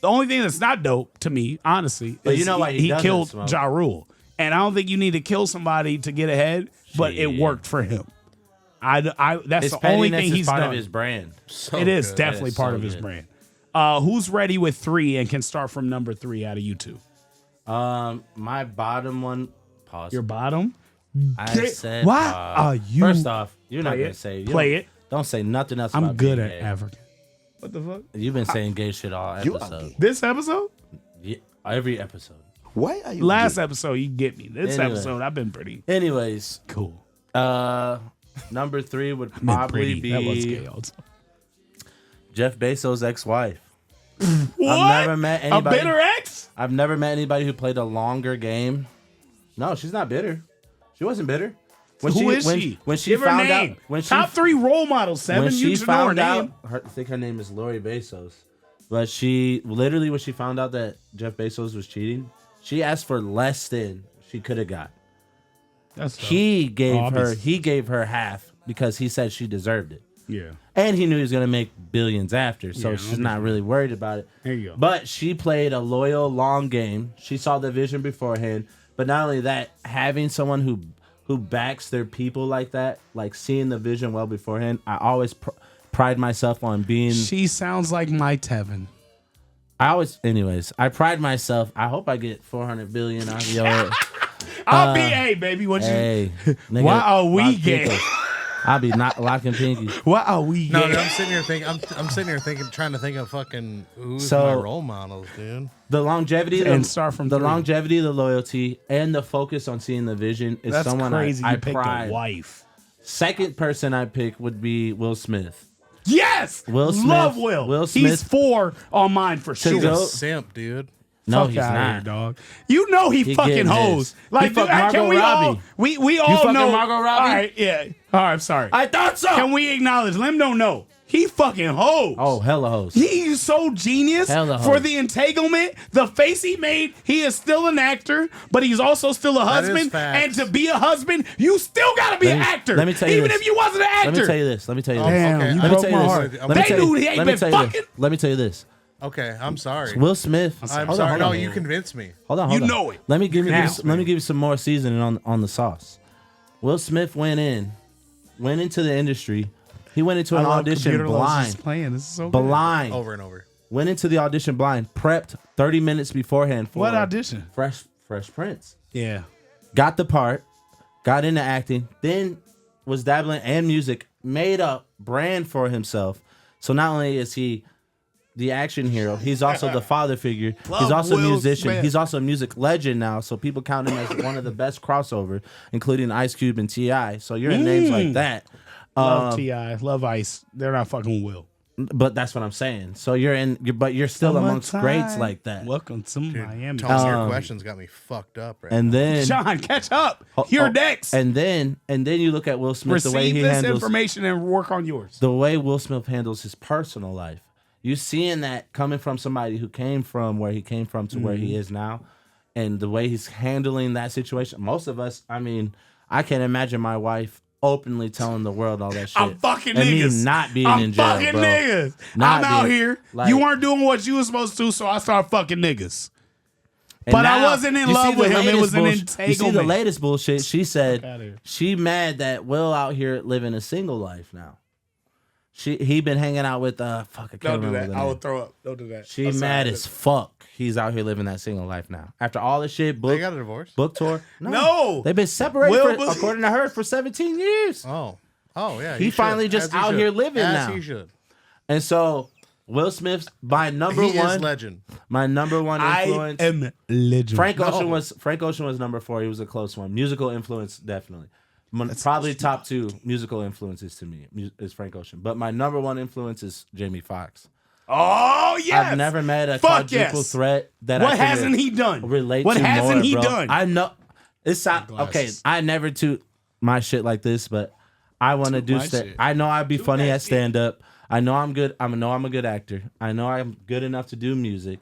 The only thing that's not dope to me, honestly, But is you know why he he doesn't killed smoke? Ja Rule. And I don't think you need to kill somebody to get ahead, but it Shit. worked for him. That's His the only pettiness thing is he's part done. of his brand. So It is good. definitely That is part so of his good. brand. Who's ready with 3 and can start from number 3 out of you two? My bottom one. Pause. Your bottom? I Get- said. why pause. are you- First off, you're not Play gonna it. say. Play it. Don't say nothing else. I'm about good being at gay. African. What the fuck? You've been saying gay shit all You are episode. gay. This episode? Yeah, every episode. Why are you Last gay? episode, you get me. This Anyway. episode, I've been pretty Anyways, cool. number 3 would Been probably pretty. That was be gay also. Jeff Bezos' ex-wife. What? I've never met anybody. A bitter ex? I've never met anybody who played a longer game. No, she's not bitter. She wasn't bitter. Who is she? When she Give her found name. out, when she Top 3 role models, 7. when You she should know her found out, name. I think her name is Lori Bezos. But she literally, when she found out that Jeff Bezos was cheating, she asked for less than she could have got. That's He gave obvious. her half because he said she deserved it. Yeah. And he knew he was gonna make billions after, so Yeah, she's not really worried about it. There you go. But she played a loyal, long game. She saw the vision beforehand. But not only that, having someone who backs their people like that, like seeing the vision well beforehand, I always pride myself on being. She sounds like my Tevin. Anyways, I pride myself. I hope I get 400 billion off your. I'll be A, baby. What Hey, nigga, Why are we lock gay? pinkles. I'll be not locking pinkies. What are we? No, gay? dude, I'm sitting here thinking. I'm sitting here thinking, trying to think of fucking who's So- my role models, dude. The longevity, And start from the 3. longevity, the loyalty, and the focus on seeing the vision is That's someone crazy. I You picked pride. a wife. Second person I pick would be Will Smith. Yes. Will Smith- Love Will. Will He's Smith- 4 on mine for To sure. go- Simp, dude. No, Fuck he's outta not. here, dog. You know he fucking getting hoes. his. Like, He dude, fucked can Margot we all? Robbie. We all fucking know. Margot Robbie? All right, yeah. All right, I'm sorry. I thought so. Can we acknowledge? Lim don't know. He fucking hoes. Oh, hella hoes. He's so genius Hella for hoes. the entanglement. The face he made, he is still an actor, but he's also still a That is husband. facts. And to be a husband, you still gotta be an actor. let me tell you even this. if you wasn't an actor. Let me tell you this. Let me tell you this. Damn, Okay, you let Let me broke tell my you heart. this. I'm Let me They tell knew you- he ain't let me been tell you this. fucking. Let me tell you this. Okay, I'm sorry. Will Smith. I'm Hold sorry. on, No, hold on. you convinced me. Hold on. You Hold on. know it. Let me give you. Now. Let me give you some more seasoning on the sauce. Will Smith went into the industry. He went into an audition blind. Playing. This is so good. Blind. Over and over. Went into the audition blind. Prepped 30 minutes beforehand for What audition? Fresh Prince. Yeah. Got the part. Got into acting. Then was dabbling and music. Made a brand for himself. So not only is he the action hero, he's also the father figure. Love He's also a Will musician. Smith. He's also a music legend now. So people count him as one of the best crossover, including Ice Cube and T.I. So you're in names like that. Love T.I., love Ice. They're not fucking Will. But that's what I'm saying. So but you're still amongst greats like that. Welcome to Miami. Tony, your questions got me fucked up right And now. then John, catch up. You're next. And then you look at Will Smith, the way Receive he this handles information and work on yours. the way Will Smith handles his personal life. You seeing that coming from somebody who came from where he came from to where he is now, and the way he's handling that situation. Most of us, I mean, I can't imagine my wife openly telling the world all that shit. I'm fucking and niggas. me not being I'm in jail, fucking bro. niggas. Not I'm out being- here. like- You weren't doing what you were supposed to, so I started fucking niggas. And But I now, wasn't in you love see the with him. It latest was an You see the entanglement. latest bullshit. She outta said here. she mad that Will out here living a single life now. He been hanging out with fuck. I can't Don't do remember that. the I will name. throw up. Don't do that. She I'm sorry. mad as fuck. He's out here living that single life now. After all this shit, They got a divorce? book tour. No. They've been separated, Will- according to her, for 17 years. Oh, yeah. He finally just out here living as now. he should. And so Will Smith's my number He one is legend. my number one I influence. am legend. Frank Ocean was number 4. He was a close one. Musical influence, definitely. Probably top 2 musical influences to me is Frank Ocean. But my number one influence is Jamie Foxx. Oh, yes. I've never met a Fuck quadruple yes. threat that What I can hasn't he done? relate What to hasn't more, he bro. done? I know it's not okay. Glasses. I never toot my shit like this, but I want to do my shit. I know I'd be funny that at stand up. I know I'm good. I know I'm a good actor. I know I'm good enough to do music,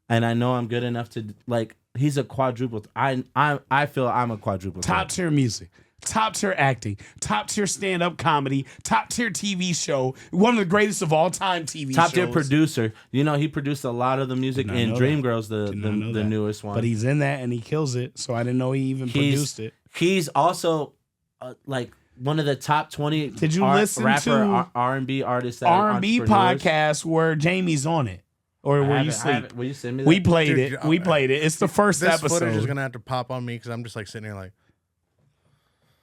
and I know I'm good enough to like. He's a quadruple. I feel I'm a quadruple. Top threat. tier music, top tier acting, top tier stand up comedy, top tier TV show, one of the greatest of all time TV Top shows. tier producer. You know he produced a lot of the music Did not in know Dreamgirls, Did not know the that. newest one. But he's in that and he kills it. So I didn't know he even produced it. He's also like one of the top 20 Did you listen to R&B artists that R&B are entrepreneurs. podcast where Jamie's on it, or I were you haven't- I sleep? haven't- Will you send me that? We played Dude, it. We played it. It's the first This episode. footage is going to have to pop on me because I'm just like sitting here like,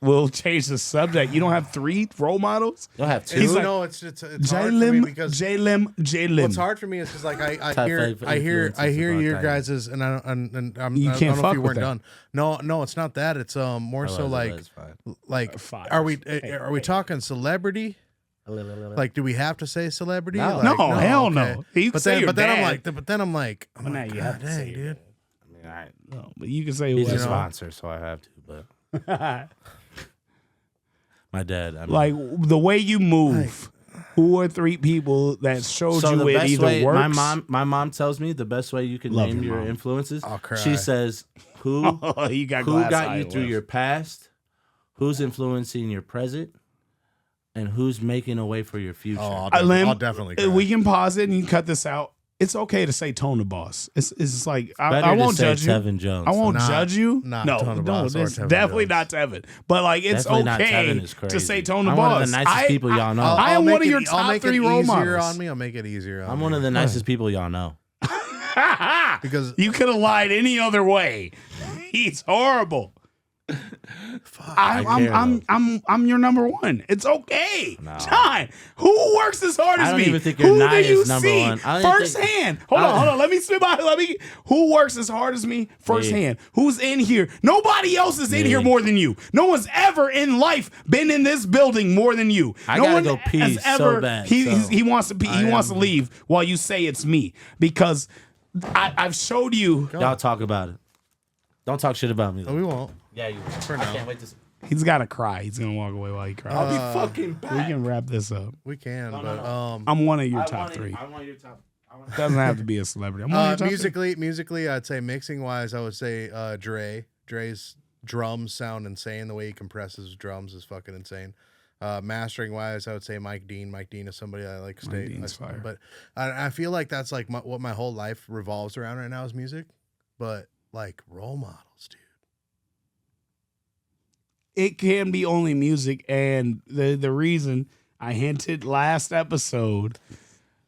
We'll change the subject. You don't have 3 role models? You'll have 2. He's like, no, it's hard for me J-Lim, because J-Lim, J-Lim. what's hard for me is because like I Top hear five I hear influences your about guys's and I don't You know can't if fuck you with weren't done. No, it's not that. It's more so like Five. are we talking celebrity? Like, do we have to say celebrity? No. Like, No, hell okay. no. You can say your but then I'm dad. like, Well, now you have to say dude. it. No, but you can say He's a whatever. sponsor, so I have to. But my dad, I mean, Like the way you move. Who are 3 people that showed so you the it best either way, works? my mom tells me the best way you can Love name your your mom. influences. I'll cry. She says, who Oh, you got who glass got eye you through left. your past, who's influencing your present, and who's making a way for your future. Oh, Lim, I'll definitely. Cry. we can pause it and you can cut this out. It's okay to say Tone the Boss. It's like Better I to won't say judge you. Tevin Jones. I won't Not- judge you. not No, Tone the no, Boss or it's Tevin definitely Jones. not Tevin. But like, it's Definitely not okay Tevin is to crazy. say Tone the I'm Boss. one of the nicest people y'all know. I am make one of it- your I'll top make 3 it role easier models. on me. I'll make it easier on I'm me. one of the nicest people y'all know. because You could have lied any other way. He's horrible. I'm your number 1. It's okay. No. John, who works as hard as I don't me? even think your who Nia do you is number see 1. I don't even think- firsthand? Hold on. Let me spit by. Who works as hard as me firsthand? Who's in here? Nobody else is in Me. here more than you. No one's ever in life been in this building more than you. I no gotta one go pee has so ever. bad, He so- he wants to pee. He wants to leave while you say it's me because I've showed you. Y'all talk about it. Don't talk shit about me. we won't. Yeah, you will. For I now. can't wait to see. He's got to cry. He's gonna walk away while he cries. I'll be fucking back. We can wrap this up. We can, No, but no. I'm one of your I top want 3. I want your top. Doesn't have to be a celebrity. I'm one of your top 3. musically, I'd say mixing wise, I would say Dre. Dre's drums sound insane. The way he compresses drums is fucking insane. Mastering wise, I would say Mike Dean. Mike Dean is somebody I like. Dean's fire. But I feel like that's like what my whole life revolves around right now is music. But like role models, dude. It can be only music, and the reason I hinted last episode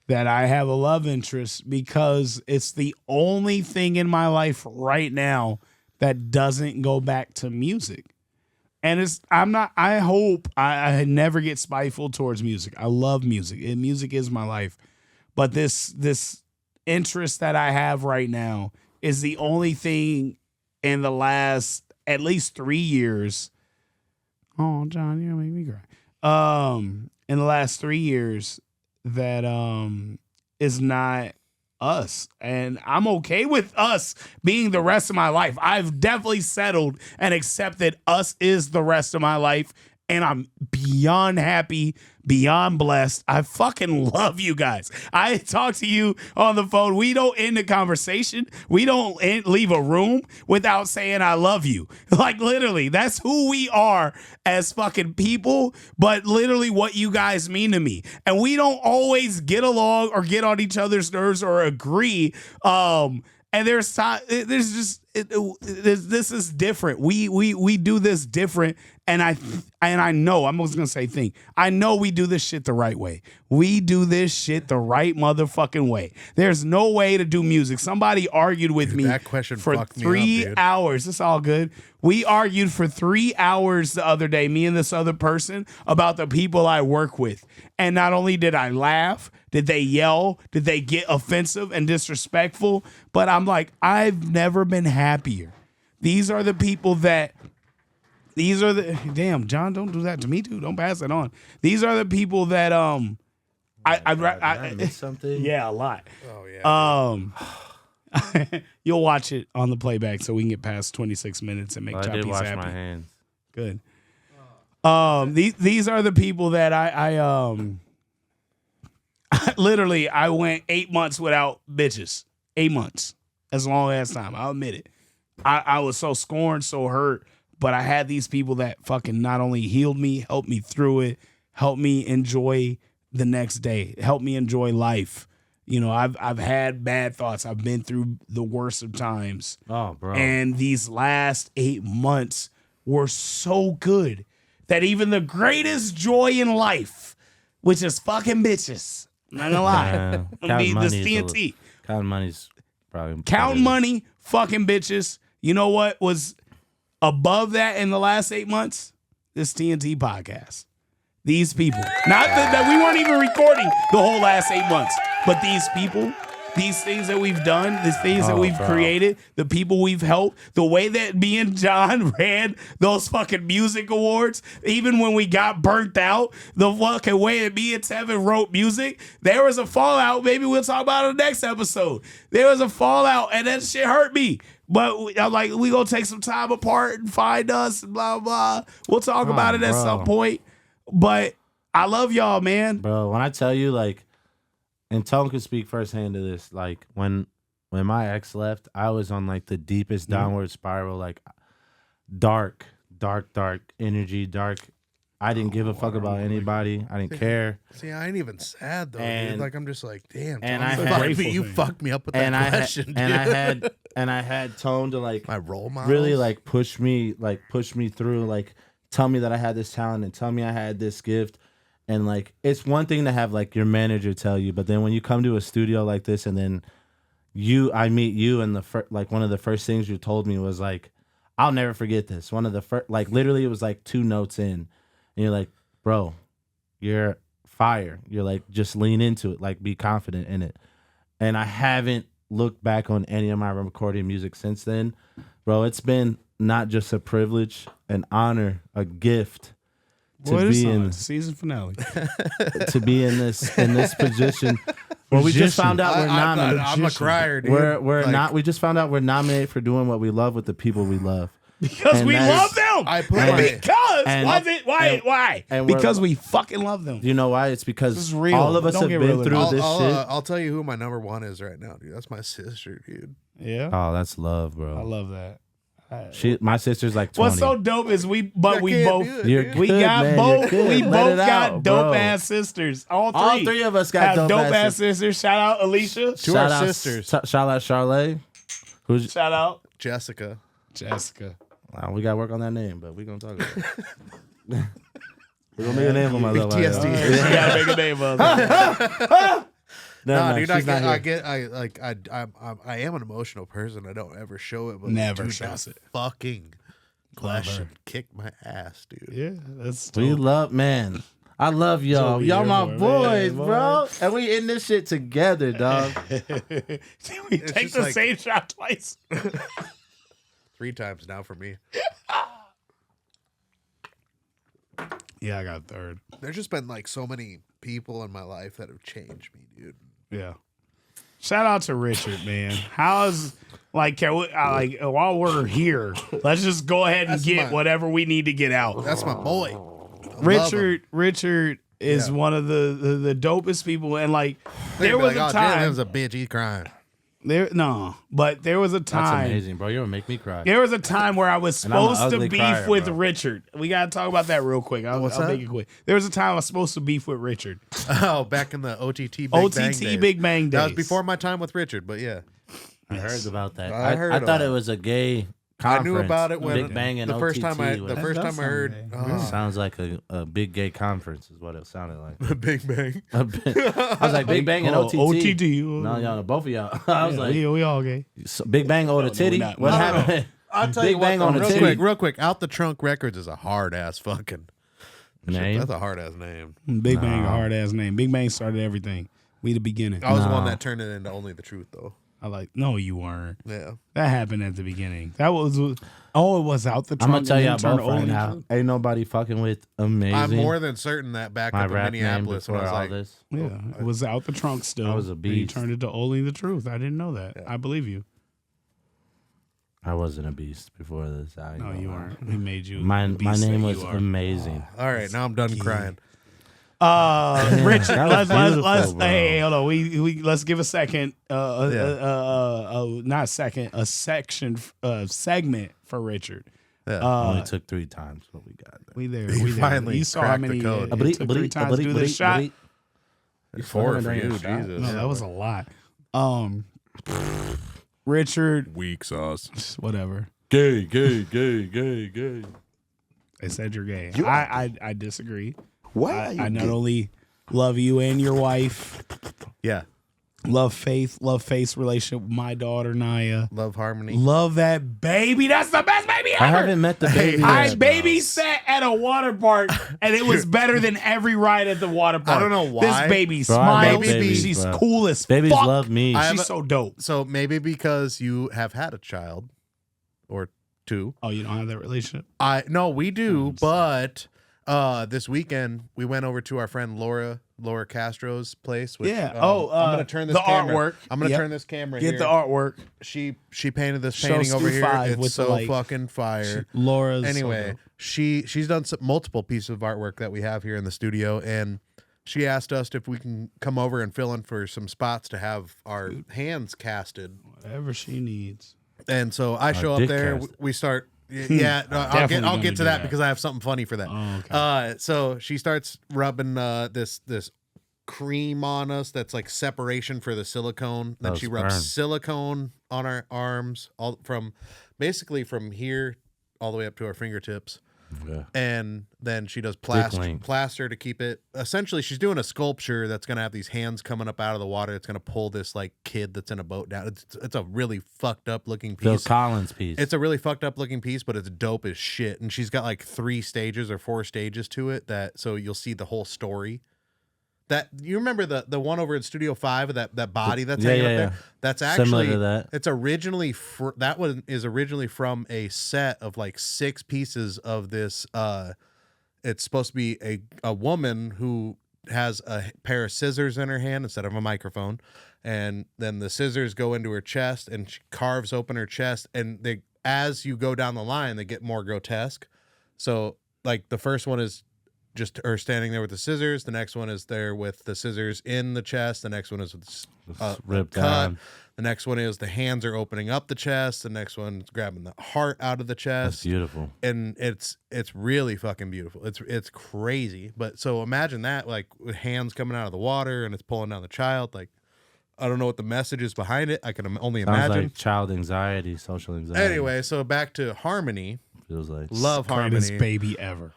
that I have a love interest because it's the only thing in my life right now that doesn't go back to music. And I hope I never get spiteful towards music. I love music. Music is my life. But this interest that I have right now is the only thing in the last at least 3 years. Oh, John, you're gonna make me cry. In the last 3 years that is not us. And I'm okay with us being the rest of my life. I've definitely settled and accepted us is the rest of my life. And I'm beyond happy, beyond blessed. I fucking love you guys. I talk to you on the phone. We don't end the conversation. We don't leave a room without saying I love you. Like literally, that's who we are as fucking people, but literally what you guys mean to me. And we don't always get along or get on each other's nerves or agree. And this is different. We do this different. And I know, I'm just going to say thing. I know we do this shit the right way. We do this shit the right motherfucking way. There's no way to do music. Somebody argued with me that question for fucked me 3 up, dude. hours. It's all good. We argued for 3 hours the other day, me and this other person, about the people I work with. And not only did I laugh, did they yell, did they get offensive and disrespectful, but I'm like, I've never been happier. These are the people that... damn, John, don't do that to me too. Don't pass it on. These are the people that I missed something. yeah, a lot. Oh yeah. You'll watch it on the playback so we can get past 26 minutes and make I did Choppies wash happy. my hands. Good. These are the people that I literally I went 8 months without bitches. 8 months. As long as time. I'll admit it. I was so scorned, so hurt. But I had these people that fucking not only healed me, helped me through it, helped me enjoy the next day, helped me enjoy life. You know, I've had bad thoughts. I've been through the worst of times. Oh, bro. And these last 8 months were so good that even the greatest joy in life, which is fucking bitches, I'm not gonna lie, this TNT. Counting money's probably Counting money, fucking bitches. You know what was above that in the last 8 months? This TNT podcast. These people. Not that we weren't even recording the whole last 8 months, but these people, these things that we've done, these things that we've created, the people we've helped, the way that me and John ran those fucking music awards, even when we got burnt out, the fucking way that me and Tevin wrote music, there was a fallout. Maybe we'll talk about it in the next episode. There was a fallout, and that shit hurt me. But I'm like, we gonna take some time apart and find us and blah, blah. We'll talk about it at some point. But I love y'all, man. Bro, when I tell you, like, and Tone could speak firsthand to this, like, when my ex left, I was on, like, the deepest downward spiral, like, dark energy, dark. I didn't give a fuck about anybody. I didn't care. See, I ain't even sad though. And- Dude. Like I'm just like, damn. and Tom, I had- you fucked me up with that question, dude. and I had Tone to like my role model. really like push me through, like tell me that I had this talent and tell me I had this gift. And like it's one thing to have like your manager tell you, but then when you come to a studio like this and then I meet you and like one of the first things you told me was like, I'll never forget this. One of the first, like literally it was like 2 notes in. And you're like, bro, you're fire. You're like, just lean into it. Like, be confident in it. And I haven't looked back on any of my recording music since then. Bro, it's been not just a privilege, an honor, a gift to be in season finale. to be in this position. Well, we just found out we're nominated. I'm a crier, dude. We're Like, not. We just found out we're nominated for doing what we love with the people we love. Because And we that's- love them. I put And- my Because and- why? and we're- Because we fucking love them. You know why? It's This because is real. all of us Don't have get been real through about this shit. I'll tell you who my number one is right now, dude. That's my sister, dude. Yeah, Oh, that's love, bro. I love that. My sister's like 20. What's so dope is we I both can't do it, You're dude. we good, got man. both You're good. we Let both it got out, dope bro. ass sisters. All All three of us got have dope ass ass sisters. Shout out Alicia. To our sisters. Shout out Charlotte. Who's Shout out Jessica. Jessica. we got to work on that name, but we're gonna talk about it. We're gonna make a name for myself. PTSD. You gotta make a name of it. No, dude, she's not here. I am an emotional person. I don't ever show it, but Never dude, shows that it. fucking Clash and kick my ass, dude. Yeah, that's We love, man. I love y'all. what we Y'all here my for, boys, man. bro. And we in this shit together, dog. we take just the like- same shot twice. 3 times now for me. Yeah, I got third. There's just been like so many people in my life that have changed me, dude. Yeah. Shout out to Richard, man. How's like while we're here, let's just go ahead and That's get my- whatever we need to get out. That's my boy. I love him. Richard is Yeah. one of the dopest people, and like They'd there be was like, a "Oh, time Jalen's a bitch. He's crying." but there was a That's time. amazing, bro. You're gonna make me cry. There was a time where I was And I'm an supposed to ugly beef crier, with bro. Richard. We gotta talk about that real quick. I'll What's make that? it quick. There was a time I was supposed to beef with Richard. Oh, back in the OTT Big Bang OTT days. Big Bang That was days. before my time with Richard, but yeah. I heard about that. I heard I about thought it. it was a gay conference. I knew about it when Big Bang and the first OTT time I was- the first That does time I heard sound gay. Sounds like a big gay conference is what it sounded like. Big Bang. I was like, Big Bang and Oh, OTT. OTT. No, y'all, both of y'all. I was like, we all gay. so Big Bang on a titty. not. What No, happened? I'll tell Big you what, Bang though, on a real titty. quick, real quick. Out the Trunk Records is a hard ass fucking Name? That's a hard ass name. Big Bang, a hard ass name. Big Bang started everything. We the beginning. I was the one No. that turned it into Only the Truth, though. I like. No, you weren't. Yeah. That happened at the beginning. That was. Oh, it was out the. I'm gonna trunk tell and y'all then turned both right only now. Truth. Ain't nobody fucking with amazing. I'm more than certain that back my up in rap name Minneapolis when before I was all like, this. Yeah, it was out the trunk still. I was a And you beast. turned it to only the truth. I didn't know that. I believe you. I wasn't a beast before this. No, you weren't. We made you. My the beast name that was you are. amazing. all right, now I'm done crying. Richard, that was let's beautiful, bro. hey, hold on. We let's give a second. Not a second. A section. Segment for Richard. Only took 3 times what we got. We there. You We there. finally You saw how cracked the many. code. It took 3 times to do this shot. Four for Fucking you, doing a shot. Jesus. No, that was a lot. Richard, Weak sauce. whatever. Gay. They said you're gay. You I disagree. Why are you I not gay? only love you and your wife, Yeah. love Faith's relationship with my daughter Naya. Love Harmony. Love that baby. That's the best baby ever. I haven't met the baby. I yet, bro. babysat at a water park, and it was better than every ride at the water park. I don't know why. This baby Bro, I love smiles. babies, She's bro. cool as Babies fuck. love me. I have She's a- so dope. So maybe because you have had a child or 2. Oh, you don't have that relationship? No, we do, but this weekend we went over to our friend Laura Castro's place. Which, Yeah. I'm gonna turn this the camera. artwork. I'm gonna Yep. turn this camera Get here. the artwork. She painted this Show painting over Stu here. 5 It's with the, so like, fucking fire. Laura's. Anyway, so she's done multiple pieces of artwork that we have here in the studio, and she asked us if we can come over and fill in for some spots to have our hands casted. dope. Whatever she needs. And so I show up dick there. casted. We start. Yeah, no, I'll Definitely get gonna to do that that. because I have something funny for that. Oh, okay. So she starts rubbing this cream on us that's like separation for the silicone. Then Oh, she rubs sperm. silicone on our arms, all from basically from here all the way up to our fingertips. Yeah. And then she does link. plaster to keep it. Essentially, she's doing a sculpture that's gonna have these hands coming up out of the water. It's gonna pull this like kid that's in a boat down. It's a really fucked up looking Phil piece. Collins piece. It's a really fucked up looking piece, but it's dope as shit. And she's got like 3 stages or 4 stages to it so you'll see the whole story. That you remember the one over in Studio 5 of that body that's hanging up there? That's Similar actually to that. It's originally that one is originally from a set of like 6 pieces of this. It's supposed to be a woman who has a pair of scissors in her hand instead of a microphone, and then the scissors go into her chest and she carves open her chest, and as you go down the line they get more grotesque. So like the first one is just her standing there with the scissors. The next one is there with the scissors in the chest. The next one is with ripped cut. down. The next one is the hands are opening up the chest. The next one is grabbing the heart out of the That's chest. beautiful. And it's really fucking beautiful. It's crazy. But so imagine that, like with hands coming out of the water and it's pulling down the child. Like I don't know what the message is behind it. I can only Sounds imagine. like child anxiety, social anxiety. Anyway, so back to Harmony. Feels like Love Greatest Harmony. baby ever.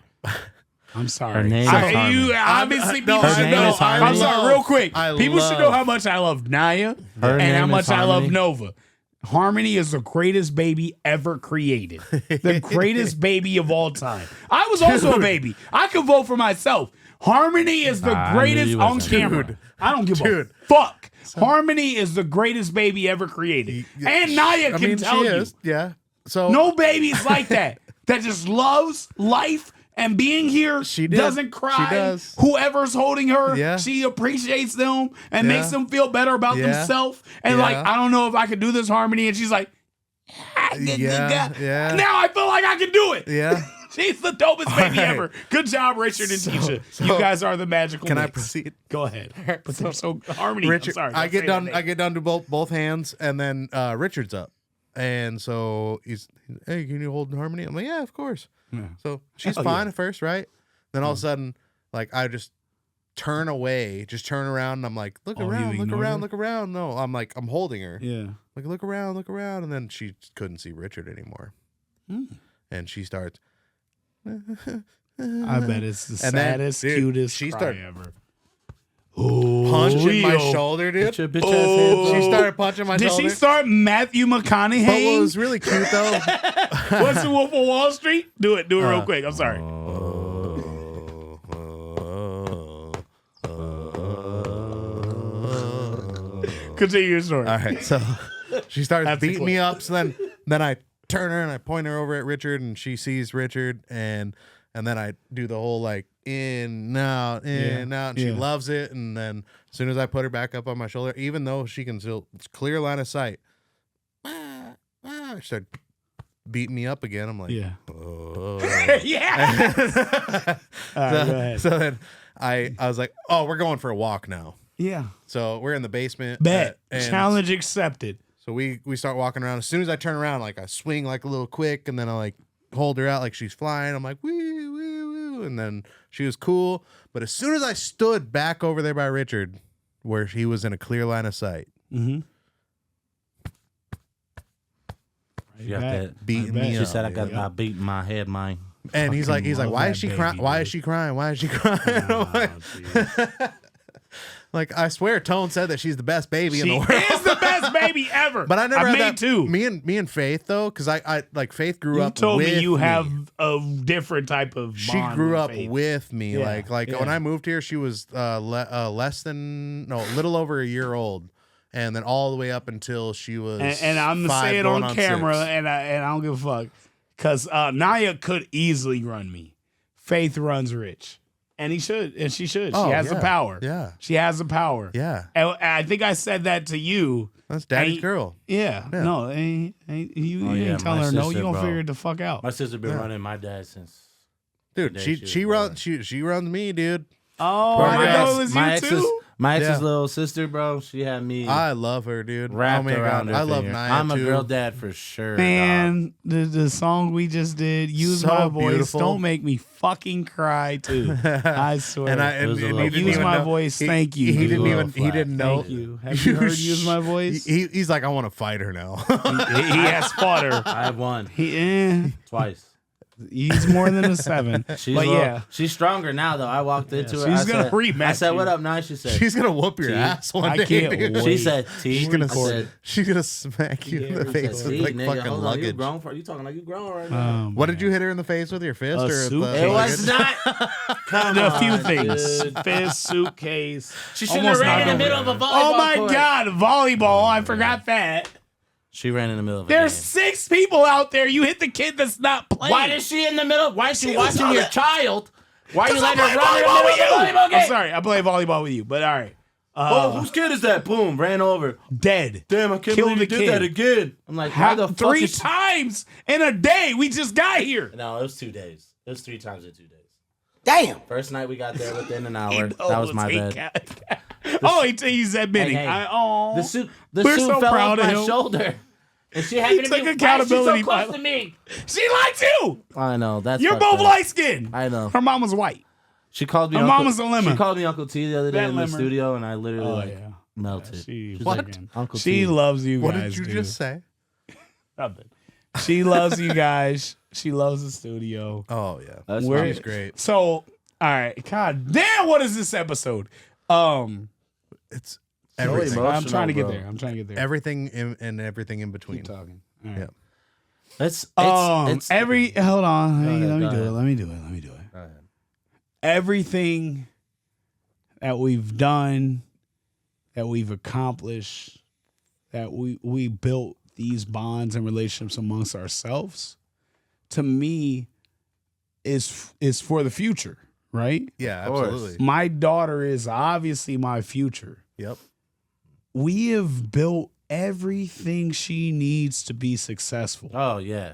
I'm sorry. Her name is Harmony. You obviously no, people her should name know. is Harmony. I'm sorry, real quick. I People should know love- how much I love Naya Her and how name much is I love Harmony. Nova. Harmony is the greatest baby ever created. The greatest baby of all time. I was also a baby. I could vote for myself. Harmony is the greatest on camera. Dude. I don't give a fuck. Harmony is the greatest baby ever created. And Naya can tell you. Yeah. So No baby's like that. That just loves life and being here. She doesn't cry. She does. Whoe's holding her, Yeah. she appreciates them and makes them feel better about themselves. And like, I don't know if I could do this, Harmony. And she's like, yeah. now I feel like I can do it. Yeah. She's the dopest baby right. ever. Good job, Richard and Tisha. So- You guys are the magical Can I mix. proceed? Go ahead. But so Harmony, Richard, I'm sorry. I get down to both hands, and then Richard's up, and so he's, hey, can you hold Harmony? I'm like, yeah, of course. Yeah. So she's fine at first, right? Then all of a sudden, like, I just turn away, just turn around, and I'm like, look around. No, I'm like, I'm holding her. Yeah. Like, look around, and then she couldn't see Richard anymore, and she starts. I bet it's the And then, saddest, dude, cutest she cry started ever. punching my shoulder, dude. Put your bitch ass hands She up. started punching my Did shoulder. she start Matthew But what McConaughey? was really cute though. What's the Wolf of Wall Street? Do it real quick. I'm sorry. Continue your story. All right, so she starts That's the beating clip. me up. So then I turn her and I point her over at Richard, and she sees Richard, and then I do the whole like in out, and she loves it. And then as soon as I put her back up on my shoulder, even though she can still, it's clear line of sight, she started beating me up again. I'm like, Yeah. oh. Yeah. All right, go ahead. So then I was like, oh, we're going for a walk now. Yeah. So we're in the basement. Bet. and Challenge accepted. So we start walking around. As soon as I turn around, like I swing like a little quick, and then I like hold her out like she's flying. I'm like, woo, woo, woo. And then she was cool. But as soon as I stood back over there by Richard, where he was in a clear line of sight, You got that. beating me She up. said I got dude. my beat in my head, mine. And he's like, love why that is she baby, crying? Why is dude. she crying? Why is she crying? I'm like, geez. like, I swear, Tone said that she's the best baby in She the world. is the best baby ever. But I never had made that. two. Me and Faith though, because I like Faith grew You up. told with me you have a different type of She bond grew with up Faith. with me. Yeah, Like yeah. when I moved here, she was a little over a year old, and then all the way up until she was. And I'm gonna 5 say it going on camera, 6. and I don't give a fuck, because Naya could easily run me. Faith runs Rich, and he should, and she should. Oh, she has the yeah. power. Yeah. she has the power. Yeah. and I think I said that to you. That's Daddy's Ain't- girl. Yeah, Yeah. no, you yeah, ain't telling my her no. sister, You gonna bro. figure it the fuck out. My sister been running my dad since. Dude, day she she was born. she runs me, dude. Oh, Poor I didn't my know it was my you ex's, too. my ex's Yeah. little sister, bro. She had me I love her, dude. wrapped oh my around God. her I love finger. Naya I'm a too. girl dad for sure. Man, the song we just did, Use So My Voice, beautiful. don't make me fucking cry too. I swear. And It was a little he didn't Use even My know- Voice, he- thank you. He It was didn't a even. little He flat. didn't know. Thank you. Have you heard Use My Voice? He's like, I want to fight her now. He has fought her. I have won twice. He's more than a 7. She's but little- yeah, she's stronger now though. I walked into her. she's I gonna said, rematch I said, you. "What up, now?" She said, She's gonna whoop your T. ass one I day. can't dude. wait. "She said, T." She's gonna I said, she's gonna smack you in the Yeah, face I said, with "T, like nigga, fucking hold on, you luggage. grown for? You talking like you grown right now?" What did you hit her in the face with, your fist A or the suitcase. It luggage? was not. Come a few on, things. dude. Fist, suitcase. She shouldn't have Almost ran in the knocked middle of over. a volleyball Oh my court. God, volleyball! I forgot that. She ran in the middle of a There's game. 6 people out there. You hit the kid that's not playing. Why is she in the middle? Why is she She was watching on your it. child? Why are you 'Cause I letting her play run in the volleyball middle with of the you? volleyball game? I'm sorry, I play volleyball with you, but all right. Oh, whose kid is that? Boom, ran over. Dead. Damn, I can't Killed believe you the did that kid. again. I'm like, how the fuck 3 is... times in a day. We just got here. No, it was 2 days. It was 3 times in 2 days. Damn. First night we got there within an hour. That was my bad. He's admitting. Hey, hey. Oh, The suit We're so fell proud off of my him. shoulder. And she happened to took be accountability Why is she so by- close to me. she likes you. I know. That's You're fucked both up. light skinned. I know. Her mama's white. She called me Her Uncle, mama's a lemon. She called me Uncle T the other day That in the lemon. studio, and I literally melted. She, She's What? like, Uncle she T. loves you What guys. did you dude. just say? Nothing. She loves you guys. She loves the studio. Oh yeah, That's We're- fine. she's great. So, all right. God damn, what is this episode? It's Everything. I'm trying to get bro. there. I'm trying to get there. Everything and everything in between. Keep talking. All right. Yeah. It's Hold on. Hey, ahead, let me go do it. ahead. Let me do it. Everything that we've done, that we've accomplished, that we built these bonds and relationships amongst ourselves, to me, is for the future, right? Yeah, course. absolutely. My daughter is obviously my future. Yep. We have built everything she needs to be successful. Oh yeah.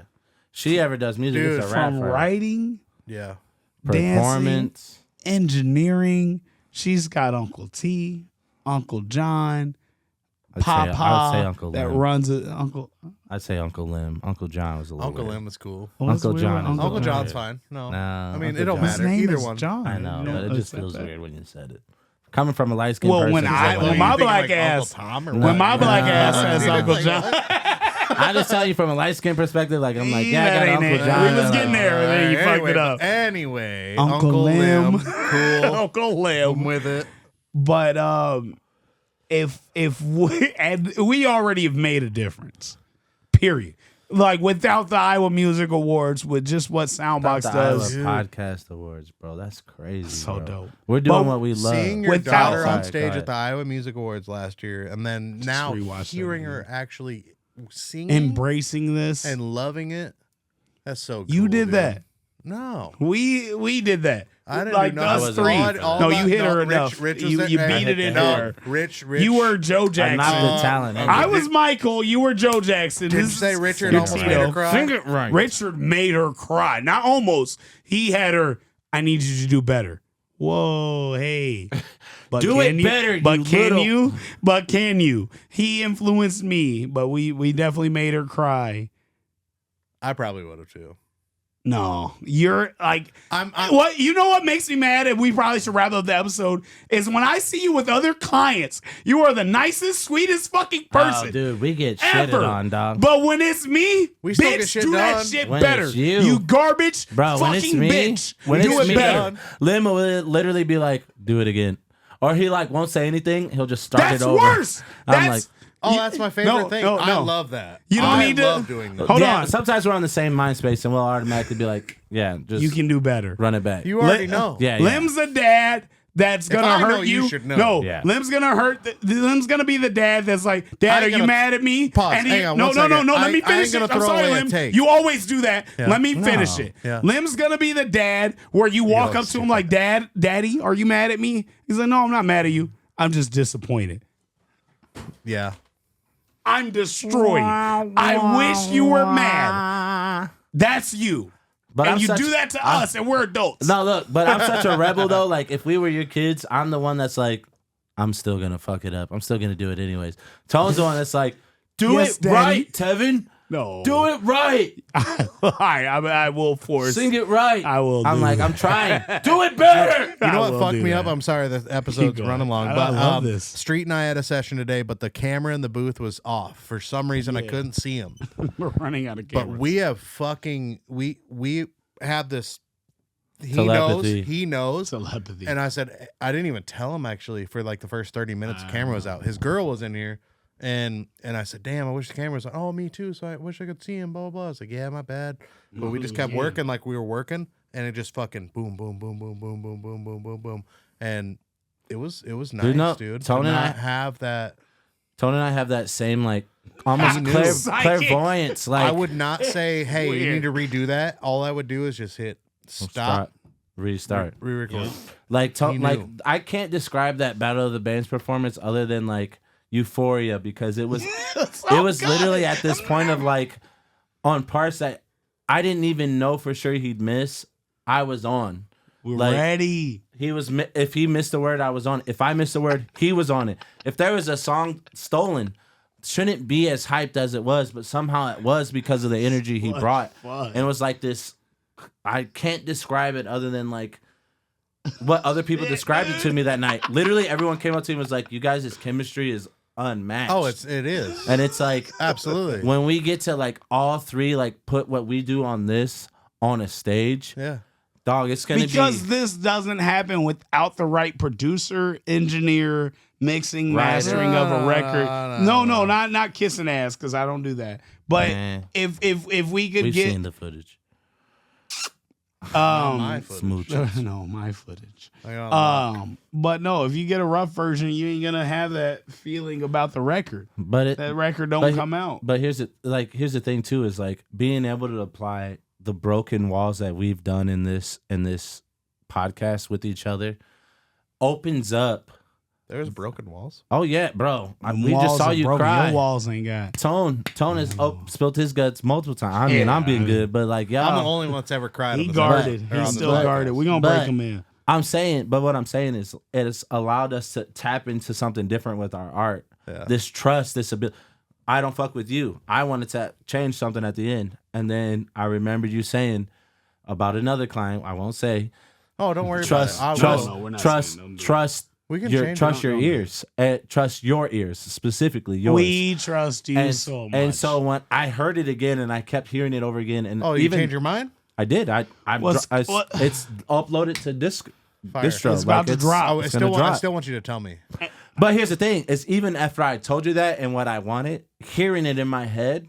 She ever does music, Dude, it's a rap From for her. writing, Yeah. Performance. engineering. She's got Uncle T, Uncle John, I would say Papa Uncle that Limm. runs it. Uncle I'd say Uncle Limm. Uncle John was a little Uncle weird. Limm was cool. what's Uncle weird John with is Uncle weird. John's fine. No. No, I mean, Uncle it don't John. His matter. name Either is one. John. I know, You know, but it just it's feels that weird when you said it. Coming from a light skinned Well, person. when it's I- like, when whatever. my You think black like ass- Uncle Tom or When what? my black ass says Dude, Uncle like, John, I just tell you from a light skinned perspective, like I'm like, yeah, that I got ain't Uncle it. John. We was getting there, and then you fucked it up. Anyway, Uncle Limm. cool. Uncle Limm. I'm with it. But if we and we already have made a difference, period. Like without the Iowa Music Awards, with just what Soundbox The Iowa does, Podcast Awards, bro. That's crazy. So bro. dope. We're doing But what we love. Seeing your Without- daughter Sorry, on go stage ahead. at the Iowa Music Awards last year, and then now rewatched hearing that her again. actually singing embracing this, and loving it, that's so cool. you did dude. that. No. We did that. I didn't like do us nothing. three. All No, that- you hit her Rich- enough. Rich was you there. you Hey, beat it into no, her. Rich. You were Joe I'm Jackson. not the talent. I was Michael. You were Joe Jackson. Did you This say is Richard your almost Tito. made her cry? Sing it right. Richard made her cry. Not almost. He had her. I need you to do better. Whoa, hey. But Do can it you, better, But you can little- you? But can you? He influenced me, but we definitely made her cry. I probably would have too. No, you're like I'm what you know what makes me mad, and we probably should wrap up the episode, is when I see you with other clients. You are the nicest, sweetest fucking person. Oh, dude, we get ever. shitted on, dog. But when it's me, We still bitch, get shit do that done. shit When better. it's you. garbage Bro, when it's fucking me, bitch. when do it's it me, better. Lim will literally be like, "Do it again," or he like won't say anything. He'll just start That's it over. worse. I'm That's like, that's my favorite no, thing. no, I no. love that. You don't I need to- love doing that. Hold yeah, on. Sometimes we're on the same mind space, and we'll automatically be like, "Yeah, just you can do better. run it back." You already know. Yeah, yeah. Lim's a dad that's gonna I know, hurt you you. should know. No, Yeah. Lim's gonna hurt. Lim's gonna be the dad that's like, Dad, I are ain't you gonna- mad at me? Pause. And he, Hang on no, one no, no, second. no. Let me I ain't finish gonna it. I'm throw sorry, away a Lim. take. You always do that. Yeah. Let me No. finish it. Yeah. Lim's gonna be the dad where you walk up to him like, Daddy, are you mad at me? He's like, No, I'm not mad at you. I'm just disappointed. Yeah. I'm destroyed. I wish you were mad. That's you. But and I'm you such- do that to I'm- us, and we're adults. No, look, but I'm such a rebel though. Like, if we were your kids, I'm the one that's like, I'm still gonna fuck it up. I'm still gonna do it anyways. Tone's the one that's like, do Yes, it Daddy. right, Tevin. No. Do it right. I will force. Sing it right. I will I'm do like, it. I'm trying. Do it better. You know I what will fucked do me that. up? I'm sorry the episode's going. running long, I but love this. Street and I had a session today, but the camera in the booth was off. For some reason, I couldn't see him. We're running out of But cameras. we have fucking we have this. He Telepathy. knows. He knows. Telepathy. And I said I didn't even tell him actually for like the first 30 minutes. The camera was out. His girl was in here. And I said, damn, I wish the camera was on. Oh, me too. So I wish I could see him, blah, blah, blah. I was like, yeah, my bad. But we just kept working like we were working. And it just fucking boom, boom, boom, boom, boom, boom, boom, boom, boom, boom. And it was nice, no, dude. Tony to and not I- have that. Tony and I have that same like almost He knew. clairvoyance. Like, I would not say, hey, you Weird. need to redo that. All I would do is just hit stop, restart. re-record. Like, He like knew. I can't describe that Battle of the Bands performance other than like euphoria, because it was it was literally at this point of like on parts that I didn't even know for sure he'd miss. I was on. We're like, ready. He was if he missed a word, I was on. If I missed a word, he was on it. If there was a song stolen, shouldn't be as hyped as it was, but somehow it was because of the energy he brought. And it was like this. I can't describe it other than like what other people described it to me that night. Literally, everyone came up to me and was like, "You guys' chemistry is unmatched." Oh, it is. and it's like Absolutely. when we get to like all three, like put what we do on this on a stage. Yeah. Dog, it's gonna because be this doesn't happen without the right producer, engineer, mixing, mastering of a record. No, not kissing ass, because I don't do that. But Man. if we could we've get seen the footage. My footage. Smooches. no, my footage. I got But no, if you get a rough version, you ain't gonna have that feeling about the record. But That record don't come out. But here's the thing too, is like being able to apply the broken walls that we've done in this podcast with each other opens up. There's broken walls. Oh yeah, bro. Them We just walls saw are you broken. cry. Your walls ain't got. Tone has spilled his guts multiple times. I mean, I'm being good, but like y'all, I'm the only one that's ever cried. He on this guarded. podcast, or on He's this still podcast. guarded. We're gonna But- break him in. what I'm saying is it has allowed us to tap into something different with our art. Yeah. This trust, this ability. I don't fuck with you. I wanted to change something at the end. And then I remember you saying about another client, I won't say, Oh, don't worry trust, about it. trust, No, we're not trust, saying, don't do it. trust. We can your change trust it. your ears. Trust your ears, specifically yours. We trust you and, so much. and so when I heard it again and I kept hearing it over again, and Oh, you even changed your mind? I did. What? It's uploaded to Fire. distro. It's about to drop. Oh, It's I gonna drop. still want you to tell me. But here's the thing: is even after I told you that and what I wanted, hearing it in my head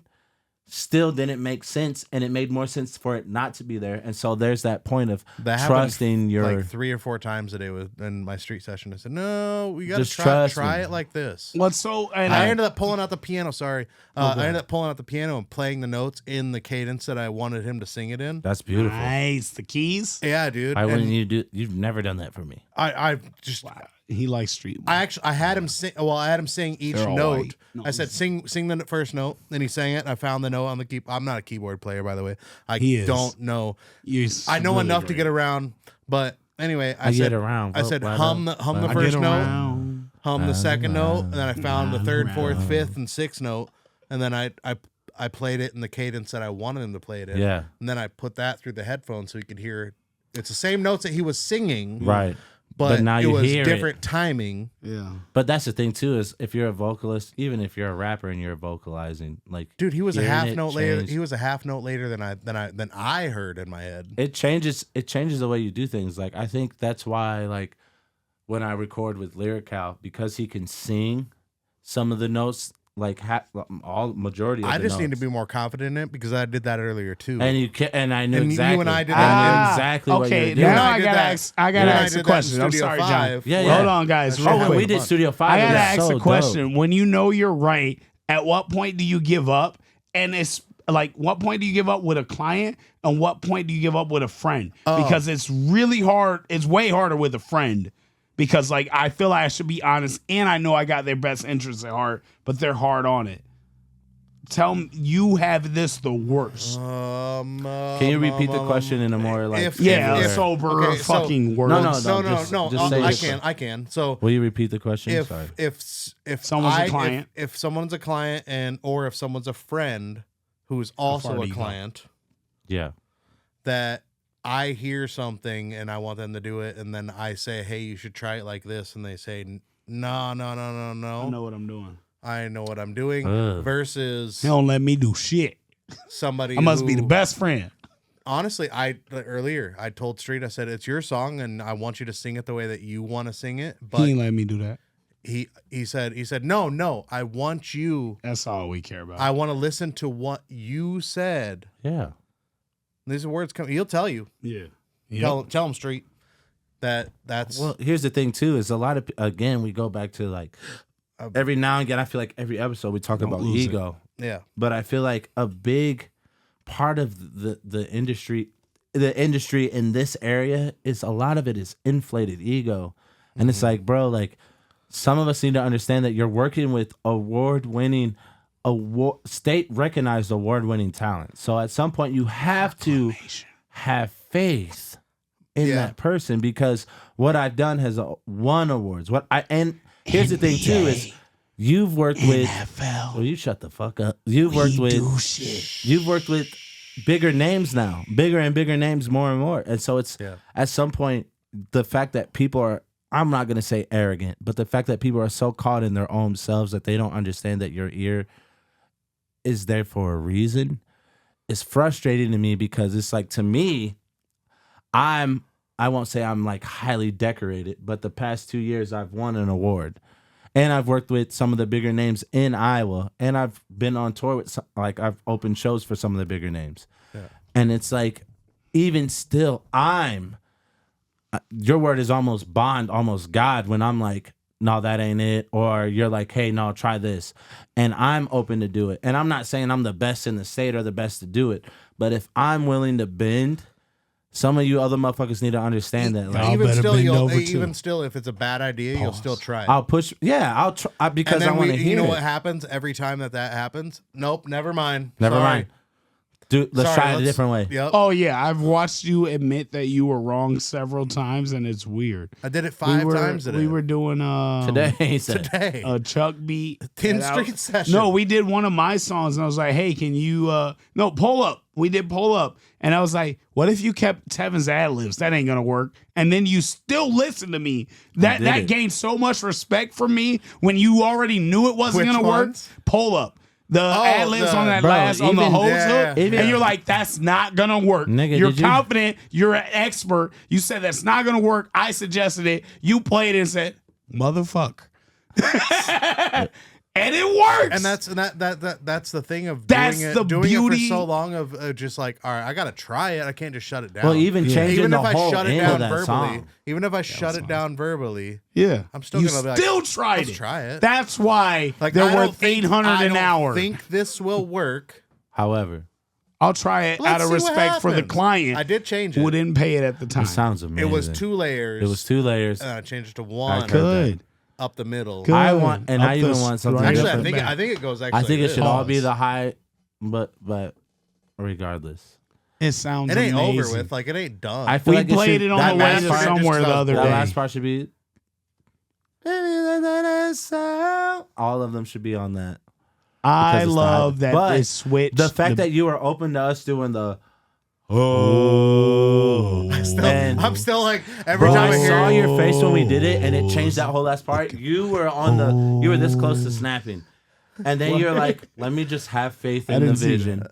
still didn't make sense, and it made more sense for it not to be there. And so there's that point of That happened trusting your. like 3 or 4 times a day in my street session. I said, "No, we got to Just trust try me. it like this." What's so? And I ended up pulling out the piano. Sorry, I ended up pulling out the piano and playing the notes in the cadence that I wanted him to sing it in. That's beautiful. nice. The keys. Yeah, dude. Why wouldn't And you do? You've never done that for me. I just. He likes street. I had him sing. Well, I had him sing each They're all note. white. No, I said, "Sing the first note." Then he sang it. And I found the note on the key. I'm not a keyboard player, by the way. I He is. don't know. You're I know really enough to great. get around. But anyway, I I said get around. I said Why hum not? the hum Why the not? first Get note, around. hum the second note, and then I found the third, fourth, around. fifth, and sixth note, and then I played it in the cadence that I wanted him to play it in. Yeah. And then I put that through the headphones so he could hear. It's the same notes that he was singing, Right. But now it you was hear different timing. Yeah. But that's the thing too, is if you're a vocalist, even if you're a rapper and you're vocalizing, like Dude, he was a hearing half it note later. change- He was a half note later than I heard in my head. It changes the way you do things. Like I think that's why, like when I record with Lyrical, because he can sing some of the notes, like majority of I the just notes. need to be more confident in it because I did that earlier too. And you can, and I knew And you exactly. and I did I that. knew exactly what you Okay, were doing. now I did gotta that. ask. I You gotta and I ask did a that in question. I'm Studio sorry, 5. John. Yeah, yeah. Hold on, guys. That Real shit Oh, quick. when we happened. did Studio 5. I it gotta was ask so a dope. question. When you know you're right, at what point do you give up? And it's like, what point do you give up with a client? And what point do you give up with a friend? Because it's really hard. It's way harder with a friend. Because like I feel like I should be honest, and I know I got their best interests at heart, but they're hard on it. Tell me, you have this the worst. Can you repeat the question in a more like? if- sober okay, so- fucking word. No, just say it. I can. So Will you repeat the question? if Sorry. if Someone's a client. if someone's a client or if someone's a friend who is also far do a you go? client, Yeah. that I hear something and I want them to do it, and then I say, "Hey, you should try it like this," and they say, "No." I know what I'm doing. I know what I'm doing. Ugh. Versus He don't let me do shit. somebody. I must be who- the best friend. Honestly, earlier I told Street, I said, "It's your song, and I want you to sing it the way that you want to sing it." He But ain't let me do that. he said, "No, I want you. That's all we care about. I want to listen to what you said." Yeah. These are words come. He'll tell you. yeah. Tell him Street that's Well, here's the thing too: is a lot of again we go back to like every now and again. I feel like every episode we talk about lose it. ego, yeah. but I feel like a big part of the industry in this area is a lot of it is inflated ego, and it's like, bro, like some of us need to understand that you're working with award-winning, state-recognized award-winning talent. So at some point you have to have faith in Yeah. that person, because what I've done has won awards. And here's the thing too is you've worked with. Well, you shut the fuck up. You've worked with bigger names now, bigger and bigger names, more and more. And so it's at some point the fact that people are, I'm not going to say arrogant, but the fact that people are so caught in their own selves that they don't understand that your ear is there for a reason is frustrating to me, because it's like, to me, I won't say I'm like highly decorated, but the past 2 years I've won an award. And I've worked with some of the bigger names in Iowa, and I've been on tour with I've opened shows for some of the bigger names. Yeah. And it's like, even still, your word is almost bond, almost God, when I'm like, no, that ain't it. Or you're like, hey, no, try this. And I'm open to do it. And I'm not saying I'm the best in the state or the best to do it. But if I'm willing to bend, some of you other motherfuckers need to understand that. Like, even still, if it's a bad idea, you'll still try it. I'll push. Yeah, I'll try because I want to hear it. You know what happens every time that happens? Nope, never mind. Never mind. Dude, let's try it a different way. Yep. Oh, yeah. I've watched you admit that you were wrong several times, and it's weird. I did it 5 times today. We were doing today a Chuck beat. 10th Street session. No, we did one of my songs, and I was like, hey, can you pull up. We did pull up. And I was like, what if you kept Tevin's ad-libs? That ain't going to work. And then you still listen to me. That gained so much respect from me when you already knew it wasn't going to work. Pull up. The ad-libs on that on the hose hook. And you're like, that's not going to work. Nigga, you're confident. You're an expert. You said that's not going to work. I suggested it. You played it and said, motherfucker. And it works. And that's the thing of that's doing it, the doing beauty. it for so long of just like, all right, I gotta try it. I can't just shut it down. Well, even changing the whole end of that song. Even if I shut it down verbally, yeah, I'm still gonna be like, let's try it. That's why they're worth $800 an hour. I think this will work. However, I'll try it out of respect for the client. I did change it. Who didn't pay it at the time. It sounds amazing. It was 2 layers. And I changed it to 1. Good. Up the middle. Good. I want something. Actually, I think it goes. Actually, I think it should all be the high, but regardless, it sounds. It ain't amazing. over with. Like it ain't done. I feel we like played it on the way to somewhere the other day. That last part should be. All of them should be on that. I love that they switched. The fact that you were open to us doing the. Oh, I'm still like every time I saw your face when we did it, and it changed that whole last part. You were you were this close to snapping, and then you're like, "Let me just have faith in the vision,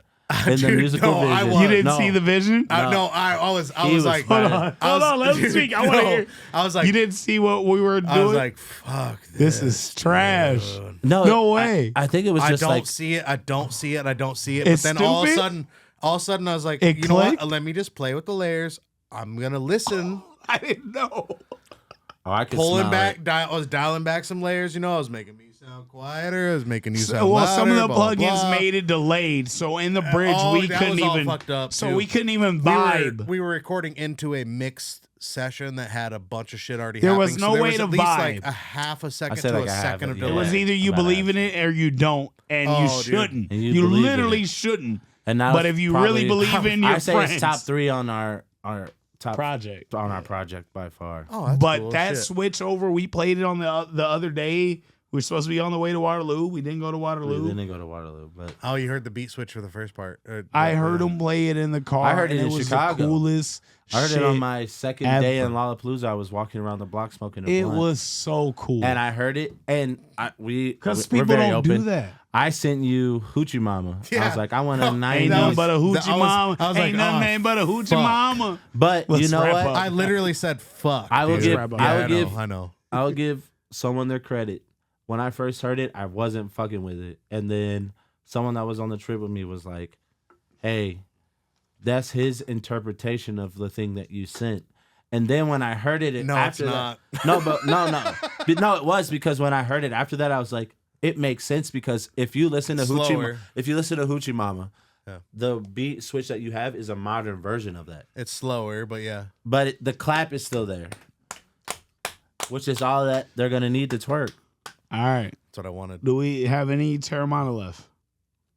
in the musical vision." You didn't see the vision? I was like, hold on, let me speak. I want to hear. I was like, you didn't see what we were doing. I was like, fuck, this is trash. Dude. No way. I think it was just I don't see it. I don't see it. But then all of a sudden, I was like, you know what? Let me just play with the layers. I'm gonna listen. I didn't know. Oh, I could pulling back. I was dialing back some layers. You know, I was making me sound quieter. I was making you sound well, louder. some of the plugins made it delayed, so in the bridge we couldn't even. Fucked up, so we couldn't even vibe. We were recording into a mixed session that had a bunch of shit already. There happening. was no way to at least vibe. like a half a second to a second of delay. It was either you believe in it or you don't, and you shouldn't. And you literally shouldn't. And now but if you really believe in your I say friends, it's top 3 on our top project our project by far. Oh, that's but cool that shit. switch over, we played it on the other day. We were supposed to be on the way to Waterloo. We didn't go to Waterloo. We didn't go to Waterloo, but you heard the beat switch for the first part. I heard him play it in the car. I heard it in was Chicago. The coolest. I heard it on my second day in ever. Lollapalooza. I was walking around the block smoking a It blunt. was so cool. And I heard it, and because we're people very don't open. do that. I sent you Hoochie Mama. I was like, I want a 90s. Ain't nothing but a Hoochie Mama. I was Ain't like, nothing but a Hoochie fuck. Mama. But Let's you know wrap what? up. I literally said fuck. I will dude. give. I know. I will give someone their credit. When I first heard it, I wasn't fucking with it, and then someone that was on the trip with me was like, "Hey, that's his interpretation of the thing that you sent." And then when I heard it, No, after it's not. That, no, it was because when I heard it after that, I was like, it makes sense because if you listen to Hoochie Mama, the beat switch that you have is a modern version of that. It's slower, but yeah. But the clap is still there, which is all that they're gonna need to twerk. All right. That's what I wanted. Do we have any Terramana left?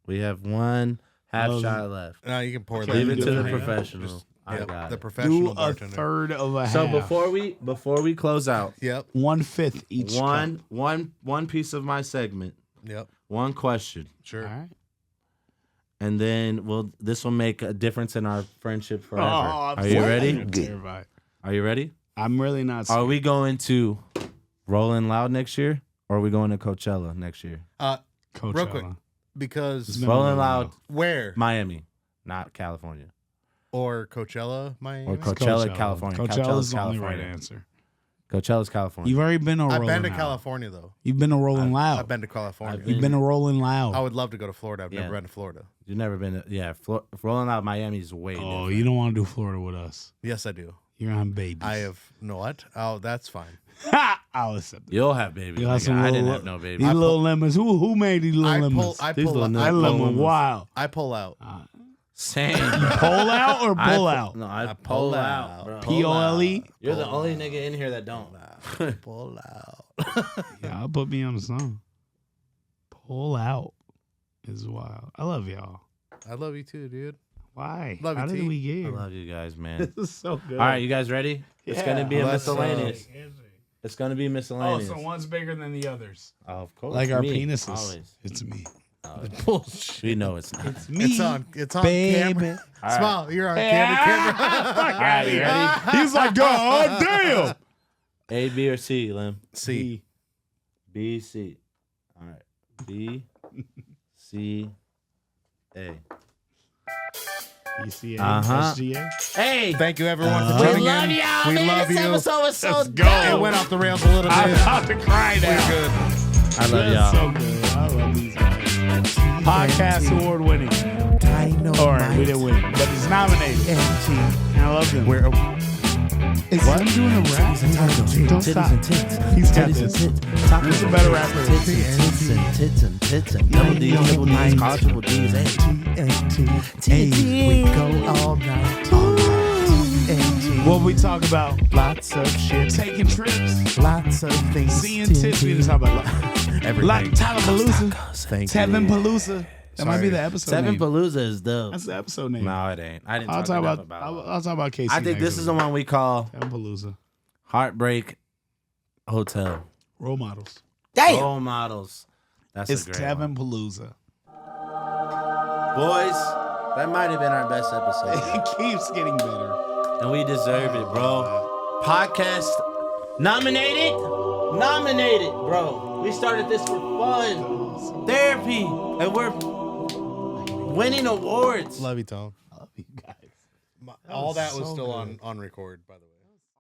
We have one half shot left. No, you can pour that. Leave it to the Hang on. professional. I got the it. professional Do a bartender. third of a half. So before we close out, Yep. 1/5 each. one piece of my segment, Yep. one question, Sure. All right. and then this will make a difference in our friendship forever. I'm Are you ready? terrified. Are you ready? I'm really not. Are we going to Rolling Loud next year, or are we going to Coachella next year? Coachella. Real quick, because No. Rolling Loud, where? Miami, not California. Or Coachella, Miami. Or Coachella, California. Coachella's the only California. right answer. Coachella's California. You've already been to I've Rolling been to Loud. California though. You've been to Rolling Loud. I've been to California. You've been to Rolling Loud. I would love to go to Florida. I've never been to Florida. You've never been to, Rolling Out Miami's way different. You don't want to do Florida with us. Yes, I do. You're on babies. I have no what? Oh, that's fine. I'll accept it. You'll have babies. I didn't have no babies. These little lemons. Who made these little lemons? I pull out. That lemon wild. I pull out. Same. Pull out or pull out? No, I pull out, bro. P-O-L-E? You're the only nigga in here that don't. Pull out. Yeah, I'll put me on the song. Pull out is wild. I love y'all. I love you too, dude. Why? Love you, How did T. we get here? I love you guys, man. This is so good. All right, you guys ready? It's gonna be a let's, miscellaneous. It's gonna be Oh, miscellaneous. so one's bigger than the others. Of course. Like our Me. penises. Always. It's me. Bullshit. We know it's not. It's me. It's on baby. camera. right. Smile. You're on camera. Fuck All right, you ready? He's like, God damn. A, B, or C, Lim? C. B, C. All right. B, C, A. ECA, Uh-huh. SGA. Hey! Thank you, everyone, for tuning in. y'all, We man. love This you. episode was so Let's dope. go. It went off the rails a little bit. I'm about to cry now. We're good. I love That's y'all. so good. I love these guys. Podcast award winning. All right, we didn't win, but it's nominated. And I love them. We're Is him doing a rap? Don't stop. He's got this. Who's a better rapper? Tits and double D's, triple D's, quadruple D's, TNT. We go all night. All night. What we talk about? Lots of shit. Taking trips. Lots of things. Seeing tits. We just talk about everything. like Tyler Palooza. Thank Tevin you. Palooza. That might be the episode Seven name. Palooza is dope. That's the episode name. No, it ain't. I didn't I'll talk talk enough about. about it. I'll talk about Casey. I think this is the one we call Tevin Palooza. Heartbreak Hotel. Role models. Role models. That's It's a great Tevin one. Palooza. Boys, that might have been our best episode. It keeps getting better. And we deserve it, bro. Podcast nominated, bro. We started this for fun, therapy, and we're winning awards. Love you, Tom. I love you guys. All that was so still good. on record, by the way.